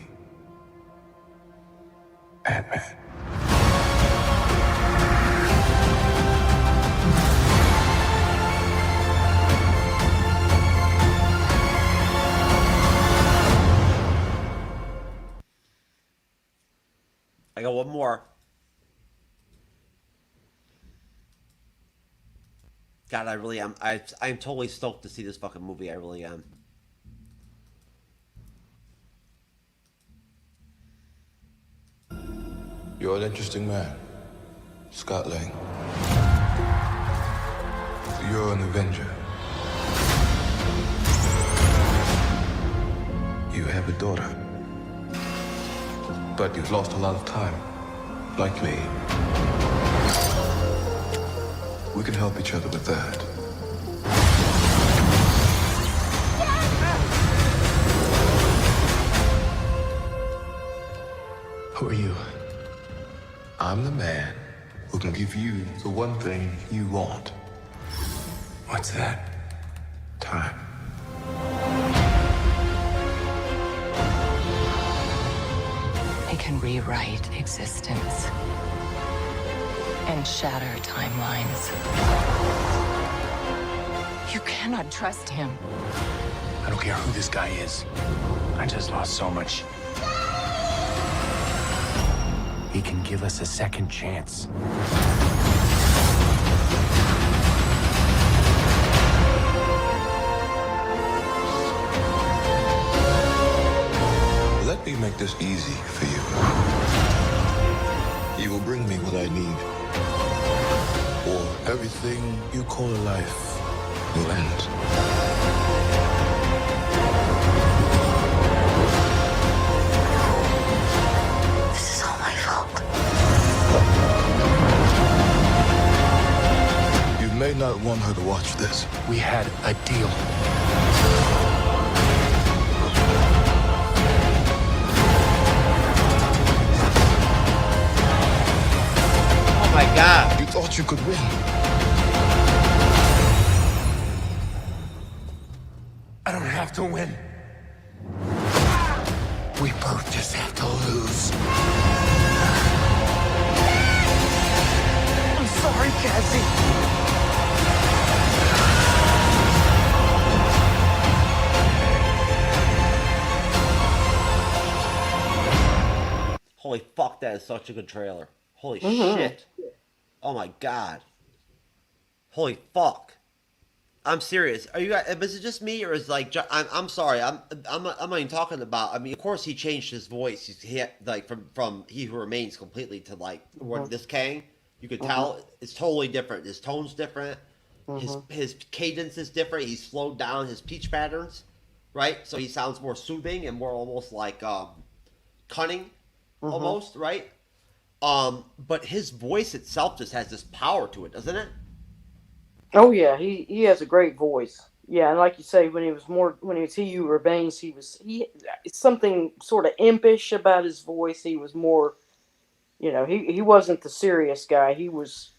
Ant-Man. I got one more. God, I really am. I'm totally stoked to see this fucking movie. I really am. You're an interesting man, Scott Lang. You're an Avenger. You have a daughter. But you've lost a lot of time, like me. We can help each other with that. Who are you? I'm the man who can give you the one thing you want. What's that? Time. It can rewrite existence and shatter timelines. You cannot trust him. I don't care who this guy is. I just lost so much. He can give us a second chance. Let me make this easy for you. You will bring me what I need. Or everything you call a life will end. This is all my fault. You may not want her to watch this. We had a deal. Oh my God. You thought you could win. I don't have to win. We both just have to lose. Holy fuck, that is such a good trailer. Holy Mhm. shit. Oh my god. Holy fuck. I'm serious. Are you guys? Is it just me, or is like? I'm sorry. I'm not even talking about. I mean, of course, he changed his voice. He had, like from He Who Remains completely to like what this Kang. You could tell it's totally different. His tone's different. His cadence is different. He's slowed down his speech patterns, right? So he sounds more soothing and more almost like cunning, almost, right? But his voice itself just has this power to it, doesn't it? Oh yeah, he has a great voice. Yeah, and like you say, when he was He Who Remains, he something sort of impish about his voice. He was more, he wasn't the serious guy. He was,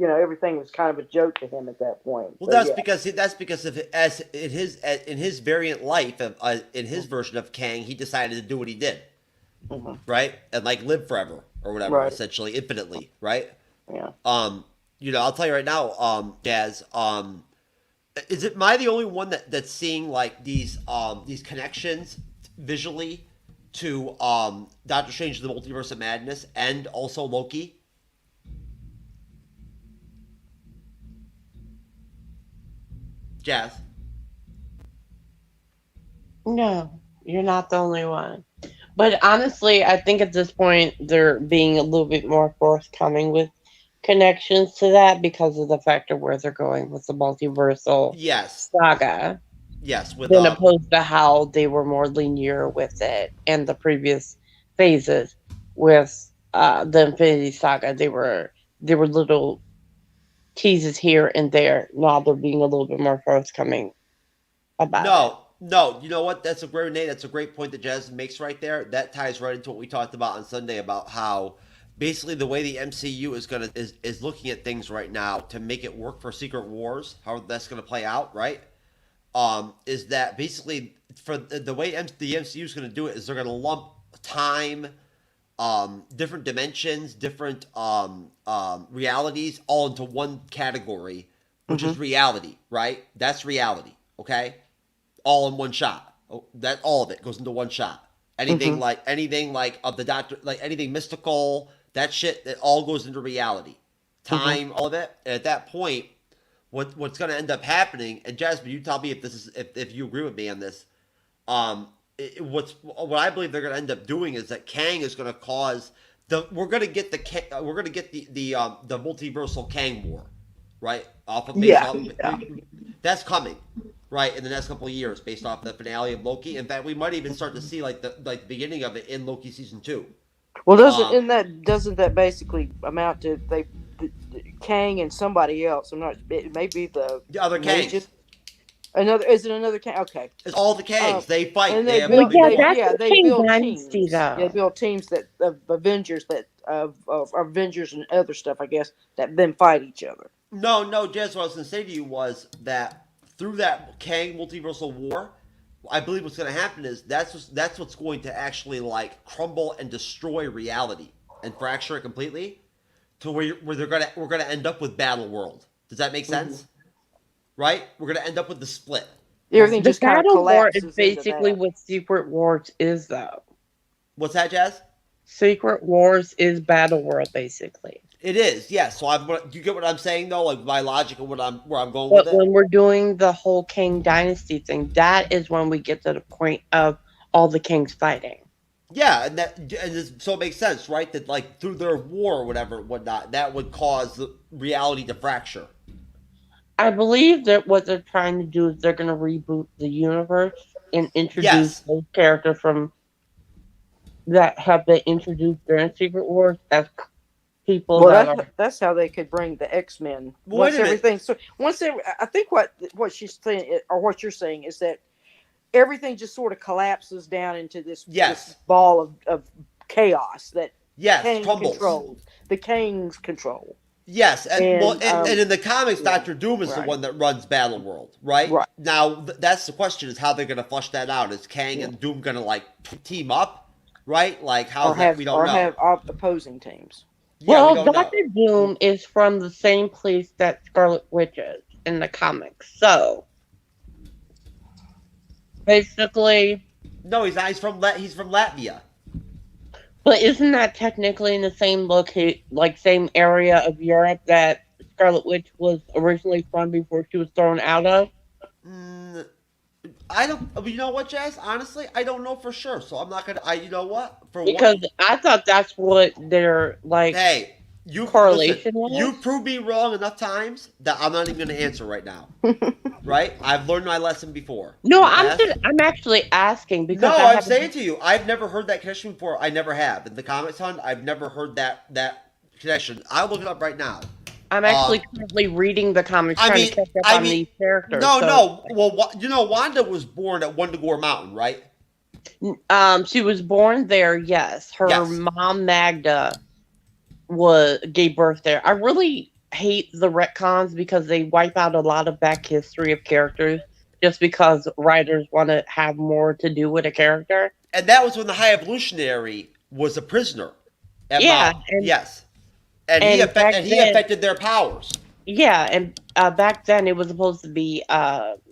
everything was kind of a joke to him at that point. Well, So, that's yeah. because of as in his variant life of in his version of Kang, he decided to do what he did, right, and like live forever or whatever, Right. essentially infinitely, right? Yeah. I'll tell you right now, Daz, is it am I the only one that's seeing like these connections visually to Doctor Strange: The Multiverse of Madness and also Loki? Jazz. No, you're not the only one. But honestly, I think at this point they're being a little bit more forthcoming with connections to that because of the fact of where they're going with the multiversal saga. Yes, with than opposed to how they were more linear with it and the previous phases with the Infinity Saga. They were little teases here and there. Now they're being a little bit more forthcoming about it. No, you know what? That's a great Renee. That's a great point that Jasmine makes right there. That ties right into what we talked about on Sunday about how basically the way the MCU is looking at things right now to make it work for Secret Wars, how that's gonna play out, right? Is that basically for the way the MCU is gonna do it is they're gonna lump time, different dimensions, different realities all into one category, which is reality, right? That's reality, okay? All in one shot. That all of it goes into one shot. Anything like of the Doctor, like anything mystical, that shit, that all goes into reality. Time, all of it. And at that point, what's going to end up happening? And Jasmine, you tell me if this is if you agree with me on this. What I believe they're going to end up doing is that Kang is going to cause we're going to get the multiversal Kang war, right? That's coming, right, in the next couple of years based off the finale of Loki. In fact, we might even start to see like the beginning of it in Loki season 2. Well, doesn't that basically amount to the Kang and somebody else? I'm not. It may be the other Kangs. Is it another Kang? Okay. It's all the Kangs. They fight. And they build Dynasty, teams. though. They build teams that of Avengers of Avengers and other stuff, I guess, that then fight each other. No, Jess, what I was going to say to you was that through that Kang multiversal war, I believe what's going to happen is that's what's going to actually like crumble and destroy reality and fracture it completely to where we're gonna end up with Battle World. Does that make sense? Right? We're gonna end up with the split. Everything The just kind of Battle War collapses. is basically what Secret Wars is, though. What's that, Jazz? Secret Wars is Battle World, basically. It is, yes. So do you get what I'm saying though? Like my logic and where I'm going But with it. when we're doing the whole King Dynasty thing, that is when we get to the point of all the kings fighting. Yeah, so it makes sense, right? That like through their war or whatnot, that would cause the reality to fracture. I believe that what they're trying to do is they're going to reboot the universe and introduce those characters from that have been introduced during Secret Wars as people that's how they could bring the X-Men. Well, I think what she's saying or what you're saying is that everything just sort of collapses down into this ball of chaos that Kang controls. The Kang's control. Yes, and in the comics, Doctor Doom is the one that runs Battle World, right? Right. Now, that's the question: is how they're going to flush that out? Is Kang and Doom going to like team up, right? Like how we don't know. Or have opposing teams. Yeah, we Well, don't know. Doctor Doom is from the same place that Scarlet Witch is in the comics. So basically, No, he's not. He's from Latvia. but isn't that technically in the same same area of Europe that Scarlet Witch was originally from before she was thrown out of? Mm, I don't. You know what, Jazz? Honestly, I don't know for sure. So I'm not gonna. You know what? For Because one, I thought that's what their hey, you correlation listen. You was. proved me wrong enough times that I'm not even gonna answer right now. Right? I've learned my lesson before. No, In the past. I'm actually asking because No, I I'm have saying to you, I've never heard that connection before. I never have. In the comics, hon, I've never heard that connection. I'll look it up right now. I'm actually currently reading the comics trying to catch up on these characters. No. Well, you know, Wanda was born at Wundagore Mountain, right? She was born there, yes. Her mom Magda gave birth there. I really hate the retcons because they wipe out a lot of back history of characters just because writers want to have more to do with a character. And that was when the High Evolutionary was a prisoner. At Mount. Yes. And he affected their powers. Yeah, and back then it was supposed to be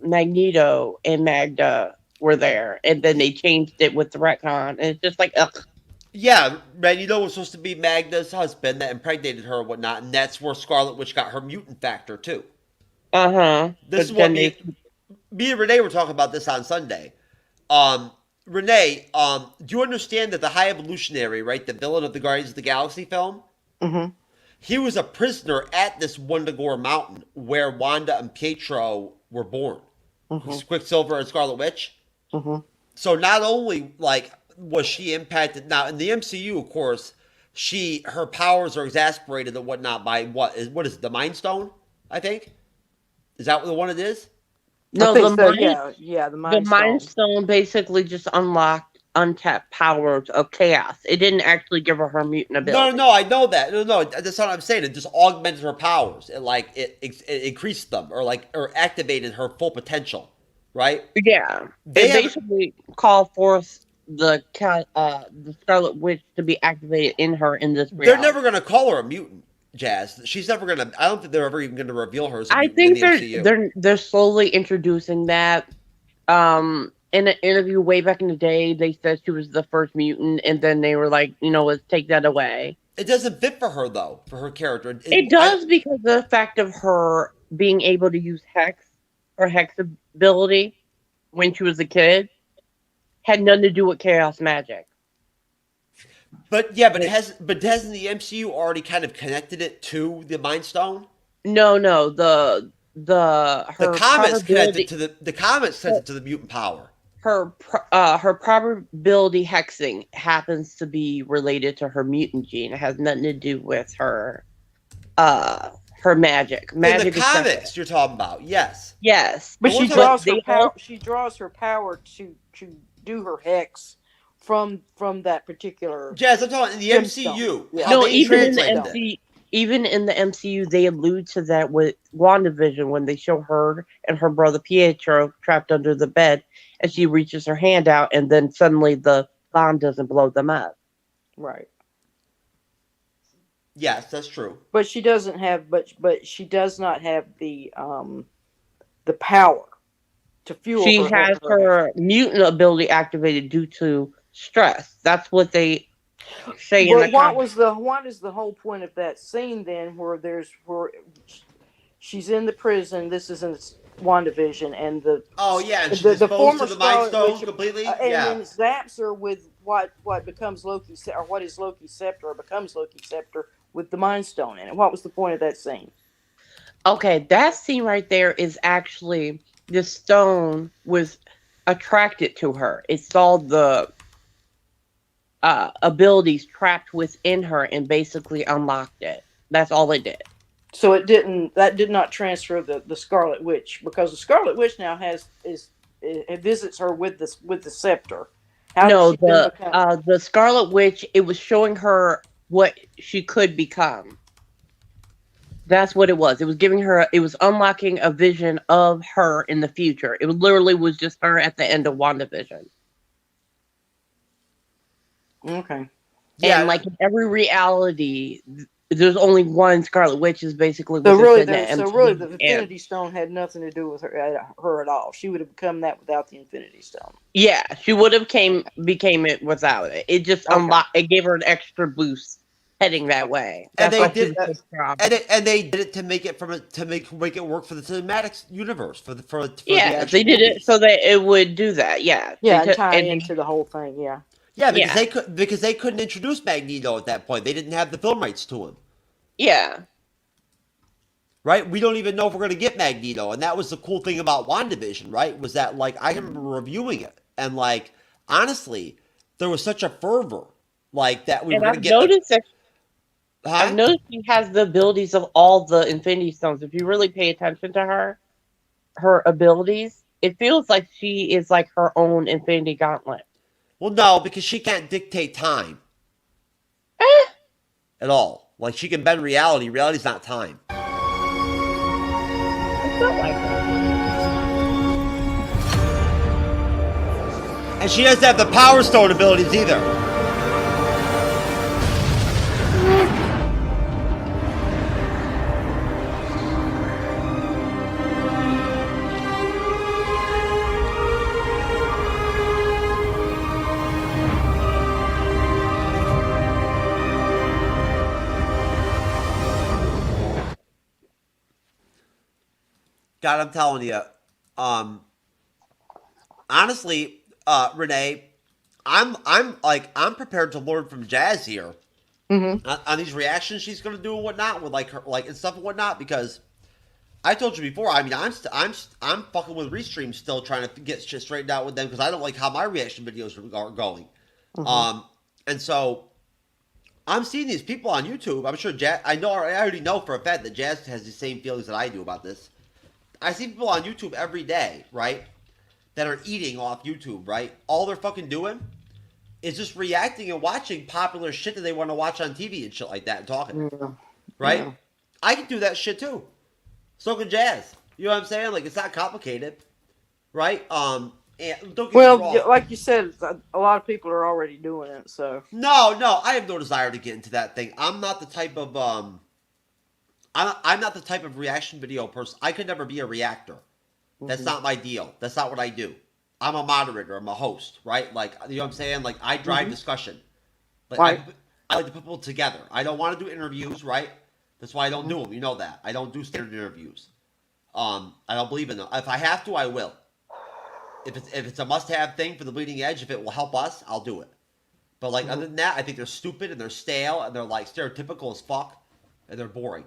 Magneto and Magda were there, and then they changed it with the retcon, and it's just like, ugh. Yeah, Magneto was supposed to be Magda's husband that impregnated her and whatnot, and that's where Scarlet Witch got her mutant factor too. This is what me and Renee were talking about this on Sunday. Renee, do you understand that the High Evolutionary, right, the villain of the Guardians of the Galaxy film, he was a prisoner at this Wundagore Mountain where Wanda and Pietro were born. Quicksilver and Scarlet Witch. So not only was she impacted now in the MCU, of course, her powers are exasperated and whatnot by what is it, the Mind Stone? I think is that the one it is? No, the Mind Mind Stone basically just unlocked untapped powers of chaos. It didn't actually give her mutant ability. No, I know that. No, that's not what I'm saying. It just augmented her powers. It increased them or activated her full potential, right? Yeah, they basically call forth the Scarlet Witch to be activated in her in this reality. They're never going to call her a mutant, Jazz. She's never going to. I don't think they're ever even going to reveal her as a mutant in the MCU. They're slowly introducing that. In an interview way back in the day, they said she was the first mutant, and then they were like, let's take that away. It doesn't fit for her though, for her character. It does because of the fact of her being able to use Hex ability when she was a kid had nothing to do with chaos magic. But hasn't the MCU already kind of connected it to the Mind Stone? No, the comics connected to the comics connected to the mutant power. Her probability hexing happens to be related to her mutant gene. It has nothing to do with her magic. Magic in the comics you're talking about, yes. But she draws her power. She draws her power to do her hex from that particular. Jazz, I'm talking in the MCU. Yeah. No, even in the MCU, they allude to that with WandaVision when they show her and her brother Pietro trapped under the bed, and she reaches her hand out, and then suddenly the bomb doesn't blow them up. Right. Yes, that's true. But she doesn't have. But she does not have the power to fuel. She has her mutant ability activated due to stress. That's what they say in the comics. What is the whole point of that scene then, where she's in the prison? This is in WandaVision, and the and she's the former to the Mind Stone Witch, completely, and then zaps her with what becomes Loki's, or what is Loki's scepter, or becomes Loki's scepter with the Mind Stone in it. What was the point of that scene? Okay, that scene right there is actually the stone was attracted to her. It saw the abilities trapped within her and basically unlocked it. That's all it did. So that did not transfer the Scarlet Witch, because the Scarlet Witch now it visits her with the scepter. The Scarlet Witch, it was showing her what she could become. That's what it was. It was giving her. It was unlocking a vision of her in the future. It literally was just her at the end of WandaVision. Okay. And like in every reality, there's only one Scarlet Witch is basically So what really, they said in so the really, the MCU. Infinity Stone had nothing to do with her at all. She would have become that without the Infinity Stone. Yeah, she would have became it without it. It just unlocked. It gave her an extra boost heading that way. And That's they why she did, was so strong. and they did it to make it make it work for the cinematic universe for the Yeah, actual they did it movies. so that it would do that. Yeah, Yeah, They and took- tie and- into the whole thing. Yeah. Yeah, because Yeah. they couldn't introduce Magneto at that point. They didn't have the film rights to him. Yeah. Right? We don't even know if we're going to get Magneto. And that was the cool thing about WandaVision, right? Was that, like, I remember reviewing it. And, like, honestly, there was such a fervor, like, that we And were going I've to get. noticed that. Huh? I've noticed she has the abilities of all the Infinity Stones. If you really pay attention to her abilities, it feels like she is like her own Infinity Gauntlet. Well, no, because she can't dictate time. At all. Like, she can bend reality. Reality's not time. It's not like that. And she doesn't have the Power Stone abilities either. God, I'm telling you, honestly, Renee, I'm prepared to learn from Jazz here on these reactions she's gonna do and whatnot with like her and stuff and whatnot, because I told you before. I mean, I'm fucking with Restream still, trying to get shit straightened out with them because I don't like how my reaction videos are going. And so I'm seeing these people on YouTube. I'm sure Jazz. I already know for a fact that Jazz has the same feelings that I do about this. I see people on YouTube every day, right, that are eating off YouTube, right? All they're fucking doing is just reacting and watching popular shit that they want to watch on TV and shit like that and talking, right? Yeah. I can do that shit too. So can Jazz. You know what I'm saying? Like, it's not complicated, right? And don't get me Well, wrong. like you said, a lot of people are already doing it. So No, I have no desire to get into that thing. I'm not the type of I'm not the type of reaction video person. I could never be a reactor. That's not my deal. That's not what I do. I'm a moderator. I'm a host, right? Like, you know what I'm saying? Like, I drive discussion. Like, Right. I like to put people together. I don't want to do interviews, right? That's why I don't do them. You know that. I don't do standard interviews. I don't believe in them. If I have to, I will. If it's a must-have thing for the Bleeding Edge, if it will help us, I'll do it. But like other than that, I think they're stupid and they're stale and they're like stereotypical as fuck and they're boring.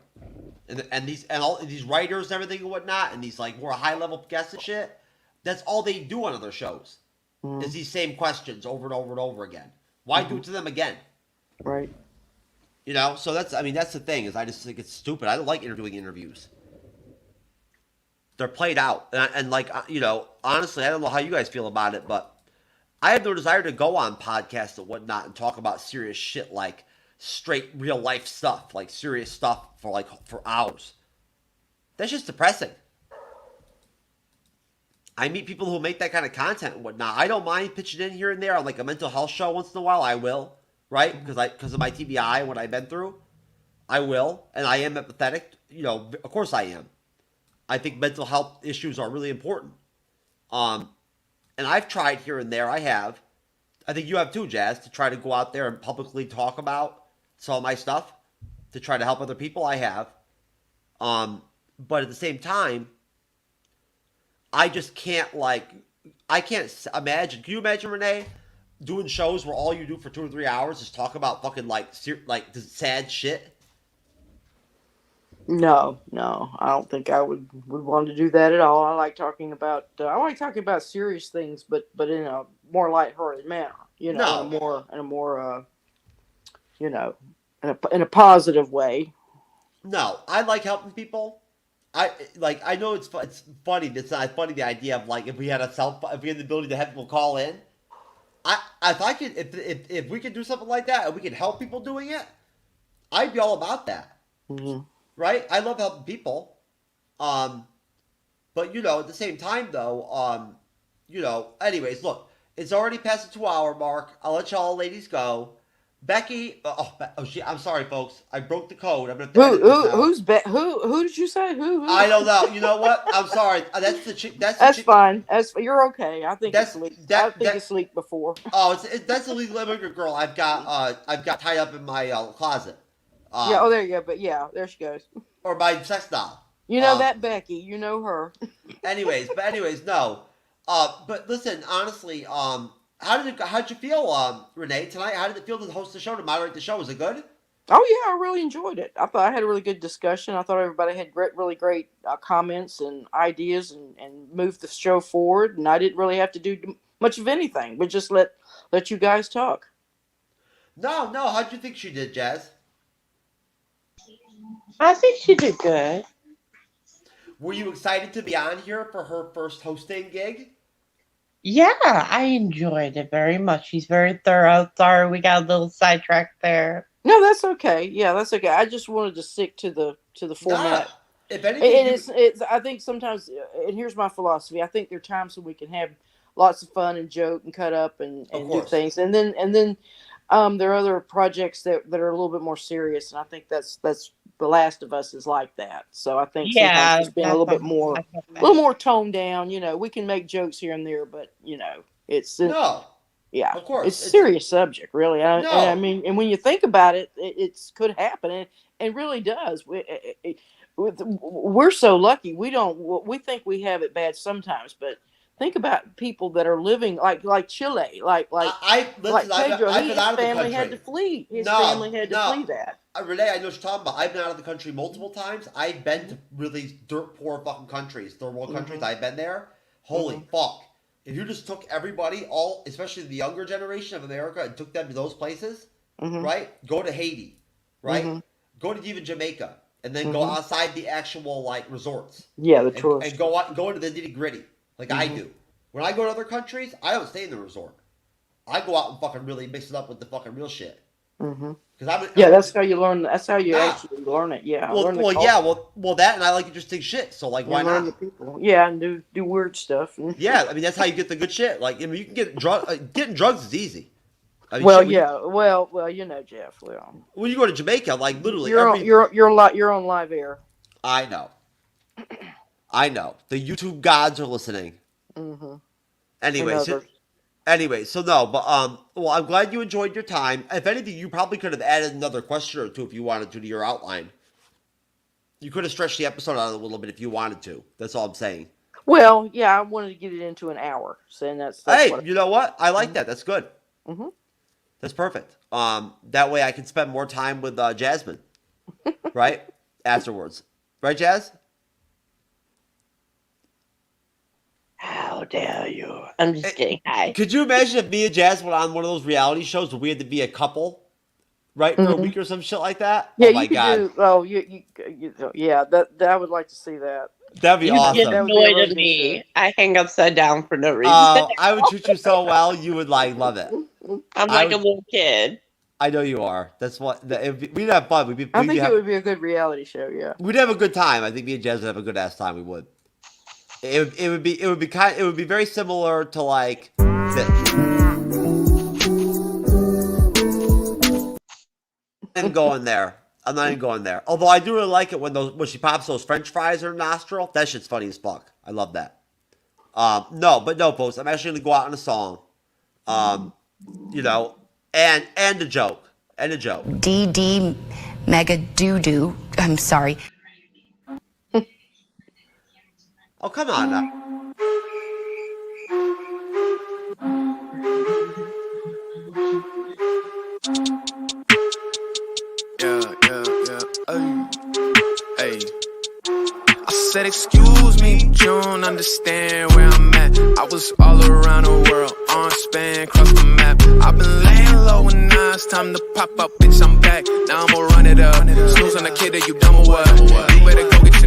And all these writers and everything and whatnot and these like more high-level guests and shit, that's all they do on other shows. Is these same questions over and over and over again. Why do it to them again? right. You know, so that's the thing, is I just think it's stupid. I don't like doing interviews. They're played out. And like, you know, honestly, I don't know how you guys feel about it, but I have no desire to go on podcasts and whatnot and talk about serious shit, like straight real life stuff, like serious stuff for hours. That's just depressing. I meet people who make that kind of content and whatnot. I don't mind pitching in here and there on like a mental health show once in a while. I will, right? Because of my TBI and what I've been through. I will, and I am empathetic. You know, of course I am. I think mental health issues are really important. And I've tried here and there. I have. I think you have too, Jazz, to try to go out there and publicly talk about some of my stuff to try to help other people. I have. But at the same time, I just can't I can't imagine. Can you imagine, Renee, doing shows where all you do for 2 or 3 hours is talk about fucking like sad shit? No, I don't think I would want to do that at all. I like talking about serious things, but in a more lighthearted manner. You know, in a more you know, in a positive way. No, I like helping people. I know it's funny. It's not funny, the idea of like if we had the ability to have people call in. If we could do something like that and we could help people doing it, I'd be all about that. Right? I love helping people. But you know, at the same time though, you know, anyways, look, it's already past the 2-hour mark. I'll let y'all ladies go. Becky. I'm sorry, folks. I broke the code. I'm gonna. edit this out. Who did you say? Who? I don't know. You know what? I'm sorry. That's the chick. That's fine. You're okay. I think it's leaked. I think it's leaked before. Oh, that's a legal immigrant girl. I've got tied up in my closet. Yeah. Oh, there you go. But yeah, there she goes. Or my sex doll. You know that Becky. You know her. anyways, no. But listen, honestly, how'd you feel, Renee, tonight? How did it feel to host the show, to moderate the show? Was it good? Oh yeah, I really enjoyed it. I thought I had a really good discussion. I thought everybody had really great comments and ideas, and moved the show forward. And I didn't really have to do much of anything, but just let you guys talk. No. How'd you think she did, Jazz? I think she did good. Were you excited to be on here for her first hosting gig? Yeah, I enjoyed it very much. She's very thorough. Sorry, we got a little sidetracked there. No, that's okay. Yeah, that's okay. I just wanted to stick to the format. If anything, it's. I think sometimes, and here's my philosophy. I think there are times when we can have lots of fun and joke and cut up and do things, and then there are other projects that are a little bit more serious, and I think that's The Last of Us is like that. So I think sometimes it's been a little bit more toned down. You know, we can make jokes here and there, but you know, it's no. Yeah, of course, it's a serious subject, really. I mean, and when you think about it, it could happen, and really does. We're so lucky. We think we have it bad sometimes, but think about people that are living like Chile, like Pedro. His family had to flee. His family had to flee that. Renee, I know what you're talking about. I've been out of the country multiple times. I've been to really dirt poor fucking countries, third world countries. I've been there. Holy fuck. If you just took everybody, especially the younger generation of America, and took them to those places, right? Go to Haiti, right? Go to even Jamaica, and then go outside the actual resorts. Yeah, the tourists. And go into the nitty gritty, like I do. When I go to other countries, I don't stay in the resort. I go out and fucking really mix it up with the fucking real shit. That's how you learn. That's how you actually learn it. Yeah. Well, that, and I like interesting shit. So why not? The people. Yeah, and do weird stuff. Yeah, I mean that's how you get the good shit. Like, I mean, you can get getting drugs is easy. I mean, well, you know, Jeff. Well, when you go to Jamaica, like literally, you're on live air. I know. The YouTube gods are listening. Anyway, so no, but well, I'm glad you enjoyed your time. If anything, you probably could have added another question or two if you wanted to your outline. You could have stretched the episode out a little bit if you wanted to. That's all I'm saying. Well, yeah, I wanted to get it into an hour, so that's you know what? I like that. That's good. That's perfect. That way I can spend more time with Jasmine, right? Afterwards, right, Jazz? How dare you? I'm just kidding. Hi. Could you imagine if me and Jazz went on one of those reality shows where we had to be a couple, right, for a week or some shit like that? Yeah, oh my god. Yeah, that I would like to see that. That'd be awesome. You get annoyed at me. I hang upside down for no reason. I would treat you so well. You would love it. I'm like a little kid. I know you are. That's what we'd have fun. I think it would be a good reality show. Yeah, we'd have a good time. I think me and Jazz would have a good ass time. We would. It would be very similar to like this. I'm going there. I'm not even going there. Although I do really like it when she pops those French fries in her nostril. That shit's funny as fuck. I love that. No, folks. I'm actually gonna go out on a song. You know, and a joke. DD mega doo-doo. I'm sorry. Oh, come on now. Hey. I said, excuse me, but you don't understand where I'm at. I was all around the world, on span, across the map. I've been laying low and now it's time to pop up, bitch, I'm back. Now I'ma run it up. Snooze on the kid that you dumb or what? You better